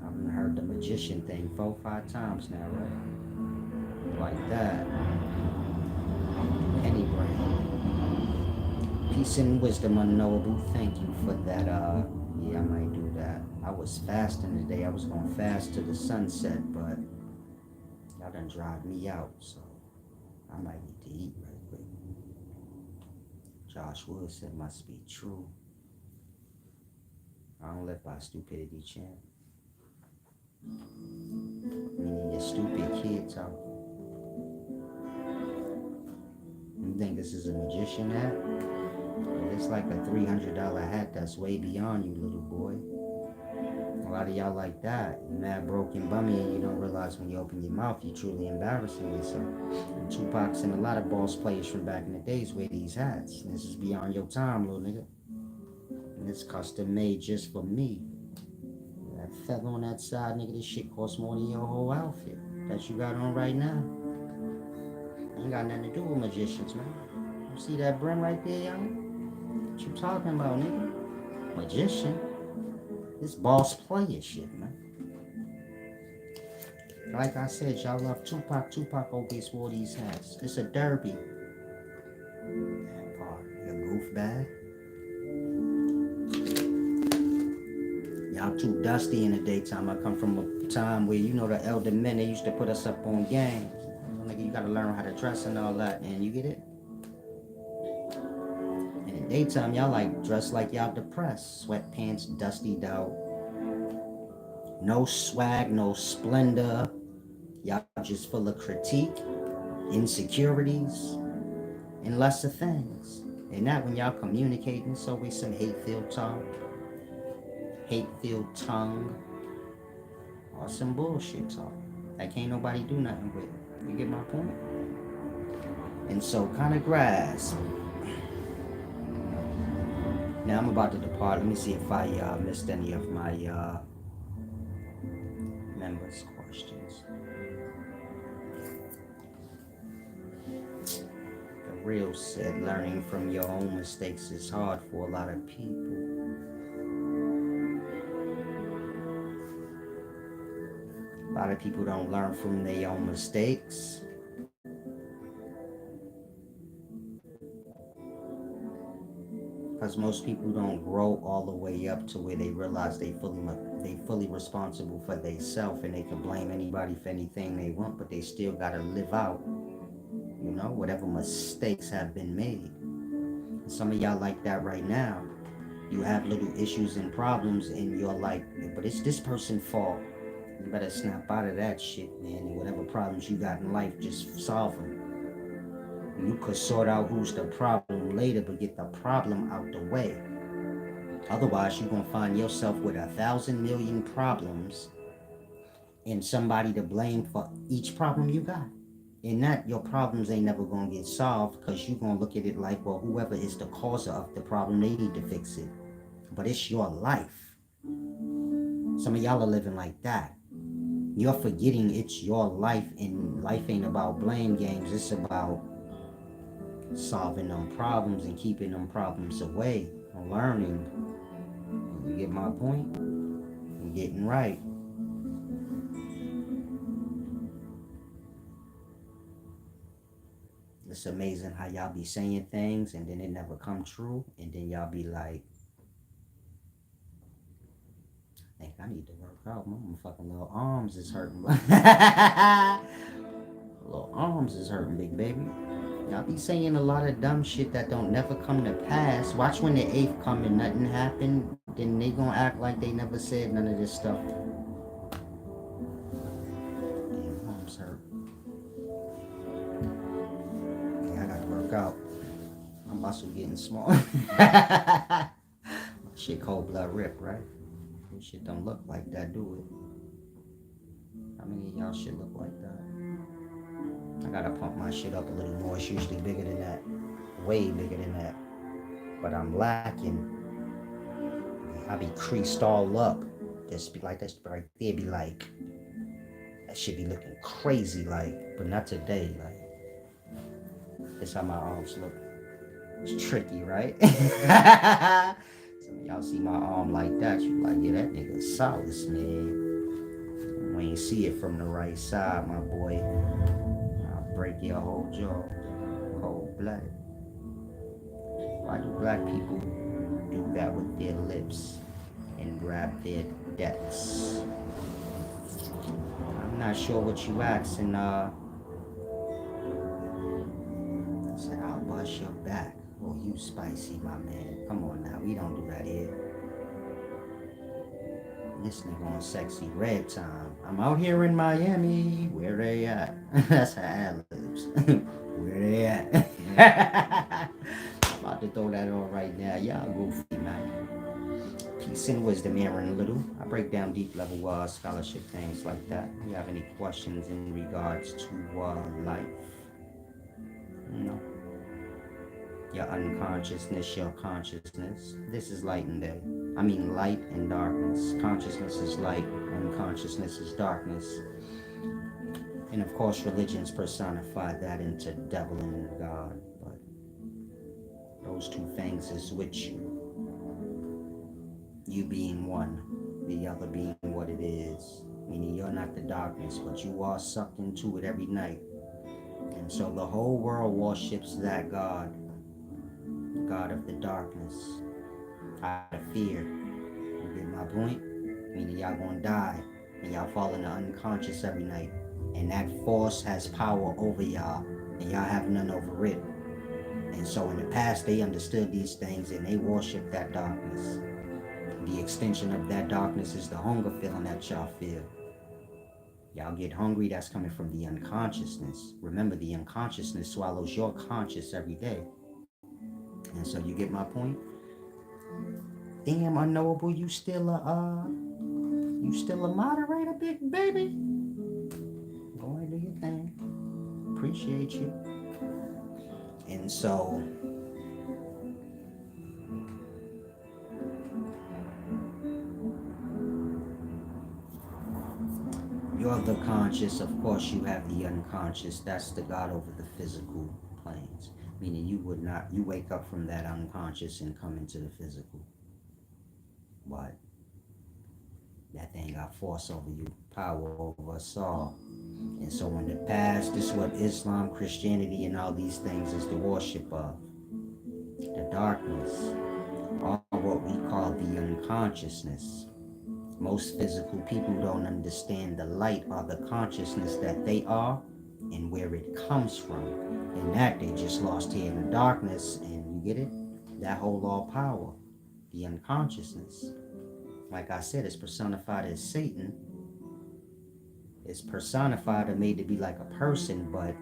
I've heard the magician thing 4 or 5 times now, right? Like that. Penny brain. Peace and wisdom unknowable. Thank you for that. Yeah, I might do that. I was fasting today. I was gonna fast to the sunset, but y'all done drive me out, so I might need to eat right quick. Josh Wood said must be true. I don't live by stupidity, champ. Meaning your stupid kids out. You think this is a magician hat? It's like a $300 hat that's way beyond you, little boy. A lot of y'all like that. You're mad, broken, bummy, and you don't realize when you open your mouth, you're truly embarrassing yourself. And Tupac's and a lot of boss players from back in the days wear these hats. And this is beyond your time, little nigga. And it's custom made just for me. That feather on that side, nigga, this shit costs more than your whole outfit that you got on right now. Ain't got nothing to do with magicians, man. You see that brim right there, young? What you talking about, nigga? Magician? This boss player shit, man. Like I said, y'all love Tupac. Tupac always wore these hats. It's a derby. That part, you goof bag. Y'all too dusty in the daytime. I come from a time where, you know, the elder men, they used to put us up on games. Nigga, you gotta learn how to dress and all that, and you get it? In the daytime, y'all like dress like y'all depressed. Sweatpants, dustied out. No swag, no splendor. Y'all just full of critique, insecurities, and lesser things. And that when y'all communicating, it's always some hate-filled tongue, or some bullshit talk that can't nobody do nothing with. You get my point? And so kind of grasp. Now I'm about to depart. Let me see if I missed any of my members' questions. The real said learning from your own mistakes is hard for a lot of people. A lot of people don't learn from their own mistakes. Because most people don't grow all the way up to where they realize they fully responsible for themselves, and they can blame anybody for anything they want, but they still gotta live out, you know, whatever mistakes have been made. And some of y'all like that right now. You have little issues and problems, and you're like, but it's this person's fault. You better snap out of that shit, man. And whatever problems you got in life, just solve them. You could sort out who's the problem later, but get the problem out the way. Otherwise, you're going to find yourself with 1,000 million problems and somebody to blame for each problem you got. And that your problems ain't never going to get solved, because you're going to look at it like, well, whoever is the cause of the problem, they need to fix it. But it's your life. Some of y'all are living like that. You're forgetting it's your life, and life ain't about blame games. It's about solving them problems and keeping them problems away and learning. You get my point? And getting right. It's amazing how y'all be saying things and then it never come true, and then y'all be like, I think I need to work out. My fucking little arms is hurting. Little arms is hurting, big baby. Y'all be saying a lot of dumb shit that don't never come to pass. Watch when the 8th come and nothing happen, then they gonna act like they never said none of this stuff. Damn, arms hurt. Yeah, I gotta work out. My muscle getting small. My shit cold blood rip, right? This shit don't look like that, do it? How many of y'all shit look like that? I gotta pump my shit up a little more. It's usually bigger than that. Way bigger than that. But I'm lacking. I be creased all up. Just be like, that's right there, be like, that shit be looking crazy, like, but not today, like. That's how my arms look. It's tricky, right? Some of y'all see my arm like that, you like, yeah, that nigga solid, man. ain't see it from the right side, my boy, I'll break your whole jaw. Cold blooded. Why do black people do that with their lips and grab their depths? I'm not sure what you asking. I said, I'll bust your back. Oh, you spicy, my man. Come on now, we don't do that here. This nigga on sexy red time. I'm out here in Miami. Where they at? That's how ad-libs. Where they at? I'm about to throw that on right now. Y'all goofy, man. Peace and wisdom, Aaron Little. I break down deep level scholarship things like that. If you have any questions in regards to life, you know, your unconsciousness, your consciousness. This is light and day. I mean light and darkness. Consciousness is light, unconsciousness is darkness. And of course religions personify that into devil and God. But those two things is with you. You being one, the other being what it is. Meaning you're not the darkness, but you are sucked into it every night. And so the whole world worships that God. God of the darkness, out of fear. You get my point? Meaning y'all gonna die and y'all fall into unconscious every night. And that force has power over y'all and y'all have none over it. And so in the past they understood these things and they worship that darkness. The extension of that darkness is the hunger feeling that y'all feel. Y'all get hungry, that's coming from the unconsciousness. Remember, the unconsciousness swallows your conscious every day. And so you get my point? Damn, unknowable, you still a moderator, big baby? Go ahead and do your thing. Appreciate you. And so you're the conscious, of course you have the unconscious. That's the God over the physical planes. Meaning you wake up from that unconscious and come into the physical. But that thing got force over you, power over us all. And so in the past, this is what Islam, Christianity, and all these things is the worship of. The darkness, or what we call the unconsciousness. Most physical people don't understand the light or the consciousness that they are and where it comes from. And that they just lost here in the darkness, and you get it? That whole all power, the unconsciousness. Like I said, it's personified as Satan. It's personified or made to be like a person, but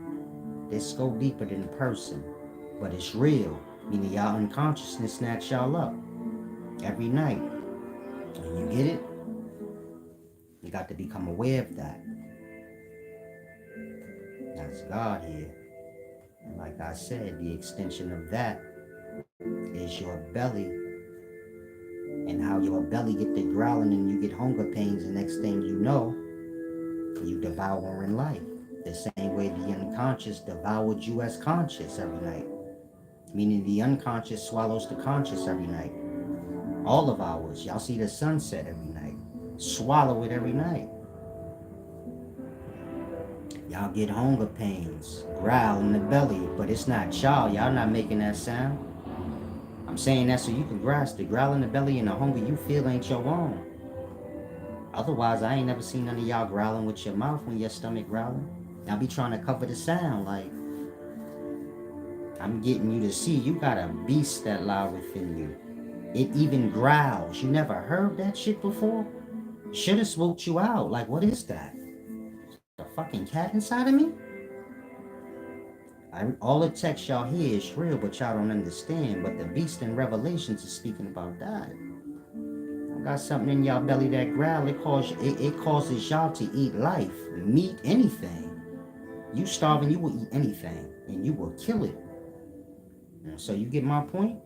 this go deeper than a person. But it's real, meaning y'all unconsciousness snatch y'all up every night. And you get it? You got to become aware of that. That's God here. And like I said, the extension of that is your belly. And how your belly get to growling and you get hunger pains, the next thing you know, you devouring life. The same way the unconscious devoured you as conscious every night. Meaning the unconscious swallows the conscious every night. All of ours. Y'all see the sunset every night. Swallow it every night. Y'all get hunger pains, growl in the belly, but it's not y'all. Y'all not making that sound. I'm saying that so you can grasp the growl in the belly and the hunger you feel ain't your own. Otherwise, I ain't never seen none of y'all growling with your mouth when your stomach growling. Y'all be trying to cover the sound like, I'm getting you to see you got a beast that lie within you. It even growls. You never heard that shit before? Should have swooped you out. Like, what is that? The fucking cat inside of me? All the text y'all hear is real, but y'all don't understand. But the beast in Revelations is speaking about that. I got something in y'all belly that growl. It causes y'all to eat life, meat, anything. You starving, you will eat anything, and you will kill it. So you get my point?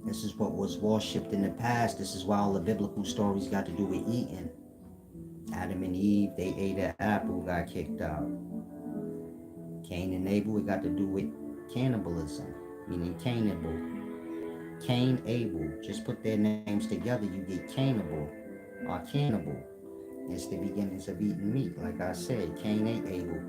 This is what was worshipped in the past. This is why all the biblical stories got to do with eating. Adam and Eve, they ate an apple, got kicked out. Cain and Abel, it got to do with cannibalism, meaning cannibal. Cain, Abel. Just put their names together, you get cannibal or cannibal. It's the beginnings of eating meat. Like I said, Cain ate Abel,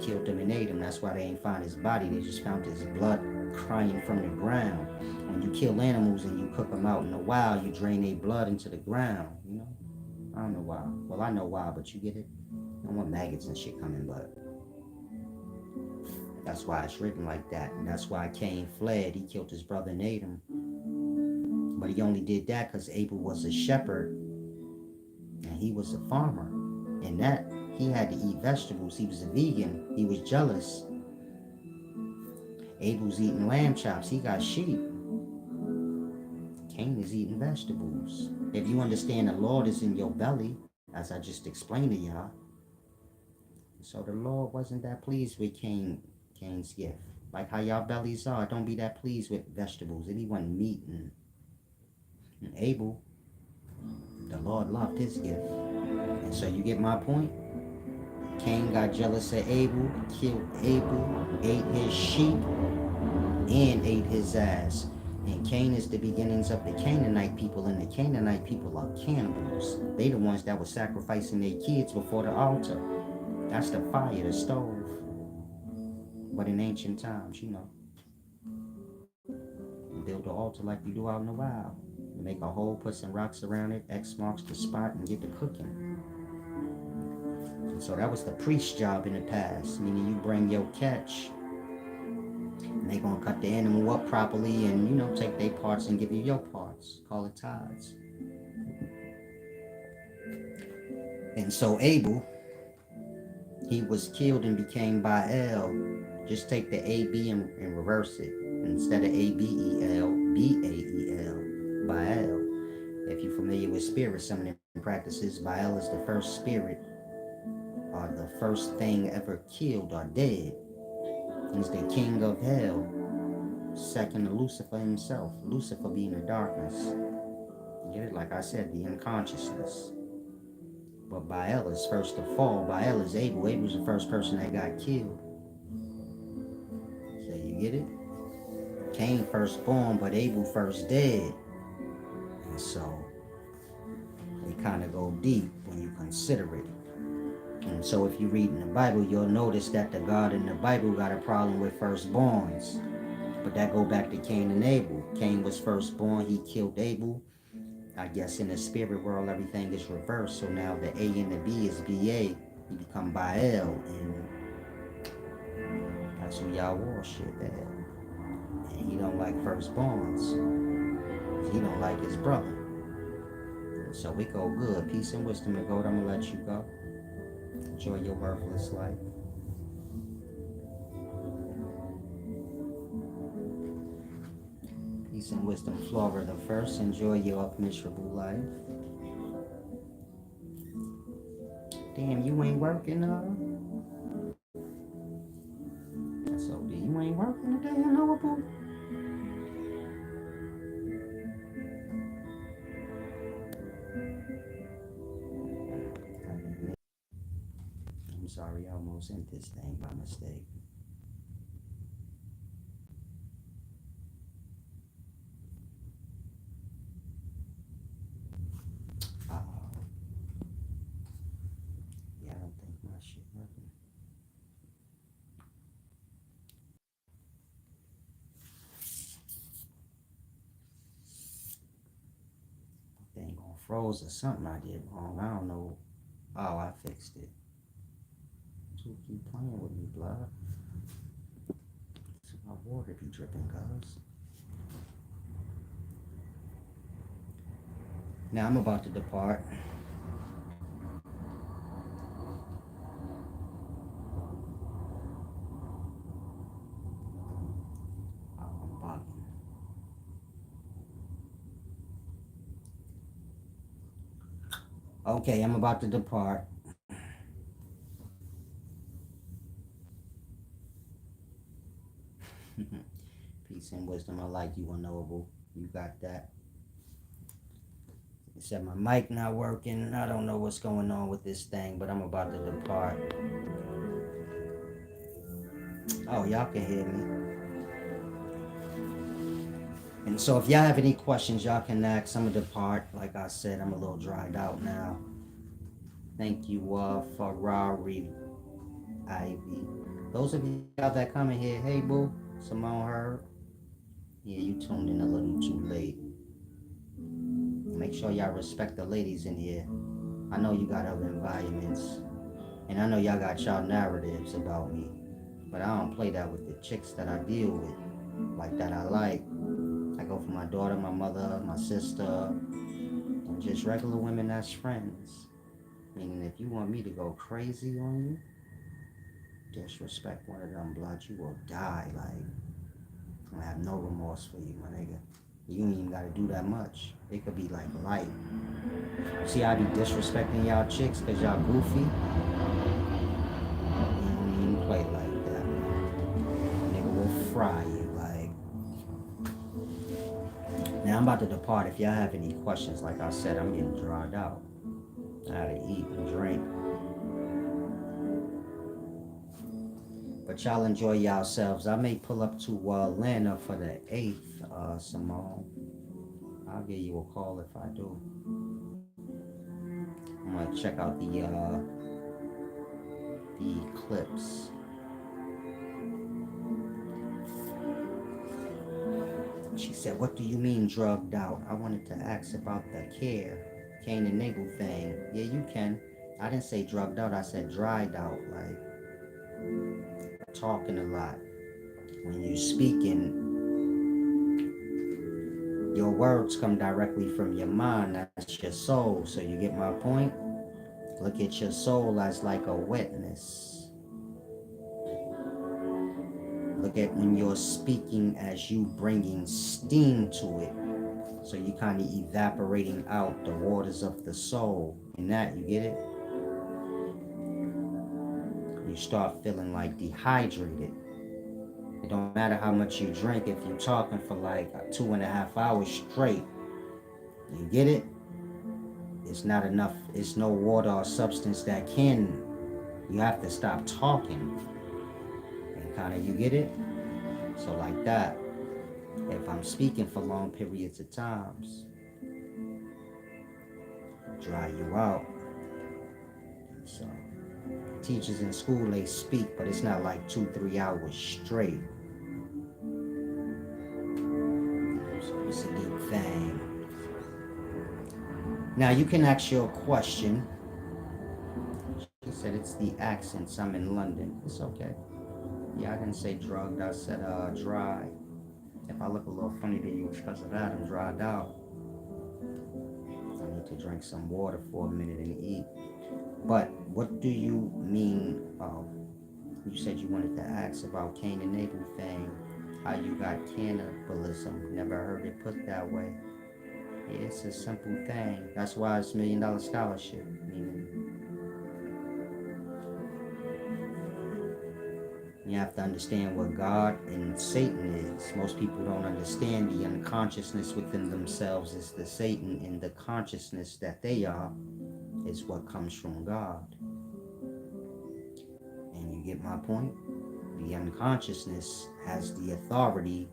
killed him and ate him. That's why they ain't find his body. They just found his blood crying from the ground. When you kill animals and you cook them out in the wild, you drain their blood into the ground, you know? I don't know why. Well, I know why, but you get it? I don't want maggots and shit coming, but that's why it's written like that. And that's why Cain fled. He killed his brother and ate him. But he only did that because Abel was a shepherd and he was a farmer. And that he had to eat vegetables. He was a vegan. He was jealous. Abel's eating lamb chops. He got sheep. Cain is eating vegetables. If you understand the Lord is in your belly, as I just explained to y'all. So the Lord wasn't that pleased with Cain's gift. Like how y'all bellies are. Don't be that pleased with vegetables. And he wasn't meat and Abel. The Lord loved his gift. And so you get my point? Cain got jealous of Abel, killed Abel, ate his sheep, and ate his ass. And Cain is the beginnings of the Canaanite people, and the Canaanite people are cannibals. They the ones that were sacrificing their kids before the altar. That's the fire, the stove. But in ancient times, you know, you build the altar like you do out in the wild. You make a hole, put some rocks around it, X marks the spot, and get to cooking. And so that was the priest's job in the past, meaning you bring your catch, and they gonna cut the animal up properly and, you know, take their parts and give you your parts. Call it tithes. And so Abel, he was killed and became Baal. Just take the A-B and reverse it. Instead of A-B-E-L, B-A-E-L, Baal. If you're familiar with spirit summoning practices, Baal is the first spirit or the first thing ever killed or dead. He's the king of hell. Second to Lucifer himself. Lucifer being the darkness. Get it? Like I said, the unconsciousness. But Baal is first to fall. Baal is Abel. Abel was the first person that got killed. So you get it? Cain first born, but Abel first dead. And so they kind of go deep when you consider it. And so if you read in the Bible, you'll notice that the God in the Bible got a problem with firstborns. But that go back to Cain and Abel. Cain was firstborn. He killed Abel. I guess in the spirit world, everything is reversed. So now the A and the B is B-A. You become Baal. And that's who y'all worship at. And he don't like firstborns. He don't like his brother. So we go good. Peace and wisdom and gold. I'm going to let you go. Enjoy your worthless life. Peace and wisdom, Flora the first. Enjoy your miserable life. Damn, you ain't working, So you ain't working today, Noble? I'm sorry, I almost sent this thing by mistake. Yeah, I don't think my shit working. Thing gonna froze or something I did wrong. I don't know. Oh, I fixed it. So keep playing with me, blood. So my water be dripping, cuz. Now I'm about to depart. I'm bugging. Okay, I'm about to depart. Peace and wisdom. I like you, Unknowable. You got that. Except my mic not working. I don't know what's going on with this thing, but I'm about to depart. Oh, y'all can hear me. And so if y'all have any questions, y'all can ask. Some of the part, like I said, I'm a little dried out now. Thank you, Ferrari Ivy. Those of y'all that come in here, hey boo, Simone Herb. Yeah, you tuned in a little too late. Make sure y'all respect the ladies in here. I know you got other environments, and I know y'all got y'all narratives about me, but I don't play that with the chicks that I deal with, like that I like. I go for my daughter, my mother, my sister, and just regular women that's friends. Meaning, if you want me to go crazy on you, disrespect one of them bloods, you will die. Like, I have no remorse for you, my nigga. You ain't even gotta do that much. It could be like light. See, I be disrespecting y'all chicks because y'all goofy. You don't even play like that, man. Nigga will fry you. Like, now I'm about to depart. If y'all have any questions, like I said, I'm getting dried out. I gotta eat and drink. But y'all enjoy yourselves. I may pull up to Atlanta for the 8th, Simone. I'll give you a call if I do. I'm gonna check out the eclipse. She said, "What do you mean drugged out?" I wanted to ask about the care, Cain and Abel thing. Yeah, you can. I didn't say drugged out. I said dried out, like talking a lot. When you speaking, your words come directly from your mind. That's your soul. So you get my point? Look at your soul as like a witness. Look at when you're speaking as you bringing steam to it. So you kind of evaporating out the waters of the soul. In that, you get it? You start feeling like dehydrated. It don't matter how much you drink if you're talking for like 2.5 hours straight. You get it? It's not enough. It's no water or substance that can. You have to stop talking. And kind of, you get it? So like that. If I'm speaking for long periods of times, dry you out. So teachers in school, they speak, but it's not like 2-3 hours straight. So it's a deep thing. Now you can ask your question. She said it's the accents. I'm in London. It's okay. Yeah, I didn't say drugged. I said dry. If I look a little funny to you, it's because of that. I'm dried out. I need to drink some water for a minute and eat. But what do you mean? You said you wanted to ask about Cain and Abel thing. How you got cannibalism. Never heard it put that way. Yeah, it's a simple thing. That's why it's $1 million scholarship. Meaning, you have to understand what God and Satan is. Most people don't understand the unconsciousness within themselves is the Satan, and the consciousness that they are is what comes from God. And you get my point? The unconsciousness has the authority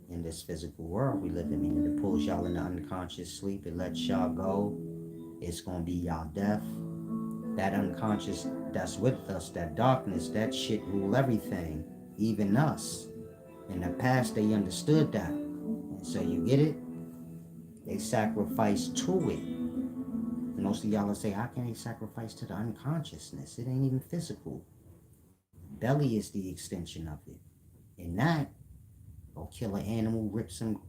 in this physical world we live in. Meaning it pulls y'all into unconscious sleep. It lets y'all go. It's going to be y'all death. That unconscious that's with us, that darkness, that shit rule everything, even us. In the past, they understood that. And so you get it? They sacrifice to it. Most of y'all will say, how can they sacrifice to the unconsciousness? It ain't even physical. Belly is the extension of it. And that, go kill an animal, rip some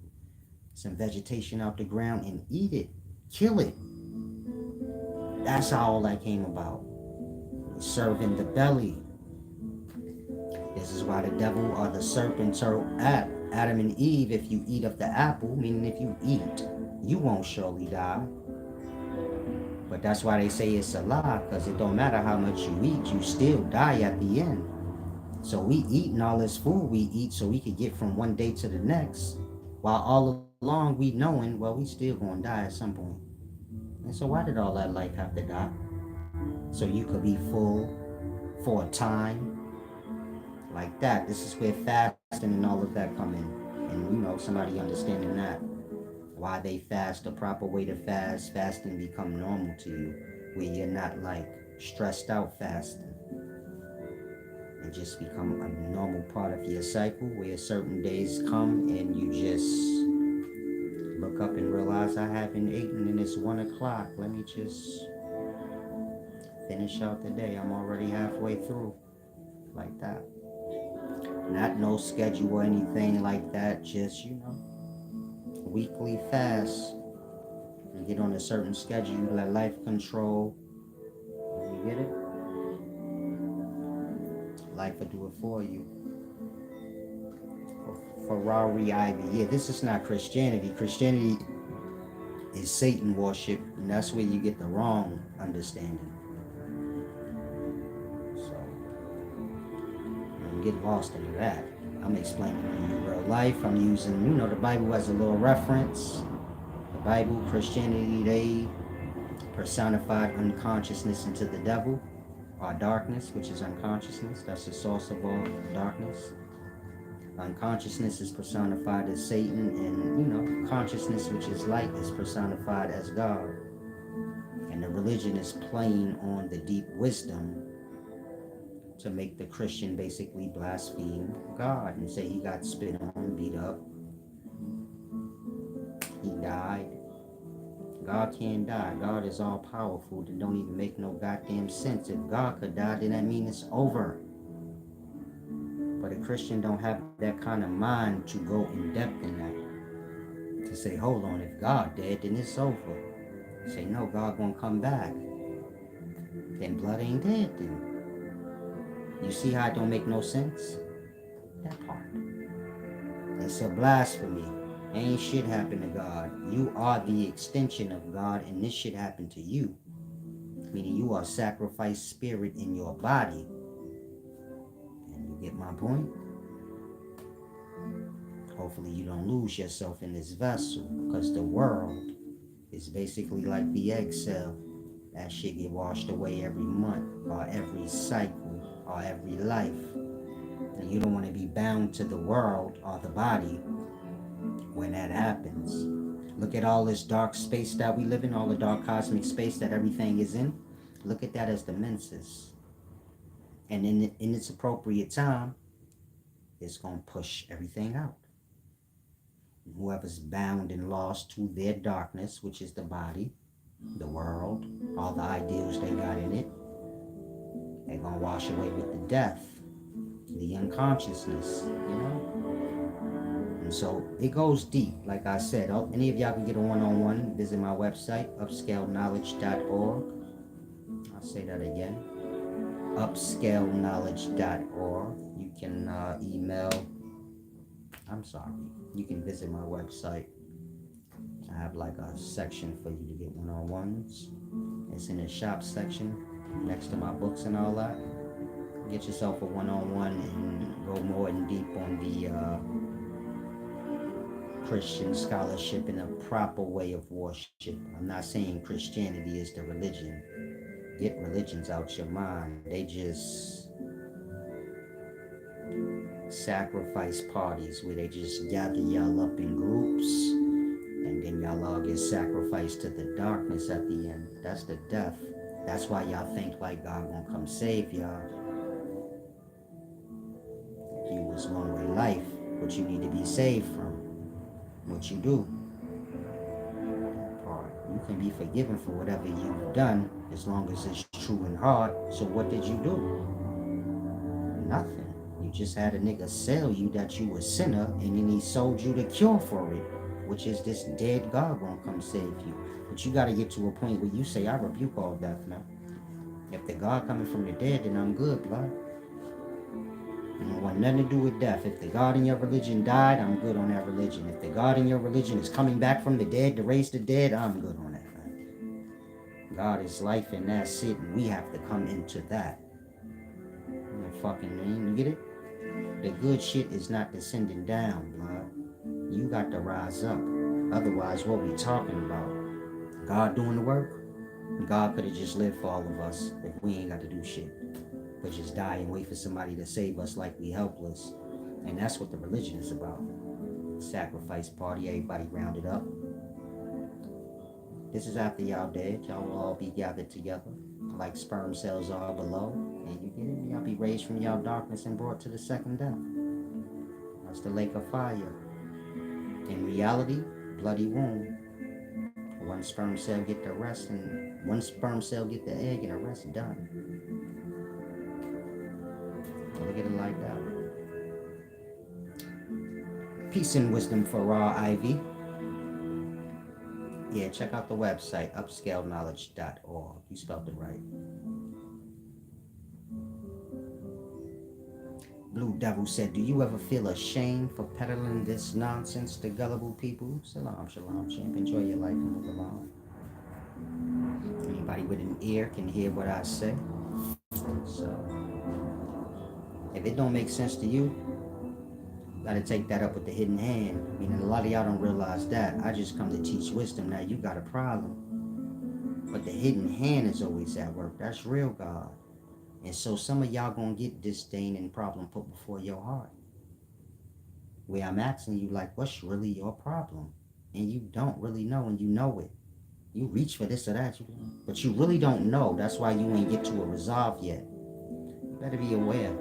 vegetation out the ground and eat it. Kill it. That's how all that came about. Serving the belly. This is why the devil or the serpent told Adam and Eve, if you eat of the apple, meaning if you eat, you won't surely die. But that's why they say it's a lie, because it don't matter how much you eat, you still die at the end. So we eating all this food we eat so we could get from one day to the next, while all along we knowing, well, we still gonna die at some point. And so why did all that life have to die? So you could be full for a time like that. This is where fasting and all of that come in. and somebody understanding that, why they fast, the proper way to fast, fasting become normal to you, where you're not like stressed out fasting. It just become a normal part of your cycle, where certain days come and you just look up and realize I haven't eaten and it's 1 o'clock. Let me just finish out the day. I'm already halfway through, like that. Not no schedule or anything like that, just weekly fast. You get on a certain schedule, you let life control. You get it? Life will do it for you. Ferrari Ivy. Yeah, this is not Christianity. Christianity is Satan worship, and that's where you get the wrong understanding. So, don't get lost in that. I'm explaining to you real life. I'm using, the Bible as a little reference. The Bible, Christianity, they personified unconsciousness into the devil, or darkness, which is unconsciousness. That's the source of all darkness. Unconsciousness is personified as Satan, and consciousness, which is light, is personified as God. And the religion is playing on the deep wisdom to make the Christian basically blaspheme God and say he got spit on, beat up, he died. God can't die. God is all powerful. That don't even make no goddamn sense. If God could die, then that means it's over. But a Christian don't have that kind of mind to go in depth in that. To say, hold on, if God dead, then it's over. Say, no, God gonna come back. Then blood ain't dead then. You see how it don't make no sense? That part. It's a blasphemy. Ain't shit happen to God. You are the extension of God, and this shit happened to you. Meaning you are sacrificed spirit in your body. And you get my point? Hopefully you don't lose yourself in this vessel, because the world is basically like the egg cell. That shit get washed away every month, or every cycle, or every life. And you don't want to be bound to the world or the body when that happens. Look at all this dark space that we live in, all the dark cosmic space that everything is in. Look at that as the menses. And in its appropriate time, it's going to push everything out. Whoever's bound and lost to their darkness, which is the body, the world, all the ideals they got in it, they're going to wash away with the death, the unconsciousness, And so it goes deep. Like I said, any of y'all can get a one-on-one, visit my website, upscaleknowledge.org. I'll say that again, upscaleknowledge.org. You can you can visit my website. I have like a section for you to get one-on-ones. It's in the shop section next to my books and all that. Get yourself a one-on-one and go more in deep on the Christian scholarship in a proper way of worship. I'm not saying Christianity is the religion. Get religions out your mind. They just sacrifice parties where they just gather y'all up in groups, and then y'all all get sacrificed to the darkness at the end. That's the death. That's why y'all think like God won't come save y'all. You was one-way life, what you need to be saved from. What you do. You can be forgiven for whatever you've done as long as it's true in heart. So what did you do? Nothing. You just had a nigga sell you that you a sinner, and then he sold you the cure for it, which is this dead God gonna come save you. But you gotta get to a point where you say, I rebuke all death now. If the God coming from the dead, then I'm good, blood. I don't want nothing to do with death. If the God in your religion died, I'm good on that religion. If the God in your religion is coming back from the dead to raise the dead, I'm good on that. God is life, and that's it. And we have to come into that. You get it? The good shit is not descending down, blood. You got to rise up. Otherwise, what we talking about? God doing the work? God could have just lived for all of us if we ain't got to do shit. But just die and wait for somebody to save us like we helpless. And that's what the religion is about. sacrifice party. Everybody rounded up. This is after y'all dead. Y'all will all be gathered together like sperm cells are below. And you get it? Y'all be raised from y'all darkness and brought to the second death. That's the lake of fire. In reality, bloody womb. One sperm cell get the rest, and one sperm cell get the egg, and the rest done. Look at it like that. Peace and wisdom for Raw Ivy. Yeah, check out the website, upscaleknowledge.org. You spelled it right. Blue Devil said, do you ever feel ashamed for peddling this nonsense to gullible people? Shalom, shalom, champ. Enjoy your life and move along. Anybody with an ear can hear what I say. So, if it don't make sense to you, gotta take that up with the hidden hand. I mean, a lot of y'all don't realize that. I just come to teach wisdom. Now you got a problem. But the hidden hand is always at work. That's real God. And so some of y'all gonna get disdain and problem put before your heart. Where I'm asking you, like, what's really your problem? And you don't really know, and you know it. You reach for this or that, but you really don't know. That's why you ain't get to a resolve yet. You better be aware.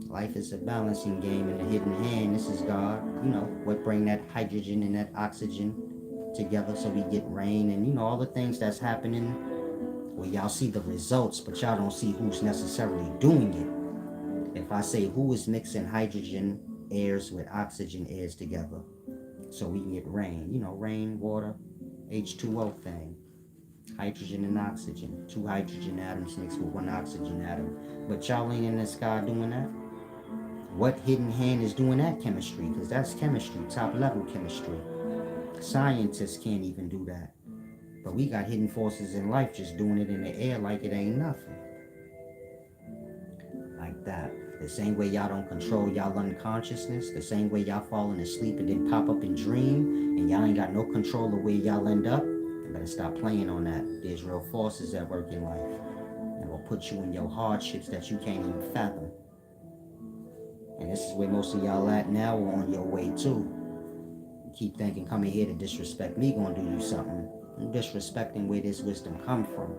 Life is a balancing game in the hidden hand. This is God. You know, what bring that hydrogen and that oxygen together so we get rain and, you know, all the things that's happening. Well, y'all see the results, but y'all don't see who's necessarily doing it. If I say who is mixing hydrogen airs with oxygen airs together so we can get rain, you know, rain, water, H2O thing, hydrogen and oxygen, 2 hydrogen atoms mixed with 1 oxygen atom. But y'all ain't in the sky doing that. What hidden hand is doing that chemistry? Because that's chemistry, top level chemistry. Scientists can't even do that. But we got hidden forces in life just doing it in the air like it ain't nothing. Like that. The same way y'all don't control y'all unconsciousness, the same way y'all falling asleep and then pop up and dream, and y'all ain't got no control of where y'all end up, you better stop playing on that. There's real forces at work in life that will put you in your hardships that you can't even fathom. And this is where most of y'all at now or on your way to. You keep thinking coming here to disrespect me gonna do you something. You're disrespecting where this wisdom come from.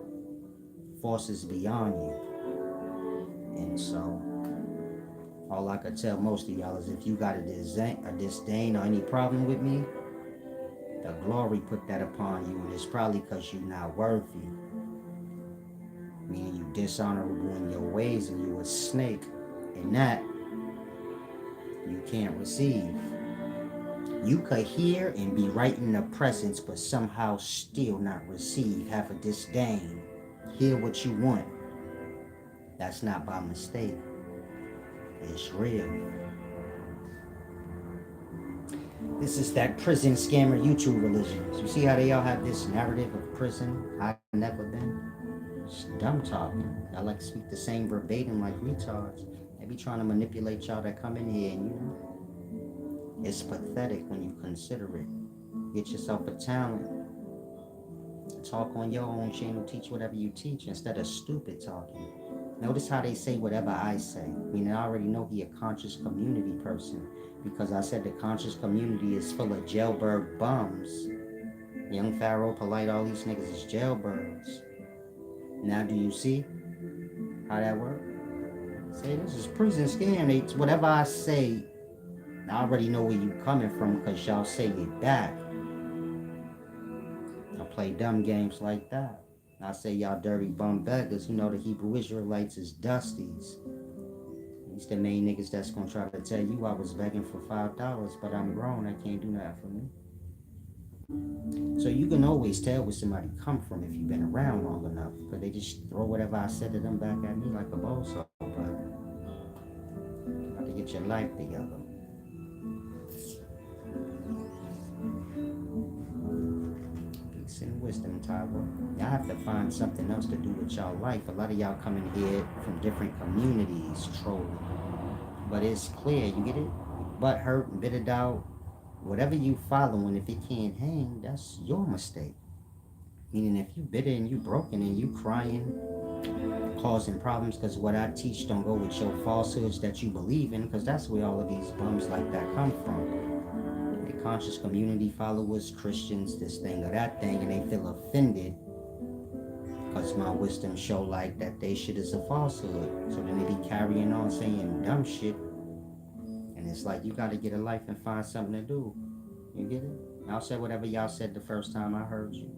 Forces beyond you. And so, all I could tell most of y'all is if you got a disdain or any problem with me, the glory put that upon you, and it's probably because you're not worthy. Meaning you dishonorable in your ways and you a snake. And that, you can't receive. You could hear and be right in the presence, but somehow still not receive, have a disdain. Hear what you want. That's not by mistake. It's real. This is that prison scammer YouTube religion. You see how they all have this narrative of prison? I've never been. It's dumb talking. I like to speak the same verbatim like retards. They be trying to manipulate y'all that come in here and you know. It's pathetic when you consider it. Get yourself a talent. Talk on your own channel. Teach whatever you teach instead of stupid talking. Notice how they say whatever I say. I mean, I already know he a conscious community person because I said the conscious community is full of jailbird bums. Young Pharaoh, Polite, all these niggas is jailbirds. Now do you see how that works? Say this is prison scam. Whatever I say, I already know where you coming from because y'all say it back. I play dumb games like that. I say y'all dirty bum beggars. You know the Hebrew Israelites is dusties. These the main niggas that's gonna try to tell you I was begging for $5, but I'm grown. I can't do nothing for me. So you can always tell where somebody come from if you've been around long enough. But they just throw whatever I said to them back at me like a bozo. But you have to get your life together. And wisdom, Tyler. Y'all have to find something else to do with y'all life. A lot of y'all coming here from different communities trolling. But it's clear, you get it? Butt hurt, bitted out. Whatever you following, if it can't hang, that's your mistake. Meaning if you bitter and you broken and you crying, causing problems because what I teach don't go with your falsehoods that you believe in, because that's where all of these bums like that come from. conscious community followers, Christians, this thing or that thing, and they feel offended because my wisdom show like that they shit is a falsehood. So then they be carrying on saying dumb shit. And it's like, you got to get a life and find something to do. You get it? Y'all said whatever y'all said the first time I heard you.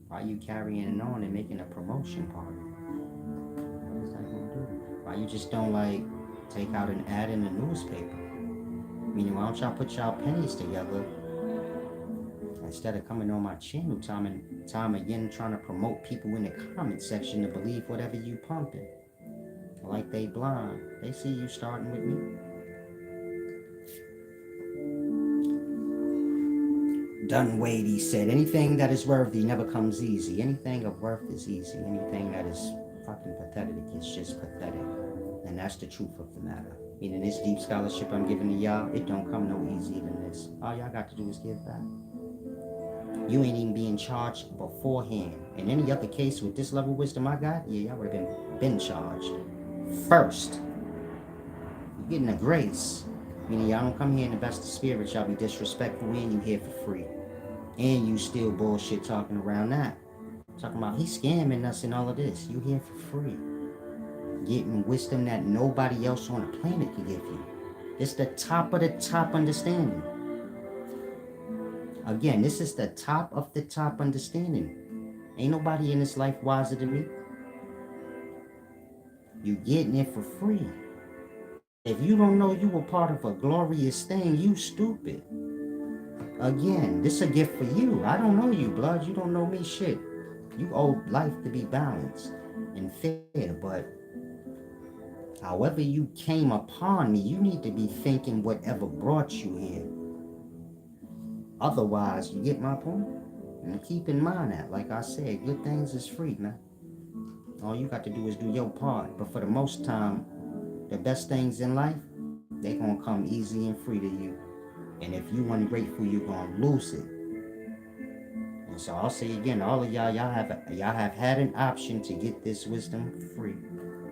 Why you carrying it on and making a promotion party? What is that going to do? Why you just don't like take out an ad in the newspaper? Meaning, why don't y'all put y'all pennies together instead of coming on my channel time and time again trying to promote people in the comment section to believe whatever you pumping? Like they blind. They see you starting with me. Dunwady said, anything that is worthy never comes easy. Anything of worth is easy. Anything that is fucking pathetic is just pathetic. And that's the truth of the matter. Meaning this deep scholarship I'm giving to y'all, it don't come no easier than this. All y'all got to do is give back. You ain't even being charged beforehand. In any other case with this level of wisdom I got, yeah, y'all would have been charged. First, you're getting a grace. Meaning y'all don't come here in the best of spirits, y'all be disrespectful and you here for free. And you still bullshit talking around that. Talking about he's scamming us and all of this. You here for free. Getting wisdom that nobody else on the planet can give you. It's the top of the top understanding. Again, this is the top of the top understanding. Ain't nobody in this life wiser than me. You getting it for free. If you don't know you were part of a glorious thing, you stupid. Again, this a gift for you. I don't know you, blood. You don't know me, shit. You owe life to be balanced and fair, but however you came upon me, you need to be thinking whatever brought you here. Otherwise, you get my point? And keep in mind that, like I said, good things is free, man. All you got to do is do your part. But for the most time, the best things in life, they gonna come easy and free to you. And if you ungrateful, you gonna lose it. And so I'll say again, all of y'all have had an option to get this wisdom free.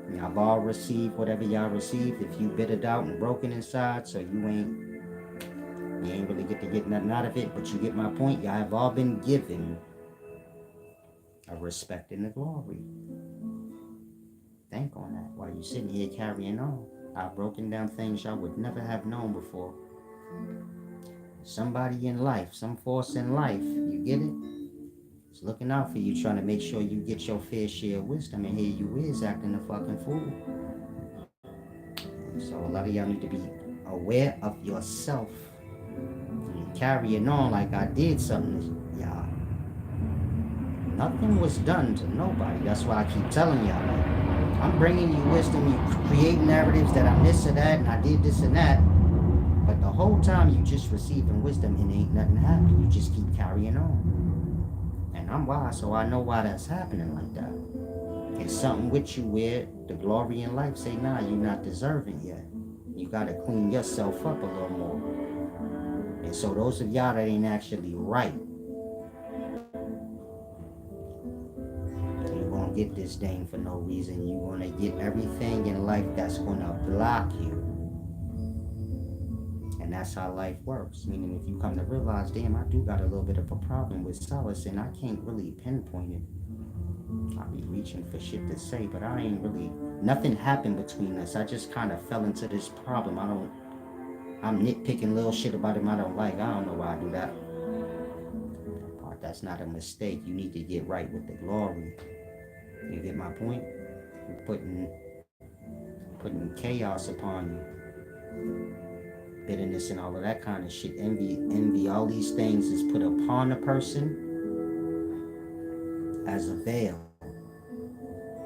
And y'all all received whatever y'all received. If you bittered out and broken inside, so you ain't really get nothing out of it, but you get my point. Y'all have all been given a respect and a glory. Think on that while you're sitting here carrying on. I've broken down things y'all would never have known before. Somebody in life, some force in life, you get it? It's looking out for you, trying to make sure you get your fair share of wisdom, and here you is acting a fucking fool. So a lot of y'all need to be aware of yourself. And carrying on like I did something to y'all. Nothing was done to nobody. That's why I keep telling y'all. I'm bringing you wisdom. You create narratives that I'm this or that, and I did this and that. But the whole time you just receiving wisdom and ain't nothing happening. You just keep carrying on. And I'm wise, so I know why that's happening like that. It's something with you where the glory in life say, nah, you're not deserving yet. You got to clean yourself up a little more. And so those of y'all that ain't actually right, get disdain for no reason. You're going to get everything in life that's going to block you. And that's how life works. Meaning if you come to realize, damn, I do got a little bit of a problem with solace and I can't really pinpoint it. I'll be reaching for shit to say, but I ain't really, nothing happened between us. I just kind of fell into this problem. I'm nitpicking little shit about him I don't like. I don't know why I do that. But that's not a mistake. You need to get right with the glory. You get my point? You're putting chaos upon you. Bitterness and all of that kind of shit. Envy, all these things is put upon a person as a veil.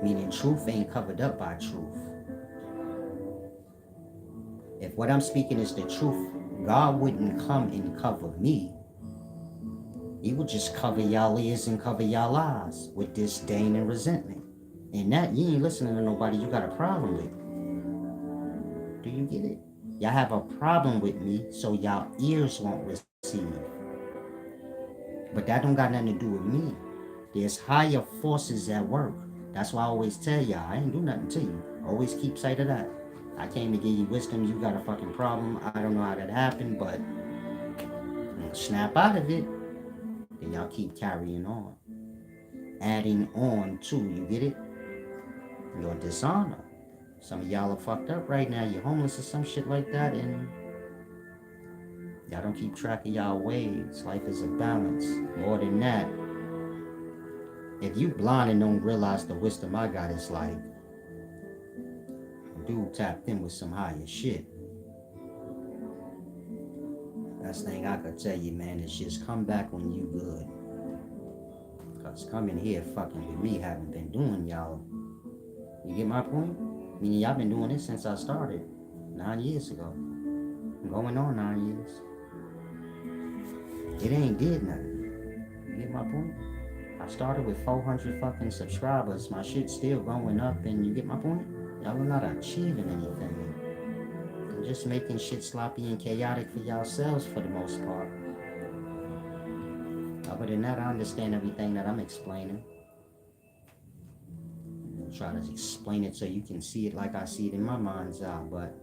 Meaning truth ain't covered up by truth. If what I'm speaking is the truth, God wouldn't come and cover me. He would just cover y'all ears and cover y'all eyes with disdain and resentment. And that, you ain't listening to nobody you got a problem with. Do you get it? Y'all have a problem with me, so y'all ears won't receive. But that don't got nothing to do with me. There's higher forces at work. That's why I always tell y'all, I ain't do nothing to you. Always keep sight of that. I came to give you wisdom. You got a fucking problem. I don't know how that happened, but snap out of it, then y'all keep carrying on. Adding on to, you get it? Your dishonor. Some of y'all are fucked up right now. You're homeless or some shit like that, and y'all don't keep track of y'all ways. Life is a balance. More than that, if you blind and don't realize the wisdom I got, it's like, dude tapped in with some higher shit. Best thing I could tell you, man, is just come back when you good. Cause coming here fucking with me haven't been doing y'all. You get my point? Meaning y'all been doing this since I started 9 years ago. Going on 9 years. It ain't did nothing. You get my point? I started with 400 fucking subscribers. My shit's still going up, and you get my point? Y'all are not achieving anything. You're just making shit sloppy and chaotic for yourselves for the most part. Other than that, I understand everything that I'm explaining. I'll try to explain it so you can see it like I see it in my mind's eye, but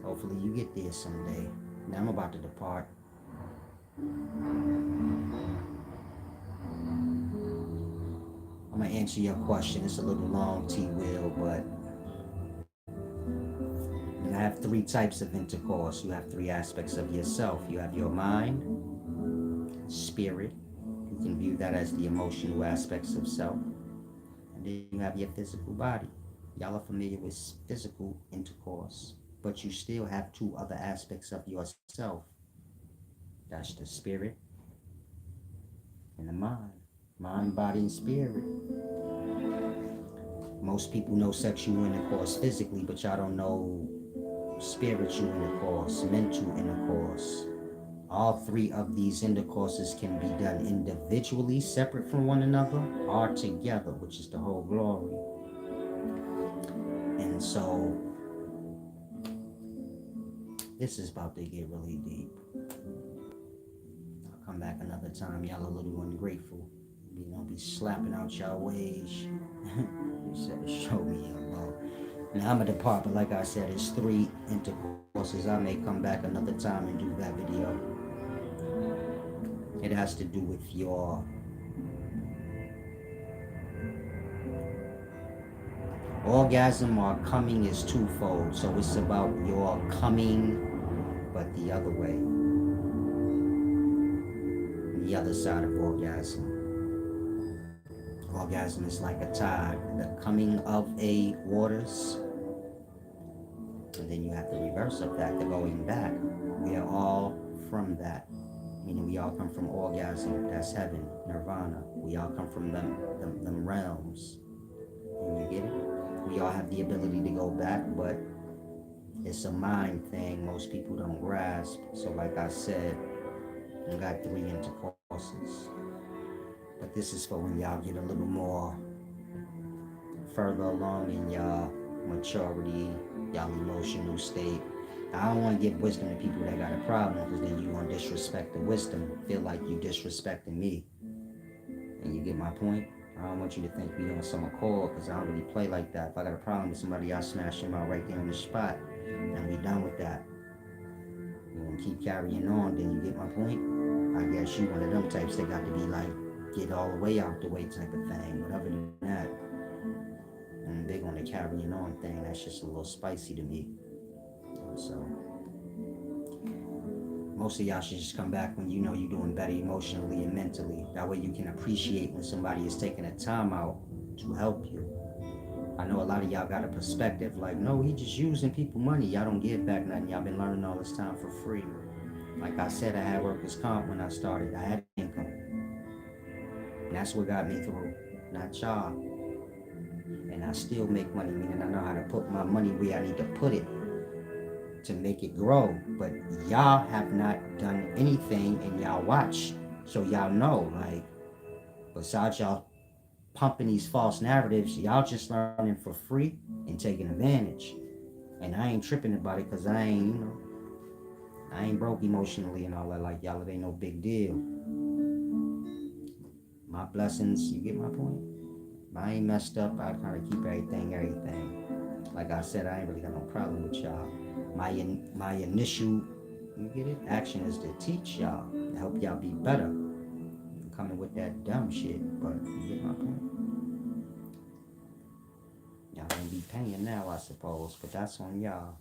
hopefully you get there someday. Now I'm about to depart. I'm gonna answer your question. It's a little long, T-Will, but I have 3 types of intercourse. You have 3 aspects of yourself. You have your mind, spirit. You can view that as the emotional aspects of self. And then you have your physical body. Y'all are familiar with physical intercourse, but you still have 2 other aspects of yourself. That's the spirit and the mind. Mind, body, and spirit. Most people know sexual intercourse physically, but y'all don't know spiritual intercourse, mental intercourse. All 3 of these intercourses can be done individually, separate from one another, or together, which is the whole glory. And so, this is about to get really deep. I'll come back another time. Y'all a little ungrateful. You know, be slapping out y'all ways. You said to show me your love. Now I'm at the part, but like I said, it's 3 intercourses. I may come back another time and do that video. It has to do with your orgasm or coming is twofold. So it's about your coming, but the other way. The other side of orgasm. Orgasm is like a tide, the coming of a waters. And then you have the reverse of that, the going back. We are all from that. Meaning we all come from orgasm, that's heaven, nirvana. We all come from them realms. And you get it? We all have the ability to go back, but it's a mind thing most people don't grasp. So like I said, I got 3 intercourses. But this is for when y'all get a little more further along in y'all maturity, y'all emotional state. I don't want to give wisdom to people that got a problem, because then you want to disrespect the wisdom. Feel like you disrespecting me. And you get my point? I don't want you to think we on some accord, because I don't really play like that. If I got a problem with somebody, I'll smash them out right there on the spot. And we done with that. You want to keep carrying on, then you get my point? I guess you one of them types that got to be like, get all the way out the way type of thing. But other than that, I'm big on the carrying on thing. That's just a little spicy to me. So most of y'all should just come back when you know you're doing better emotionally and mentally. That way you can appreciate when somebody is taking a time out to help you. I know a lot of y'all got a perspective like, no, he just using people money. Y'all don't give back nothing. Y'all been learning all this time for free. Like I said, I had workers' comp when I started. I had income. And that's what got me through, not y'all. And I still make money, meaning I know how to put my money where I need to put it to make it grow. But y'all have not done anything, and y'all watch. So y'all know, like, besides y'all pumping these false narratives, y'all just learning for free and taking advantage. And I ain't tripping about it, because I ain't, I ain't broke emotionally and all that like y'all. It ain't no big deal. My blessings, you get my point? I ain't messed up. I kind of keep everything. Like I said, I ain't really got no problem with y'all. My initial You get it? Action is to teach y'all, to help y'all be better. Coming with that dumb shit, but you get my point. Y'all gonna be paying now, I suppose, but that's on y'all.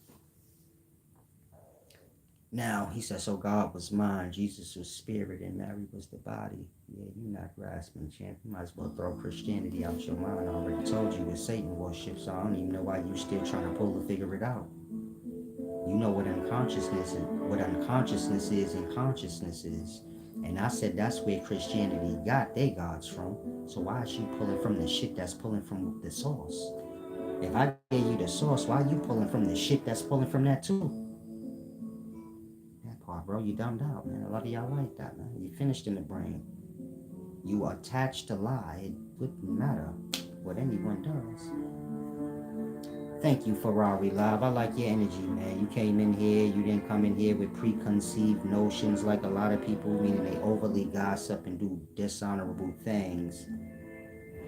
Now, he said, so God was mind, Jesus was spirit, and Mary was the body. Yeah, you not grasping, champ. You might as well throw Christianity out your mind. I already told you it's Satan worship, so I don't even know why you still trying to pull to figure it out. You know what unconsciousness is and consciousness is. And I said that's where Christianity got their gods from. So why is you pulling from the shit that's pulling from the source? If I gave you the source, why are you pulling from the shit that's pulling from that too? That part, bro, you dumbed out, man. A lot of y'all like that, man. You finished in the brain. You attached to lie. It wouldn't matter what anyone does. Thank you, Ferrari Live. I like your energy, man. You came in here, you didn't come in here with preconceived notions like a lot of people, meaning they overly gossip and do dishonorable things.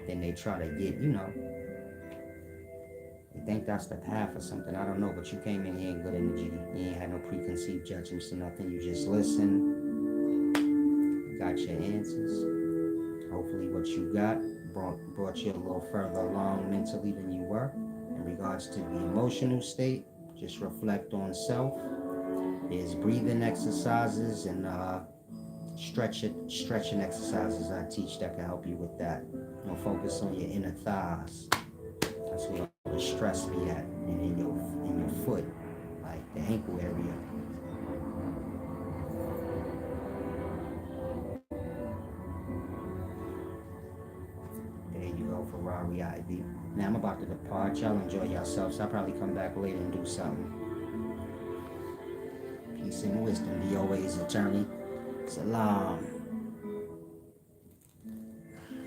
Then they try to get, they think that's the path or something. I don't know, but you came in here in good energy. You ain't had no preconceived judgments or nothing. You just listen, got your answers. Hopefully what you got brought you a little further along mentally than you were. In regards to the emotional state, just reflect on self. There's breathing exercises and stretching exercises I teach that can help you with that. Focus on your inner thighs. That's where all the stress be at, and in your foot, like the ankle area. There you go, Ferrari Ivy. Now I'm about to depart. Y'all enjoy yourselves. I'll probably come back later and do something. Peace and wisdom be always, attorney. Salam.